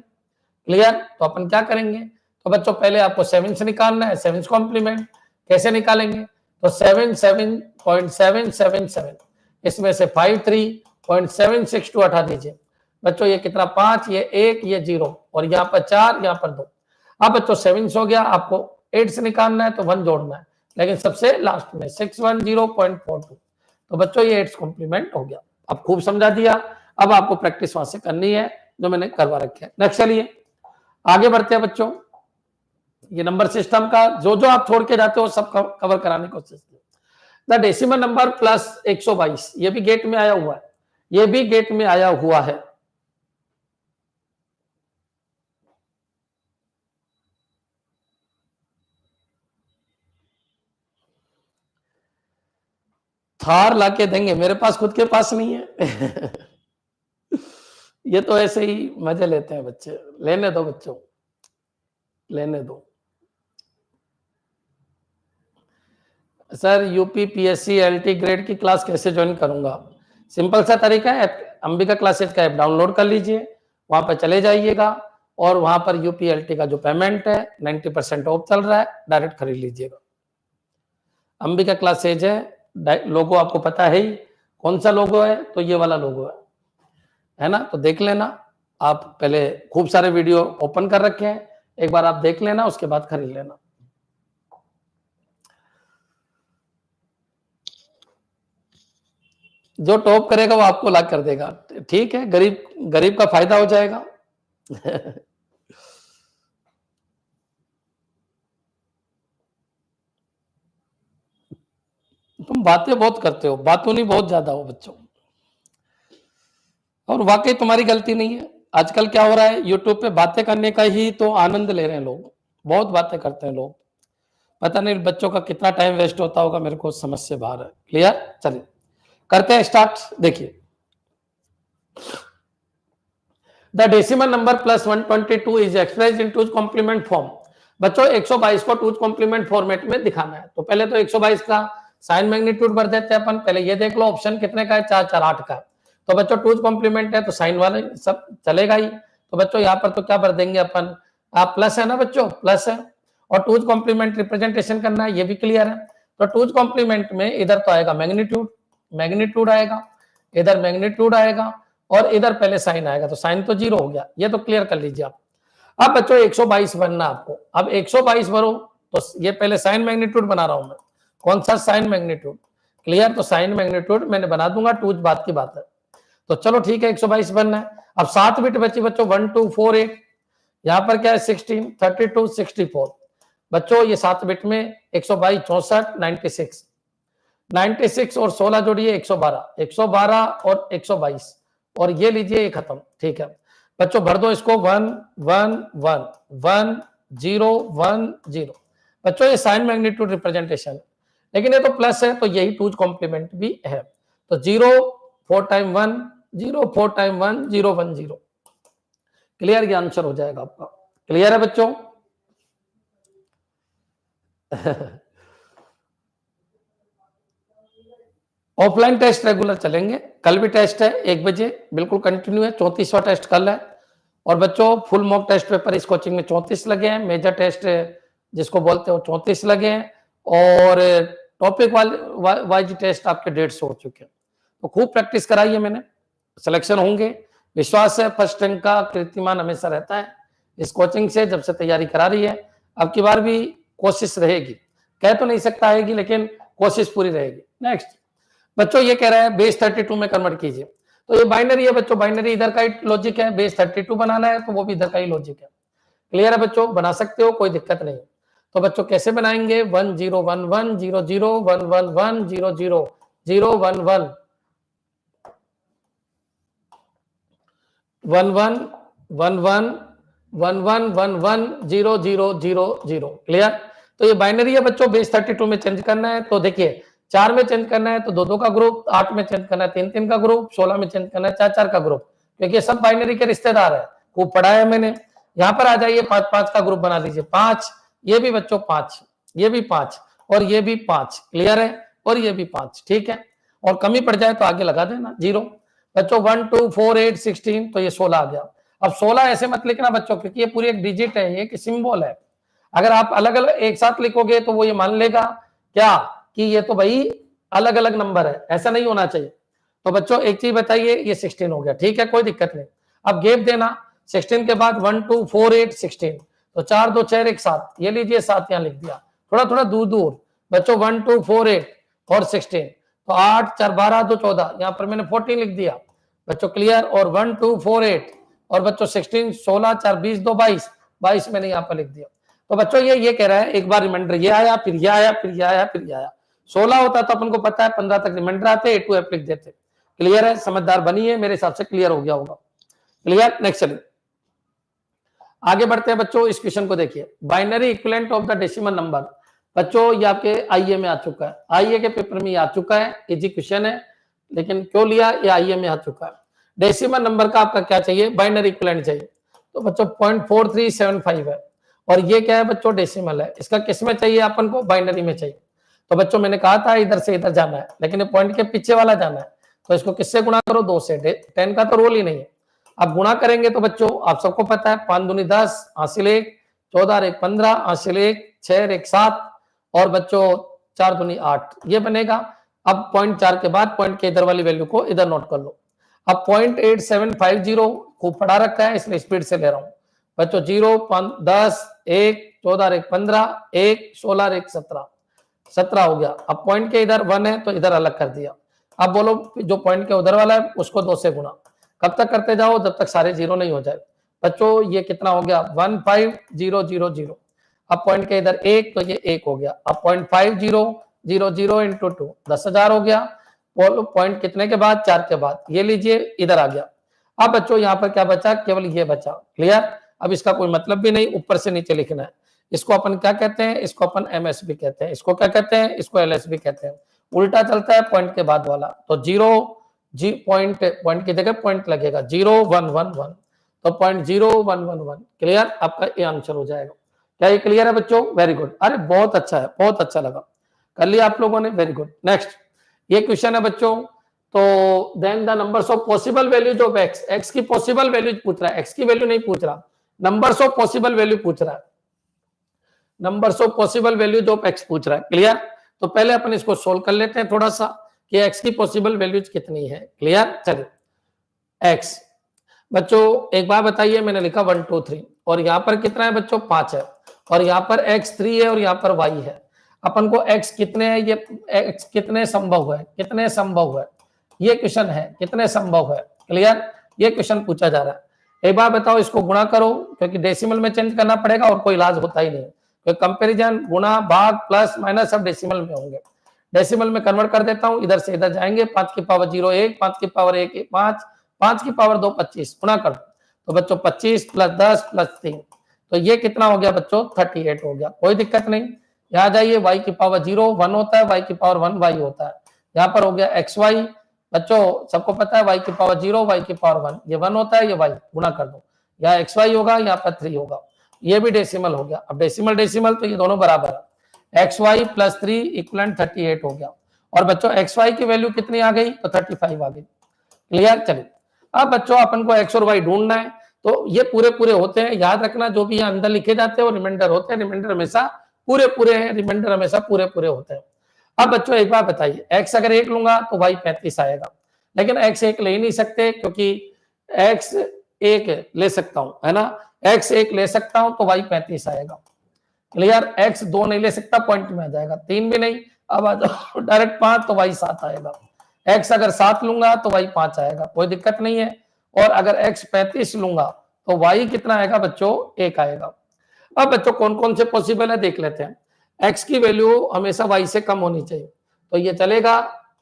A: क्लियर? तो अपन क्या करेंगे, तो बच्चों पहले आपको 7 से निकालना है, 7 कॉम्प्लीमेंट कैसे निकालेंगे, तो 77.777 इसमें से 53.762 हटा दीजिए बच्चों, ये कितना 5, ये 1, ये 0 और यहाँ पर 4, यहाँ पर 2। अब बच्चों 7 हो गया, आपको 8 से निकालना है तो 1 जोड़ना है, लेकिन सबसे लास्ट में 610.42, तो बच्चों ये 8 कॉम्प्लीमेंट हो गया। अब खूब समझा दिया, अब आपको प्रैक्टिस वहां से करनी है जो मैंने करवा रखे है। नेक्स्ट चलिए आगे बढ़ते हैं बच्चों, ये नंबर सिस्टम का जो जो आप छोड़ के जाते हो सब कवर कराने की कोशिश की। द डेसिमल नंबर प्लस 122, ये भी गेट में आया हुआ है, ये भी गेट में आया हुआ है। थार लाके देंगे, मेरे पास खुद के पास नहीं है। ये तो ऐसे ही मजे लेते हैं बच्चे, लेने दो बच्चों, लेने दो। Sir UP PSC LT grade की क्लास कैसे ज्वाइन करूंगा? सिंपल सा तरीका है, अंबिका क्लासेज का ऐप डाउनलोड कर लीजिए, वहां पर चले जाइएगा और वहां पर यूपी एलटी का जो पेमेंट है 90% ऑफ चल रहा है, डायरेक्ट खरीद लीजिएगा। अंबिका क्लासेज है, लोगो आपको पता है ही कौन सा लोगो है, तो ये वाला लोगो है ना, तो देख लेना आप, पहले खूब सारे वीडियो ओपन कर रखे हैं, एक बार आप देख लेना, उसके बाद खरीद लेना। जो टॉप करेगा वो आपको लाख कर देगा, ठीक है, गरीब गरीब का फायदा हो जाएगा। तुम बातें बहुत करते हो, बातों नहीं बहुत ज्यादा हो बच्चों, और वाकई तुम्हारी गलती नहीं है। आजकल क्या हो रहा है, यूट्यूब पे बातें करने का ही तो आनंद ले रहे हैं लोग, बहुत बातें करते हैं लोग, पता नहीं बच्चों का कितना टाइम वेस्ट होता होगा, मेरे को समझ से बाहर है। क्लियर? चलिए करते हैं स्टार्ट। देखिए the decimal number plus 122 is expressed in two's complement form. बच्चों 122 को टूज कॉम्प्लीमेंट फॉर्मेट में दिखाना है, तो पहले तो 122 का साइन मैग्नीट्यूड भर देते हैं अपन। पहले ये देख लो ऑप्शन कितने का है, 4 4 8 का, तो बच्चों टूज कॉम्प्लीमेंट है तो साइन वाले सब चलेगा ही। तो बच्चों यहाँ पर तो क्या भर देंगे अपन, आप प्लस है ना बच्चों, प्लस है, और टूज कॉम्प्लीमेंट रिप्रेजेंटेशन करना है, ये भी क्लियर है। तो टूज कॉम्प्लीमेंट में इधर तो आएगा मैग्नीट्यूड, मैग्नीट्यूड आएगा, इधर मैग्नीट्यूड आएगा, और इधर पहले साइन आएगा, तो साइन तो 0 हो गया, ये तो क्लियर कर लीजिए आप। अब बच्चों 122 बनना आपको, अब 122 भरो, तो ये पहले साइन मैग्नीट्यूड बना रहा हूं मैं, कौन सा साइन मैग्नीट्यूड, क्लियर, तो साइन मैग्नीट्यूड मैंने बना दूंगा, टूज बात की बात है। तो चलो ठीक है 122 बनना है। अब 7 बिट बची बच्चों, 1 2 4 8, यहाँ पर क्या है 16 32 64, बच्चों ये 7 बिट में 122 64 96, 96 और 16 जोड़िए 112, 112 और 122, और ये लीजिए ये खत्म, ठीक है बच्चों, भर दो इसको 1 1 1 1 0 1 0। बच्चों ये साइन मैग्नीट्यूड रिप्रेजेंटेशन है, लेकिन ये तो प्लस है तो यही टूज कॉम्प्लीमेंट भी है, तो 0 4 टाइम 1 0 4 टाइम 1 0 1 0, क्लियर, ये आंसर हो जाएगा आपका। क्लियर है बच्चों? ऑफलाइन टेस्ट रेगुलर चलेंगे, कल भी टेस्ट है 1 बजे, बिल्कुल कंटिन्यू है, 34वां टेस्ट कल है। और बच्चों फुल मॉक टेस्ट पेपर इस कोचिंग में 34 लगे हैं, मेजर टेस्ट जिसको बोलते हो 34 लगे हैं, और टॉपिक वाइज टेस्ट आपके 150 हो चुके हैं। तो खूब प्रैक्टिस कराई है मैंने, सिलेक्शन होंगे, विश्वास है, फर्स्ट रैंक का कीर्तिमान हमेशा रहता है इस कोचिंग से, जब से तैयारी करा रही है। अब की बार भी कोशिश रहेगी, कह तो नहीं सकता आएगी, लेकिन कोशिश पूरी रहेगी। नेक्स्ट बच्चों ये कह रहा है बेस 32 में कन्वर्ट कीजिए, तो ये बाइनरी है बच्चों, बाइनरी इधर का ही लॉजिक है, बेस 32 बनाना है तो वो भी इधर का ही लॉजिक है। क्लियर है बच्चों? बना सकते हो, कोई दिक्कत नहीं। तो बच्चों कैसे बनाएंगे, 1 0 1 1 0 0 1 1 1 0 0 0 1 1 1 1 1 1 1 1 1 1 0 0 0 0, क्लियर। तो ये बाइनरी है बच्चों, बेस 32 में चेंज करना है, तो देखिए 4 में चेंज करना है तो 2 2 का ग्रुप, 8 में चेंज करना है 3 3 का ग्रुप, 16 में चेंज करना है 4 4 का ग्रुप, क्योंकि सब बाइनरी के रिश्तेदार है, खूब पढ़ाया है मैंने। यहाँ पर आ जाइए 5 5 का ग्रुप बना लीजिए, 5, ये भी बच्चों 5, ये भी 5, और ये भी 5, क्लियर है, और ये भी 5, ठीक है, और कमी पड़ जाए तो आगे लगा देना 0। बच्चों 1 2 4 8 16, तो ये 16 आ गया। अब 16 ऐसे मत लिखना बच्चों, क्योंकि ये पूरी एक डिजिट है, ये एक सिंबल है। अगर आप अलग अलग एक साथ लिखोगे तो वो ये मान लेगा क्या कि ये तो भाई अलग अलग नंबर है, ऐसा नहीं होना चाहिए। तो बच्चों एक चीज बताइए, ये 16 हो गया, ठीक है, कोई दिक्कत नहीं। अब गैप देना, 16 के बाद 1 2 4 8 16, तो 4 2 6 1 7, ये लीजिए 7 यहाँ लिख दिया, थोड़ा थोड़ा दूर दूर बच्चों 1 2 4 8 और 16, तो 8 4 12 2 14, यहाँ पर मैंने 14 लिख दिया बच्चों, क्लियर। और 1 2 4 8 और बच्चों 16 16 4 20 2 22 22 मैंने यहाँ पर लिख दिया। तो बच्चों ये कह रहा है एक बार रिमाइंडर ये आया, फिर ये आया, फिर ये आया, फिर ये आया। 16 होता तो अपन को पता है 15 तक रिमाइंडर आते, A2F लिख देते। क्लियर है, समझदार बनी है, मेरे हिसाब से क्लियर हो गया होगा। क्लियर, नेक्स्ट चलिए आगे बढ़ते हैं बच्चों। इस क्वेश्चन को देखिए, binary equivalent of the decimal number. बच्चों ये आपके आईए में आ चुका है, आईए के पेपर में आ चुका है, इजी क्वेश्चन है, लेकिन क्यों लिया, ये आईए में आ चुका है। डेसिमल नंबर का आपका क्या चाहिए, बाइनरी इक्विवेलेंट चाहिए। तो बच्चों 0.4375 है, और ये क्या है बच्चों, डेसिमल है। इसका किस में चाहिए अपन को, बाइनरी में चाहिए। तो बच्चों मैंने कहा था इधर से इधर जाना है, लेकिन ये पॉइंट के पीछे वाला जाना है, तो इसको किससे गुणा करो, 2 से। 10 का तो रोल ही नहीं है। अब गुणा करेंगे तो बच्चों आप सबको पता है 5 दूनी 10, हासिल 1, 14 और 1 15, हासिल 1, 6 और 1 7, और बच्चों 4 दूनी 8, ये बनेगा। अब 0.4 के बाद पॉइंट के इधर वाली वैल्यू को इधर नोट कर लो। अब 0.8750 खूब पढ़ा रखा है, इसलिए स्पीड से ले रहा हूं बच्चों। 0 5 10 1 14 और 1 15, 1 16 और 1 17, 17 हो गया। अब पॉइंट के इधर 1 है तो इधर अलग कर दिया। अब बोलो जो पॉइंट के उधर वाला है उसको 2 से गुणा, कब तक करते जाओ, जब तक सारे जीरो नहीं हो जाए। बच्चों ये कितना हो गया, 15000। अब पॉइंट के इधर 1, तो ये 1 हो गया। अब 0.5000 इंटू 2, 10,000 हो गया। पॉइंट कितने के बाद, 4 के बाद, ये लीजिए इधर आ गया। अब बच्चों यहाँ पर क्या बचा, केवल ये बचा। क्लियर, अब इसका कोई मतलब भी नहीं, ऊपर से नीचे लिखना है। इसको अपन क्या कहते हैं, इसको अपन MS भी कहते हैं। इसको क्या कहते हैं, इसको LS भी कहते हैं। उल्टा चलता है पॉइंट के बाद वाला, तो 0 पॉइंट की जगह पॉइंट लगेगा, 0111, तो 0.0111। क्लियर, आपका ये आंसर हो जाएगा। क्या ये क्लियर है बच्चों, वेरी गुड। अरे बहुत अच्छा है, बहुत अच्छा लगा, कर लिया आप लोगों ने, वेरी गुड। नेक्स्ट ये क्वेश्चन है बच्चों, तो then the numbers of possible values of X की पॉसिबल वैल्यूज पूछ रहा है, एक्स की वैल्यू नहीं पूछ रहा, नंबर्स ऑफ पॉसिबल वैल्यू पूछ रहा है, numbers of possible values of x पूछ रहा है। क्लियर, तो पहले अपन इसको सोल्व कर लेते हैं थोड़ा सा कि एक्स की पॉसिबल वैल्यूज कितनी है। क्लियर, चलिए एक्स बच्चों एक बार बताइए, मैंने लिखा 1 2 3, और यहाँ पर कितना है बच्चों, 5 है, और यहाँ पर x 3 है, और यहाँ पर y है। अपन को x कितने है, ये x कितने संभव है, कितने संभव है, ये क्वेश्चन है, कितने संभव है। क्लियर, ये क्वेश्चन पूछा जा रहा है। एक बार बताओ, इसको गुणा करो, क्योंकि डेसिमल में चेंज करना पड़ेगा और कोई इलाज होता ही नहीं, क्योंकि कंपेरिजन, गुणा, भाग, प्लस माइनस सब डेसिमल में होंगे। डेसिमल में कन्वर्ट कर देता हूं, इधर से इधर जाएंगे, 5 की पावर 0 1, 5 की पावर 1 5, 5 की पावर 2 25, गुणा कर, तो बच्चों 25 प्लस 10 प्लस 3, तो ये कितना हो गया बच्चों, 38 हो गया। कोई दिक्कत नहीं, यहाँ जाइए, y की पावर 0 1 होता है, y की पावर 1 y होता है। यहाँ पर हो गया xy, बच्चों सबको पता है y की पावर 0 y की पावर 1, ये 1 होता है, ये y, गुणा कर दो, यहाँ xy होगा, यहाँ पर 3 होगा, ये भी डेसिमल हो गया। अब डेसिमल डेसिमल तो ये दोनों बराबर है, xy प्लस 3 इक्वलेंट 38 हो गया। और बच्चों xy की वैल्यू कितनी आ गई, तो 35 आ गई। क्लियर, चलिए अब बच्चों अपन को x और y ढूंढना है, तो ये पूरे पूरे होते हैं, याद रखना जो भी यहाँ अंदर लिखे जाते हैं वो रिमाइंडर होते हैं, रिमाइंडर हमेशा पूरे पूरे हैं, रिमाइंडर हमेशा पूरे पूरे होते हैं। अब बच्चों एक बार बताइए, x अगर 1 लूंगा तो y 35 आएगा, लेकिन x 1 ले ही नहीं सकते, क्योंकि x 1 ले सकता हूं, है ना, x 1 ले सकता हूं तो y 35 आएगा। क्लियर, x 2 नहीं ले सकता, पॉइंट में आ जाएगा, 3 भी नहीं, अब आ जाओ डायरेक्ट 5, तो y 7 आएगा। x अगर 7 लूंगा तो y 5 आएगा, कोई दिक्कत नहीं है। और अगर x 35 लूंगा तो y कितना आएगा बच्चों, 1 आएगा। अब बच्चों कौन कौन से पॉसिबल है देख लेते हैं। x की वैल्यू हमेशा y से कम होनी चाहिए, तो ये चलेगा,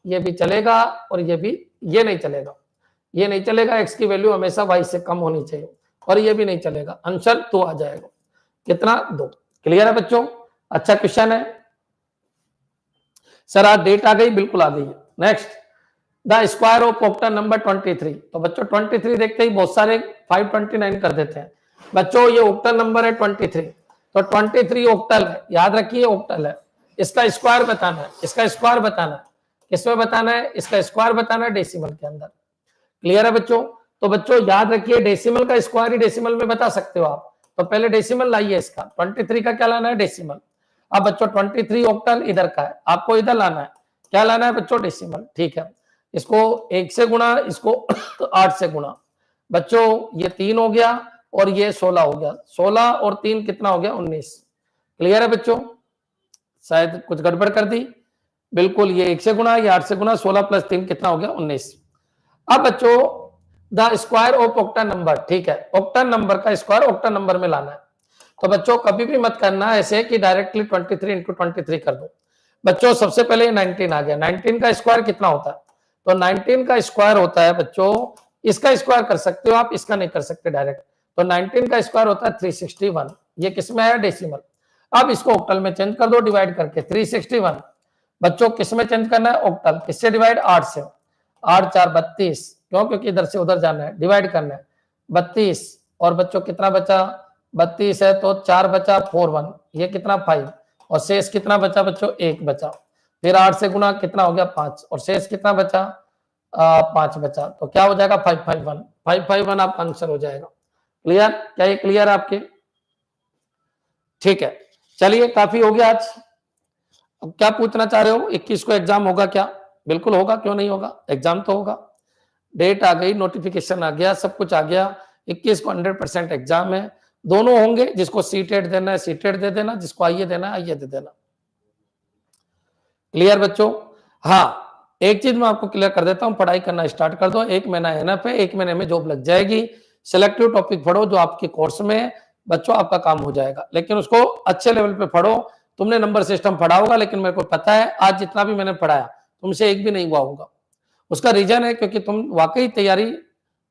A: ये भी चलेगा, और ये भी, ये नहीं चलेगा, ये नहीं चलेगा, x की वैल्यू हमेशा y से कम होनी चाहिए, और ये भी नहीं चलेगा, आंसर 2 आ जाएगा। कितना, 2। क्लियर है बच्चों, अच्छा क्वेश्चन है सर, आज डेट आ गई, बिल्कुल आ गई है। Next, the square of octal number 23, तो बच्चों 23 देखते ही बहुत सारे 529 कर देते हैं। बच्चों ये ऑक्टल नंबर है 23, तो 23 ऑक्टल है, याद रखिए ऑक्टल है। इसका स्क्वायर बताना है, इसका स्क्वायर बताना है, किसमें बताना है, इसका स्क्वायर बताना है डेसिमल के अंदर। क्लियर है बच्चों? तो बच्चों याद रखिए, डेसिमल का स्क्वायर ही डेसिमल में बता सकते हो आप। तो पहले डेसिमल लाइए इसका, 23 का क्या लाना है? डेसिमल। अब बच्चों 23 ऑक्टल इधर का है, आपको इधर लाना है, क्या लाना है बच्चों? डेसिमल। ठीक है, इसको 1 से गुणा, इसको 8 से गुणा। बच्चों ये 3 हो गया और ये 16 हो गया। 16 और 3 कितना हो गया? 19। क्लियर है बच्चों? शायद कुछ गड़बड़ कर दी। बिल्कुल, ये 1 से गुणा, ये 8 से गुणा, 16 प्लस 3 कितना हो गया? 19। अब बच्चों the square of octa number, ठीक है, ऑक्टा नंबर का स्क्वायर ऑक्टा नंबर में लाना है। तो बच्चों कभी भी मत करना ऐसे कि डायरेक्टली 23 इंटू 23 कर दो। बच्चों सबसे पहले 19 आ गया, 19 का स्क्वायर कितना होता है? तो 19 का स्क्वायर होता है बच्चों, इसका स्क्वायर कर सकते हो आप, इसका नहीं कर सकते डायरेक्ट। तो 19 का स्क्वायर होता है 361। ये किसमें है? डेसिमल। अब इसको ऑक्टल में चेंज कर दो डिवाइड करके, 361। बच्चों किसमें चेंज करना है? ऑक्टल। किससे डिवाइड? 8 से। 8 4 32, क्यों? क्योंकि इधर से उधर जाना है, डिवाइड करना है 32। और बच्चों कितना बचा? 32 है तो 4 बचा, 4 1, ये कितना? 5। और शेष कितना बचा बच्चों? 1 बचा। फिर 8 से गुणा कितना हो गया? 5। और शेष कितना बचा? 5 बचा। तो क्या हो जाएगा? 551। 551 आपका आंसर हो जाएगा। क्लियर? क्या ये क्लियर है आपके? ठीक है, चलिए काफी हो गया आज। अब क्या पूछना चाह रहे हो? 21 को एग्जाम होगा क्या? बिल्कुल होगा, क्यों नहीं होगा? एग्जाम तो होगा। डेट आ गई, नोटिफिकेशन आ गया, सब कुछ आ गया। 21 को 100% एग्जाम है। दोनों होंगे, जिसको सीटेट देना है सीटेट दे देना, जिसको आइए देना है आइए दे देना। क्लियर बच्चों? हाँ, एक चीज मैं आपको क्लियर कर देता हूं, पढ़ाई करना स्टार्ट कर दो। 1 महीना एनफ है, 1 महीने में जॉब लग जाएगी। सिलेक्टिव टॉपिक पढ़ो जो आपके कोर्स में है, बच्चों आपका काम हो जाएगा। लेकिन उसको अच्छे लेवल पे पढ़ो। तुमने नंबर सिस्टम पढ़ा होगा, लेकिन मेरे को पता है आज जितना भी मैंने पढ़ाया तुमसे एक भी नहीं हुआ होगा। उसका रीजन है क्योंकि तुम वाकई तैयारी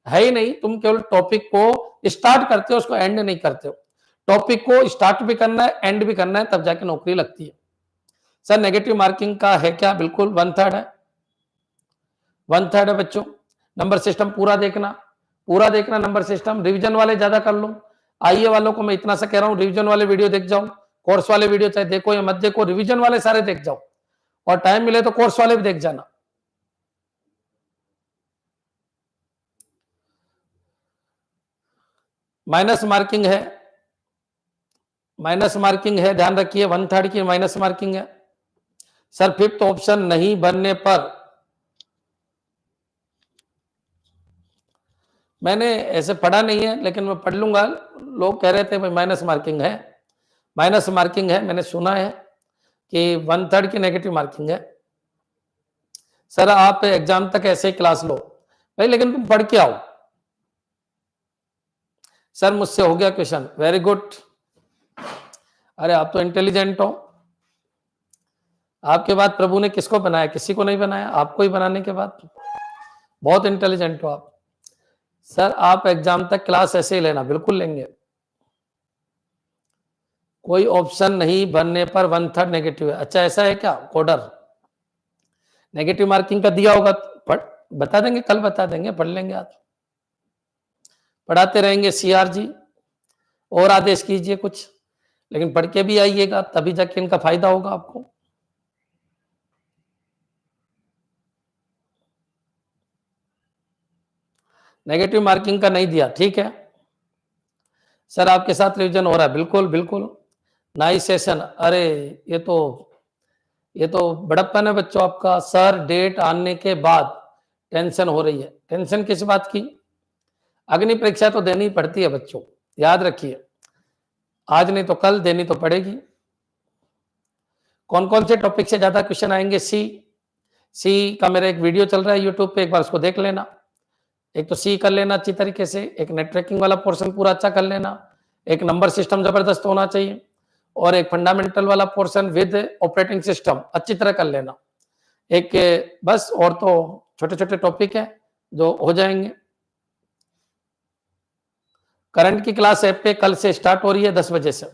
A: है ही नहीं, तुम केवल टॉपिक को स्टार्ट करते हो, उसको एंड नहीं करते हो। टॉपिक को स्टार्ट भी करना है, एंड भी करना है, तब जाके नौकरी लगती है। सर नेगेटिव मार्किंग का है क्या? बिल्कुल 1/3 है, 1/3 है बच्चों। नंबर सिस्टम पूरा देखना, पूरा देखना नंबर सिस्टम। रिवीजन वाले ज्यादा कर लो। आईए वालों को मैं इतना सा कह रहा हूं, रिवीजन वाले वीडियो देख जाओ। कोर्स वाले वीडियो चाहे देखो या मत देखो, रिवीजन वाले सारे देख जाओ। और टाइम मिले तो कोर्स वाले भी देख जाना। माइनस मार्किंग है, माइनस मार्किंग है, ध्यान रखिए 1/3 की माइनस मार्किंग है। सर 5th ऑप्शन नहीं बनने पर, मैंने ऐसे पढ़ा नहीं है लेकिन मैं पढ़ लूंगा। लोग कह रहे थे भाई माइनस मार्किंग है, माइनस मार्किंग है, मैंने सुना है कि 1/3 की नेगेटिव मार्किंग है। सर आप एग्जाम तक ऐसे ही क्लास लो भाई, लेकिन तुम पढ़ के आओ। सर मुझसे हो गया क्वेश्चन, वेरी गुड। अरे आप तो इंटेलिजेंट हो। आपके बाद प्रभु ने किसको बनाया? किसी को नहीं बनाया, आपको ही बनाने के बाद। बहुत इंटेलिजेंट हो आप। सर आप एग्जाम तक क्लास ऐसे ही लेना, बिल्कुल लेंगे। कोई ऑप्शन नहीं बनने पर 1/3 नेगेटिव है। अच्छा ऐसा है क्या? कोडर नेगेटिव मार्किंग का दिया होगा, बता देंगे, कल बता देंगे, पढ़ लेंगे आज। पढ़ाते रहेंगे सीआर जी, और आदेश कीजिए कुछ, लेकिन पढ़ के भी आइएगा, तभी जाके इनका फायदा होगा आपको। नेगेटिव मार्किंग का नहीं दिया, ठीक है। सर आपके साथ रिवीजन हो रहा है, बिल्कुल बिल्कुल। Nice session. अरे ये तो बड़प्पन है बच्चों आपका। सर डेट आने के बाद टेंशन हो रही है। टेंशन किस बात की? अग्नि परीक्षा तो देनी पड़ती है बच्चों, याद रखिए। आज नहीं तो कल देनी तो पड़ेगी। कौन कौन से टॉपिक से ज्यादा क्वेश्चन आएंगे? सी का मेरा एक वीडियो चल रहा है यूट्यूब पे, एक बार उसको देख लेना। एक तो सी कर लेना अच्छी तरीके से, एक नेटवर्किंग वाला पोर्शन पूरा अच्छा कर लेना, एक नंबर सिस्टम जबरदस्त होना चाहिए, और एक फंडामेंटल वाला पोर्शन विद ऑपरेटिंग सिस्टम अच्छी तरह कर लेना। एक बस, और तो छोटे छोटे टॉपिक है जो हो जाएंगे। करंट की क्लास ऐप पे कल से स्टार्ट हो रही है 10 बजे से।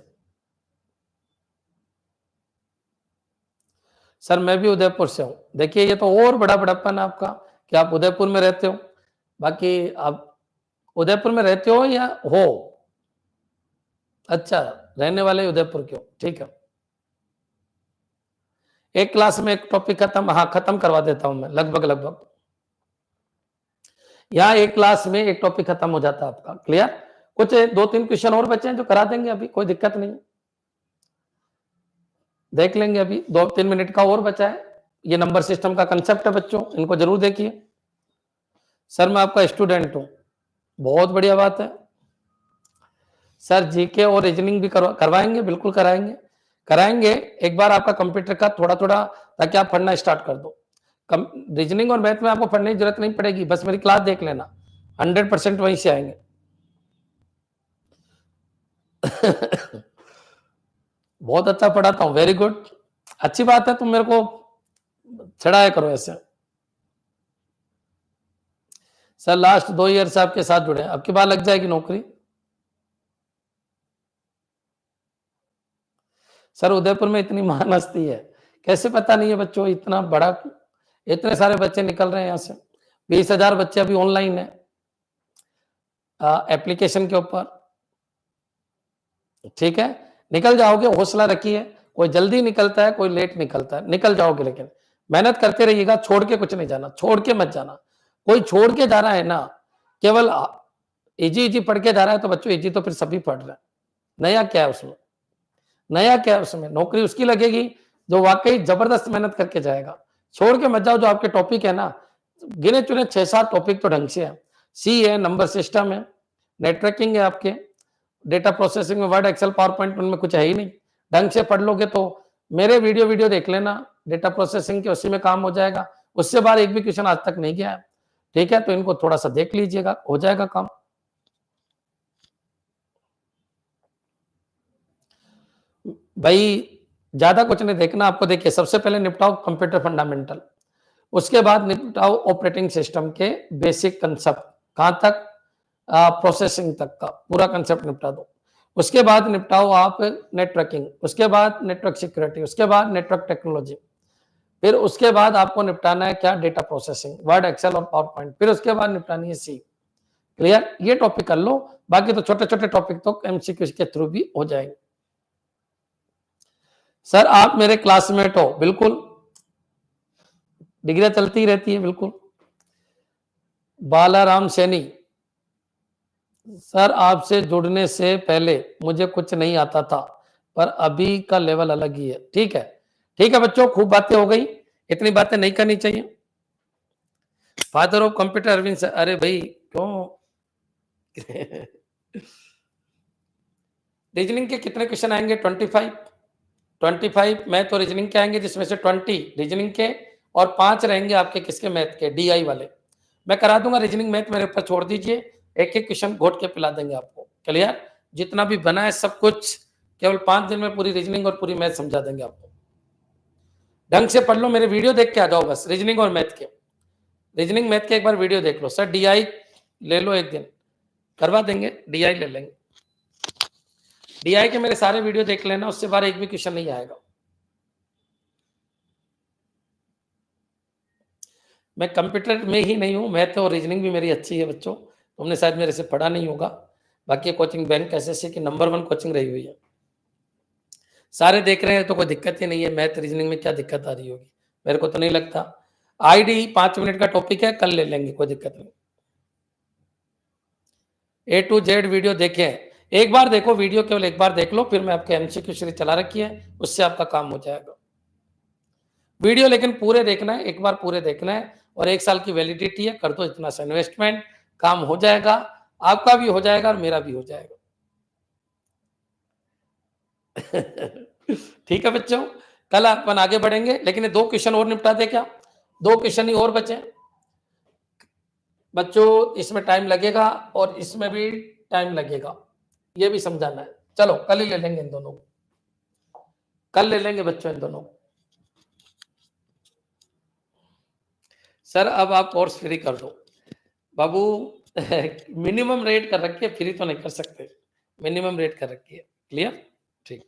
A: सर मैं भी उदयपुर से हूं। देखिए ये तो और बड़ा बड़प्पन है आपका कि आप उदयपुर में रहते हो। बाकी आप उदयपुर में रहते हो या हो? अच्छा, रहने वाले उदयपुर के हो, ठीक है। एक क्लास में एक टॉपिक खत्म, हाँ खत्म करवा देता हूं मैं, लगभग लगभग यहाँ एक क्लास में एक टॉपिक खत्म हो जाता है आपका। क्लियर? कुछ 2-3 क्वेश्चन और बचे हैं जो करा देंगे अभी, कोई दिक्कत नहीं, देख लेंगे अभी। 2-3 मिनट का और बचा है। ये नंबर सिस्टम का कंसेप्ट है बच्चों, इनको जरूर देखिए। सर मैं आपका स्टूडेंट हूं, बहुत बढ़िया बात है सर। जीके और रीजनिंग भी करवाएंगे, बिल्कुल कराएंगे। एक बार आपका कंप्यूटर का थोड़ा थोड़ा, ताकि आप पढ़ना स्टार्ट कर दो। रीजनिंग और मैथ में आपको पढ़ने की जरूरत नहीं पड़ेगी, बस मेरी क्लास देख लेना, 100% वहीं से आएंगे। बहुत अच्छा पढ़ाता हूँ, वेरी गुड, अच्छी बात है। तुम मेरे को चढ़ाया करो ऐसे। सर लास्ट 2 ईयर से आपके साथ जुड़े, अब की बार लग जाएगी नौकरी। सर उदयपुर में इतनी महान हस्ती है, कैसे पता नहीं है बच्चों? इतना बड़ा, इतने सारे बच्चे निकल रहे हैं यहाँ से। 20,000 बच्चे अभी ऑनलाइन है एप्लीकेशन के ऊपर। ठीक है, निकल जाओगे, हौसला रखिए। कोई जल्दी निकलता है, कोई लेट निकलता है, निकल जाओगे। लेकिन मेहनत करते रहिएगा, छोड़ के कुछ नहीं जाना, छोड़ के मत जाना। कोई छोड़ के जा रहा है ना, केवल इजी पढ़ के जा रहा है, तो बच्चों इजी तो फिर सभी पढ़ रहे हैं। नया क्या है उसमें? नया क्या है उसमें? नौकरी उसकी लगेगी जो वाकई जबरदस्त मेहनत करके जाएगा। छोड़ के मत जाओ। जो आपके टॉपिक है ना, गिने चुने 6-7 टॉपिक तो ढंग से है। सी है, नंबर सिस्टम है, नेटवर्किंग है, आपके डेटा प्रोसेसिंग में वर्ड, एक्सेल, पावर पॉइंट, उनमें कुछ है ही नहीं। ढंग से पढ़ लोगे तो मेरे वीडियो देख लेना, डेटा प्रोसेसिंग के, उसी में काम हो जाएगा। उससे बाहर एक भी क्वेश्चन आज तक नहीं गया है। ठीक है, तो इनको थोड़ा सा देख लीजिएगा, हो जाएगा काम। भाई ज्यादा कुछ नहीं देखना आपको। देखिए, सबसे पहले निपटाओ कंप्यूटर फंडामेंटल, उसके बाद निपटाओ ऑपरेटिंग सिस्टम के बेसिक कंसेप्ट, कहां तक? प्रोसेसिंग तक का पूरा कंसेप्ट निपटा दो। उसके बाद निपटाओ आप नेटवर्किंग, उसके बाद नेटवर्क सिक्योरिटी, उसके बाद नेटवर्क टेक्नोलॉजी, फिर उसके बाद आपको निपटाना है क्या? डेटा प्रोसेसिंग, वर्ड, एक्सेल और पावर पॉइंट, फिर उसके बाद निपटानी है सी। क्लियर? ये टॉपिक कर लो, बाकी तो छोटे छोटे टॉपिक तो एमसीक्यू के थ्रू भी हो जाएंगे। सर आप मेरे क्लासमेट हो, बिल्कुल, डिग्रियां चलती ही रहती है, बिल्कुल। बालाराम सैनी, सर आपसे जुड़ने से पहले मुझे कुछ नहीं आता था, पर अभी का लेवल अलग ही है। ठीक है, ठीक है बच्चों, खूब बातें हो गई, इतनी बातें नहीं करनी चाहिए। Father of computer Arvind sir, अरे भाई क्यों? रीजनिंग के कितने क्वेश्चन आएंगे? 25 मैथ और रीजनिंग के आएंगे, जिसमें से 20 रीजनिंग के और 5 रहेंगे आपके किसके? मैथ के, डीआई वाले। मैं करा दूंगा रीजनिंग मैथ, मेरे ऊपर छोड़ दीजिए, एक एक क्वेश्चन घोट के पिला देंगे आपको। क्लियर? जितना भी बना है सब कुछ केवल 5 दिन में पूरी रीजनिंग और पूरी मैथ समझा देंगे आपको। ढंग से पढ़ लो, मेरे वीडियो देख के आ जाओ बस, रीजनिंग और मैथ के। रीजनिंग मैथ के एक बार वीडियो देख लो। सर डीआई ले लो, एक दिन करवा देंगे, डीआई ले लेंगे। डीआई के मेरे सारे वीडियो देख लेना, उससे बाहर एक भी क्वेश्चन नहीं आएगा। मैं कंप्यूटर में ही नहीं हूं, मैथ और रीजनिंग भी मेरी अच्छी है बच्चों, तुमने शायद मेरे से पढ़ा नहीं होगा। बाकी कोचिंग बैंक एसएससी की नंबर 1 कोचिंग रही हुई है, सारे देख रहे हैं, तो कोई दिक्कत ही नहीं है। मैथ रीजनिंग में क्या दिक्कत आ रही होगी? मेरे को तो नहीं लगता। आईडी 5 मिनट का टॉपिक है, कल ले लेंगे, कोई दिक्कत नहीं। A to Z वीडियो देखें, एक बार देखो वीडियो, केवल एक बार देख लो, फिर मैं आपके एमसीक्यू सीरीज चला रखी है, उससे आपका काम हो जाएगा। वीडियो लेकिन पूरे देखना है, एक बार पूरे देखना है, और 1 साल की वैलिडिटी है, कर दो इतना सा इन्वेस्टमेंट, काम हो जाएगा, आपका भी हो जाएगा और मेरा भी हो जाएगा। ठीक है बच्चों, कल अपन आगे बढ़ेंगे, लेकिन ये 2 क्वेश्चन और निपटा दे क्या? 2 क्वेश्चन ही और बचे बच्चों, इसमें टाइम लगेगा और इसमें भी टाइम लगेगा, ये भी समझाना है। चलो कल ही ले लेंगे इन दोनों, कल ले लेंगे बच्चों इन दोनों। सर अब आप कोर्स फ्री कर दो बाबू। मिनिमम रेट कर रखी है, फ्री तो नहीं कर सकते, मिनिमम रेट कर रखी है। क्लियर? ठीक।